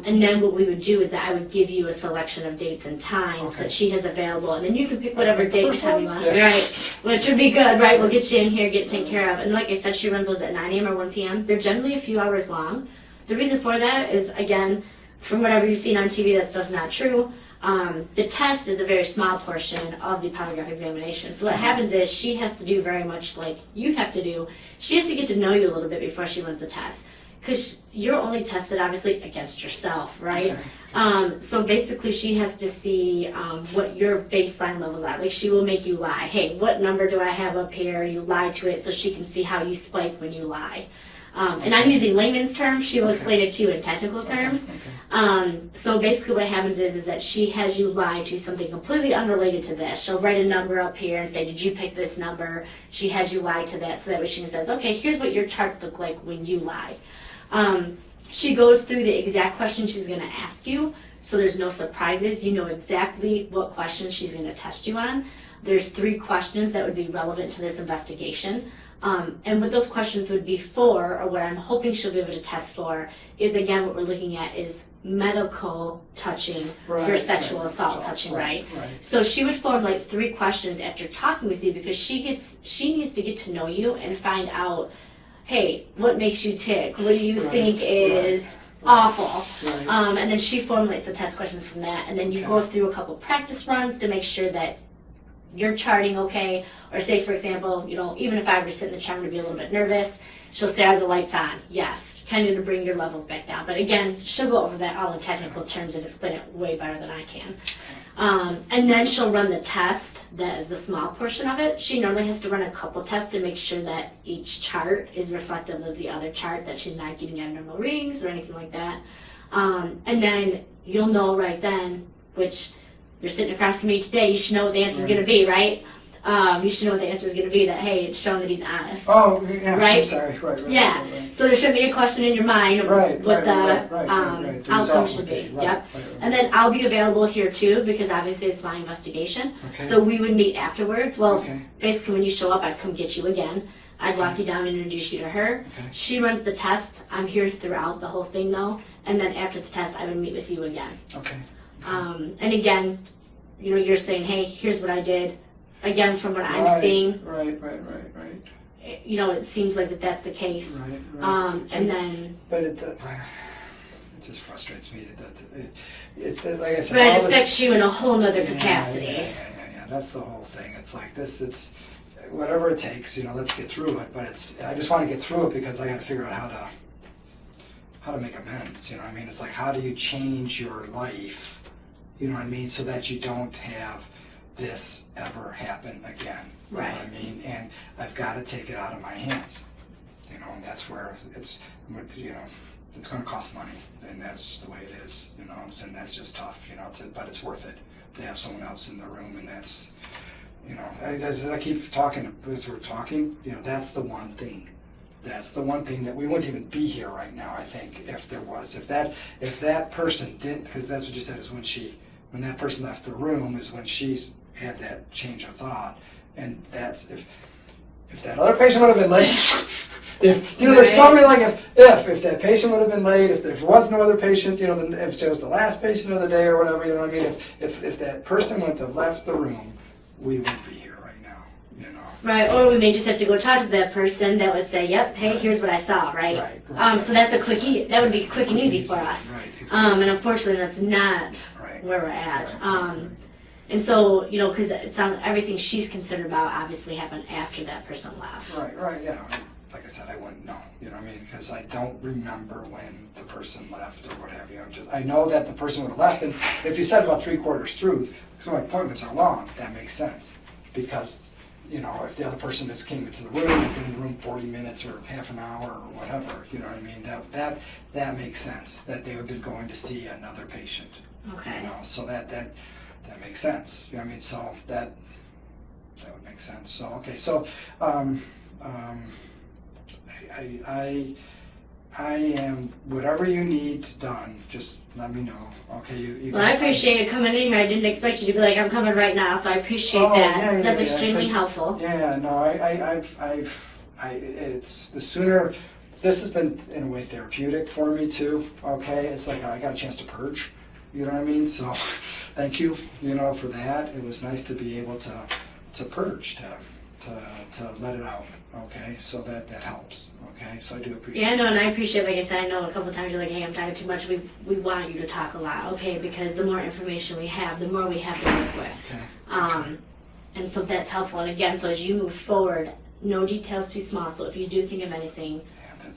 And then what we would do is that I would give you a selection of dates and times that she has available, and then you can pick whatever date and time you want. Yeah. Right, which would be good, right? We'll get you in here, get it taken care of. And like I said, she runs those at 9 a.m. or 1 p.m. They're generally a few hours long. The reason for that is, again, from whatever you've seen on TV, that stuff's not true. The test is a very small portion of the polygraph examination. So what happens is she has to do very much like you have to do. She has to get to know you a little bit before she runs the test. Because you're only tested, obviously, against yourself, right? So basically, she has to see what your baseline levels are. Like, she will make you lie. Hey, what number do I have up here? You lie to it so she can see how you spike when you lie. And I'm using layman's terms. She will explain it to you in technical terms. So basically what happens is that she has you lie to something completely unrelated to this. She'll write a number up here and say, did you pick this number? She has you lie to that, so that way she says, okay, here's what your charts look like when you lie. She goes through the exact question she's going to ask you, so there's no surprises. You know exactly what question she's going to test you on. There's 3 questions that would be relevant to this investigation. And what those questions would be for, or what I'm hoping she'll be able to test for, is again what we're looking at is medical touching for sexual assault touching, right? So she would form like 3 questions after talking with you, because she needs to get to know you and find out, hey, what makes you tick? What do you think is awful? And then she formulates the test questions from that, and then you go through a couple practice runs to make sure that you're charting okay, or say, for example, even if I were to sit in the chair and be a little bit nervous, she'll say, are the lights on? Yes. Kind of to bring your levels back down. But again, she'll go over that all in technical terms and explain it way better than I can. And then she'll run the test, that is the small portion of it. She normally has to run a couple tests to make sure that each chart is reflective of the other chart, that she's not getting abnormal readings or anything like that. And then you'll know right then, which you're sitting across from me today, you should know what the answer is going to be, right? You should know what the answer is going to be, that, hey, it's showing that he's honest. Oh, yeah, right? I'm sorry, right. Yeah, so there should be a question in your mind of what the outcome should be. And then I'll be available here too, because obviously it's my investigation. So we would meet afterwards. Well, basically when you show up, I'd come get you again. I'd walk you down and introduce you to her. She runs the test. I'm here throughout the whole thing though. And then after the test, I would meet with you again. And again, you're saying, hey, here's what I did. Again, from what I'm seeing, it seems like that's the case. And then, but it just frustrates me that like I said, Right, all it this- affects you in a whole nother capacity. Yeah. That's the whole thing. It's like this. It's whatever it takes. Let's get through it. But I just want to get through it because I got to figure out how to make amends. You know what I mean? It's like, how do you change your life? You know what I mean? So that you don't have this ever happen again. Right. You know what I mean? And I've got to take it out of my hands. And that's where it's going to cost money, and that's the way it is. And that's just tough. But it's worth it to have someone else in the room, and that's, as I keep talking, as we're talking, that's the one thing. That's the one thing that we wouldn't even be here right now, I think, if that person didn't, because that's what you said, is when that person left the room is when she had that change of thought, and that's, if that other patient would have been late, there's so many, like, if that patient would have been late, if there was no other patient, then if it was the last patient of the day or whatever, if that person would have left the room, we wouldn't be here right now, Right, or we may just have to go talk to that person that would say, yep, hey, here's what I saw, right? Right. So that's that would be quick and easy for us. Right, exactly. And unfortunately, that's not where we're at. And so, because it sounds everything she's concerned about obviously happened after that person left. Right, yeah. Like I said, I wouldn't know, because I don't remember when the person left or what have you. I know that the person would have left, and if you said about 3/4 through, so my appointments are long, that makes sense. Because, if the other person that's came into the room, had been in the room 40 minutes or half an hour or whatever, that makes sense, that they would have been going to see another patient. Okay. So that makes sense. So that would make sense. So, okay, so, I am, whatever you need done, just let me know. Okay, Well, I appreciate you coming in here. I didn't expect you to be like, I'm coming right now, so I appreciate that. That's extremely helpful. Yeah, no, it's the sooner. This has been in a way therapeutic for me too. Okay, it's like I got a chance to purge. You know what I mean? So, thank you. For that. It was nice to be able to purge, to let it out. Okay, so that helps. Okay, so I do appreciate. Yeah, no, and I appreciate, like I said, I know a couple of times you're like, hey, I'm talking too much. We want you to talk a lot, okay? Because the more information we have, the more we have to work with. Okay. And so that's helpful. And again, so as you move forward, no details too small. So if you do think of anything.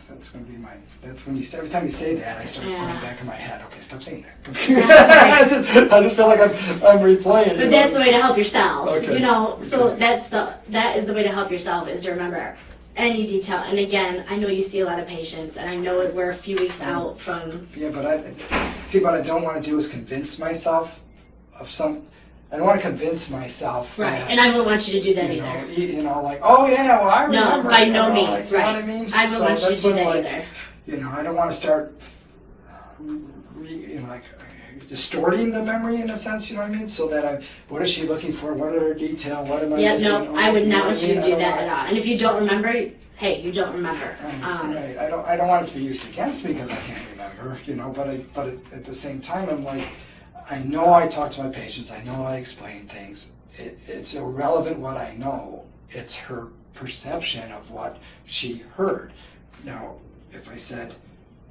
That's going to be that's when every time you say that, I start going back in my head, okay, stop saying that. I just feel like I'm replaying. But that's the way to help yourself. Okay. So that is the way to help yourself, is to remember any detail. And again, I know you see a lot of patients, and I know we're a few weeks out from. Yeah, but what I don't want to do is convince myself of some. I don't want to convince myself. Right, and I wouldn't want you to do that either. Like, oh yeah, well I remember. No, by no means, like, right. You know what I mean? I wouldn't want you to do that either. I don't want to start, distorting the memory in a sense. You know what I mean? So that what is she looking for? What are her detail? What am I missing? No, I would not want you to do that at all. And if you don't remember, hey, you don't remember. Right. I don't want it to be used against me because I can't remember. But at the same time, I'm like. I know I talk to my patients. I know I explain things. It's irrelevant what I know. It's her perception of what she heard. Now, if I said,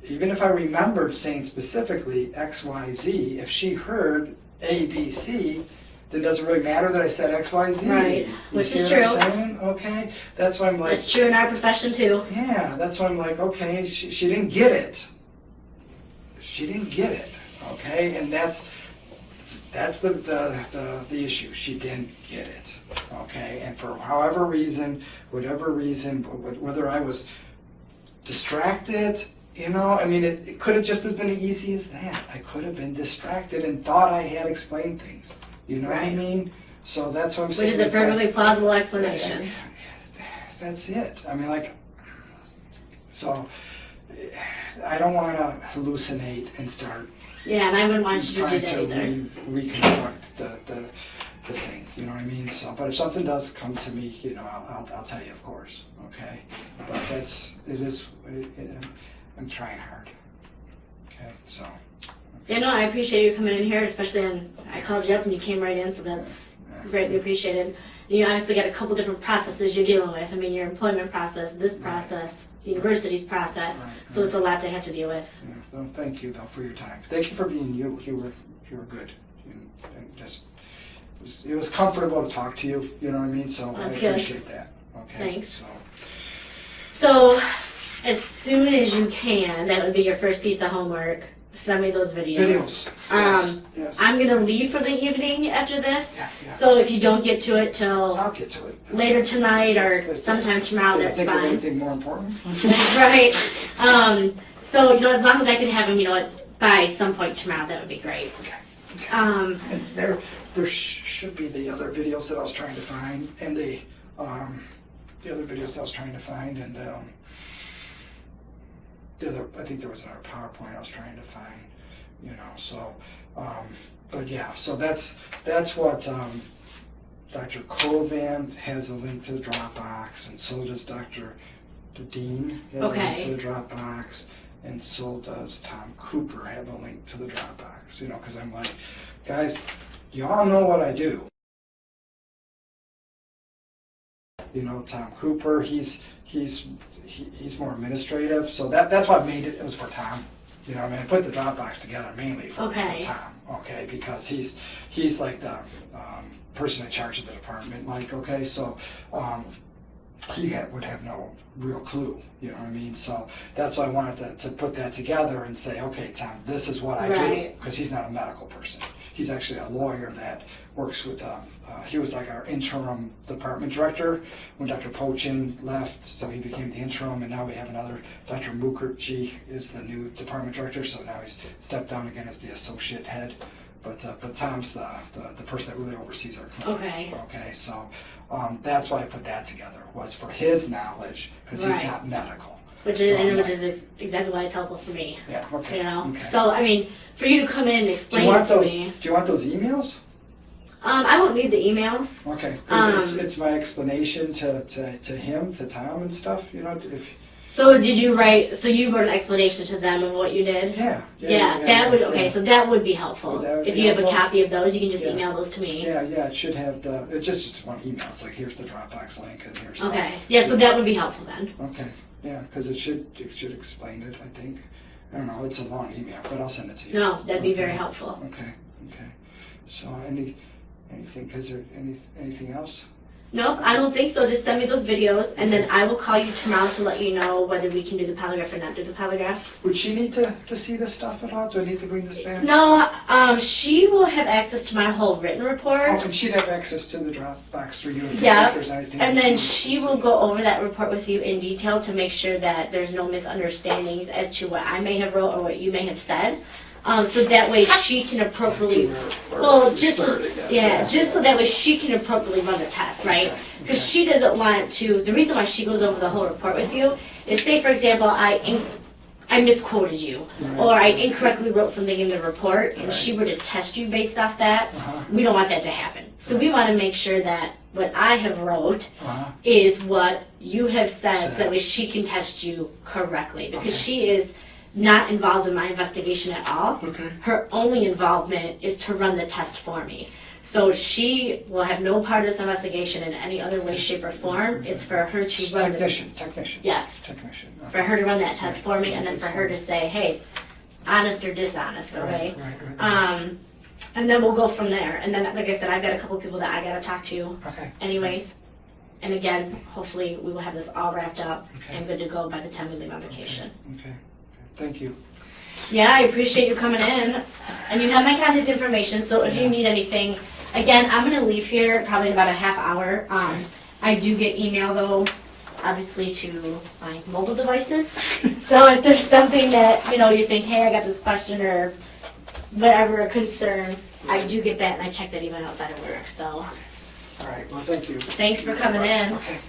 even if I remembered saying specifically X, Y, Z, if she heard A, B, C, then does it really matter that I said X, Y, Z? Right, which is true. What I'm saying? Okay, that's why I'm like. That's true in our profession too. Yeah, that's why I'm like, okay, she didn't get it. She didn't get it. Okay, and that's the issue. She didn't get it. Okay, and for whatever reason, whether I was distracted, it could have just as been as easy as that. I could have been distracted and thought I had explained things. You know what I mean? So that's what I'm saying. Which is a perfectly plausible explanation. That's it. So I don't want to hallucinate and start. Yeah, and I wouldn't want you to do that either. Reconstruct the thing, you know what I mean? So, but if something does come to me, I'll tell you, of course, okay? But I'm trying hard, okay? So. Yeah, no, I appreciate you coming in here, especially I called you up and you came right in, so that's greatly appreciated. You obviously got a couple different processes you're dealing with. Your employment process, this process. the university's process, Right, so it's a lot to have to deal with. Yeah, well, thank you though for your time. Thank you for being you. You were good. And just it was comfortable to talk to you. You know what I mean? So I That's good. appreciate that. Okay. Thanks. So, So, as soon as you can, that would be your first piece of homework. Send me those videos. videos. Yes. I'm going to leave for the evening after this, Yeah. so if you don't get to it till I'll get to it. later tonight or sometime tomorrow, Did I that's think of fine. anything more important? That's right. So, as long as I can have them, by some point tomorrow, that would be great. And there should be the other videos that I was trying to find, and the other videos I was trying to find, and I think there was another PowerPoint I was trying to find, so, but yeah, so that's what, Dr. Kovan has a link to the Dropbox, and so does Dr. Dean has a link to the Dropbox, and so does Tom Cooper have a link to the Dropbox, because I'm like, guys, you all know what I do. Tom Cooper, he's more administrative, so that's what made it was for Tom. I put the Dropbox together mainly for Tom, because he's like the person in charge of the department, so he would have no real clue, so that's why I wanted to put that together and say, okay, Tom, this is what I do, because he's not a medical person. He's actually a lawyer that works with, he was like our interim department director when Dr. Pochin left, so he became the interim, and now we have another, Dr. Mukherjee is the new department director, so now he's stepped down again as the associate head. But Tom's the person that really oversees our clinic. Okay, so that's why I put that together, was for his knowledge, because he's not medical. Which is exactly why it's helpful for me. Yeah, okay. Okay. So, for you to come in and explain it to me. Do you want those emails? I won't need the emails. Okay. It's my explanation to him, to Tom and stuff, So you wrote an explanation to them of what you did? Yeah. So that would be helpful. If you have a copy of those, you can just email those to me. Yeah, it should have it's just one email. It's like, here's the Dropbox link, and here's Okay. Yeah, so that would be helpful then. Okay. Yeah, because it should explain it, I think. I don't know, it's a long email, but I'll send it to you. No, that'd be very helpful. Okay. So anything else? Nope, I don't think so. Just send me those videos, and then I will call you tomorrow to let you know whether we can do the polygraph or not do the polygraph. Would she need to see this stuff at all? Do I need to bring this back? No, she will have access to my whole written report. Oh, and she'd have access to the Dropbox for you if there's anything. And then she will go over that report with you in detail to make sure that there's no misunderstandings as to what I may have wrote or what you may have said. So that way she can appropriately, just so that way she can appropriately run the test, right? Because she doesn't want to, the reason why she goes over the whole report with you is, say for example, I misquoted you, or I incorrectly wrote something in the report, and she were to test you based off that, we don't want that to happen. So we want to make sure that what I have wrote is what you have said, so that way she can test you correctly, because she is not involved in my investigation at all. Her only involvement is to run the test for me. So she will have no part of this investigation in any other way, shape, or form. It's for her to run Technician. Yes. Technician. Okay. For her to run that test for me, and then for her to say, hey, honest or dishonest, okay? Right. And then we'll go from there. And then, like I said, I've got a couple people that I got to talk to anyways. And again, hopefully we will have this all wrapped up and good to go by the time we leave on vacation. Okay. Thank you. Yeah, I appreciate you coming in. And you have my contact information, so if you need anything, again, I'm going to leave here probably in about a half hour. I do get email, though, obviously, to my mobile devices. So if there's something that, you think, hey, I got this question or whatever, a concern, I do get that, and I check that even outside of work. So. All right. Well, thank you. Thanks for coming in. Okay.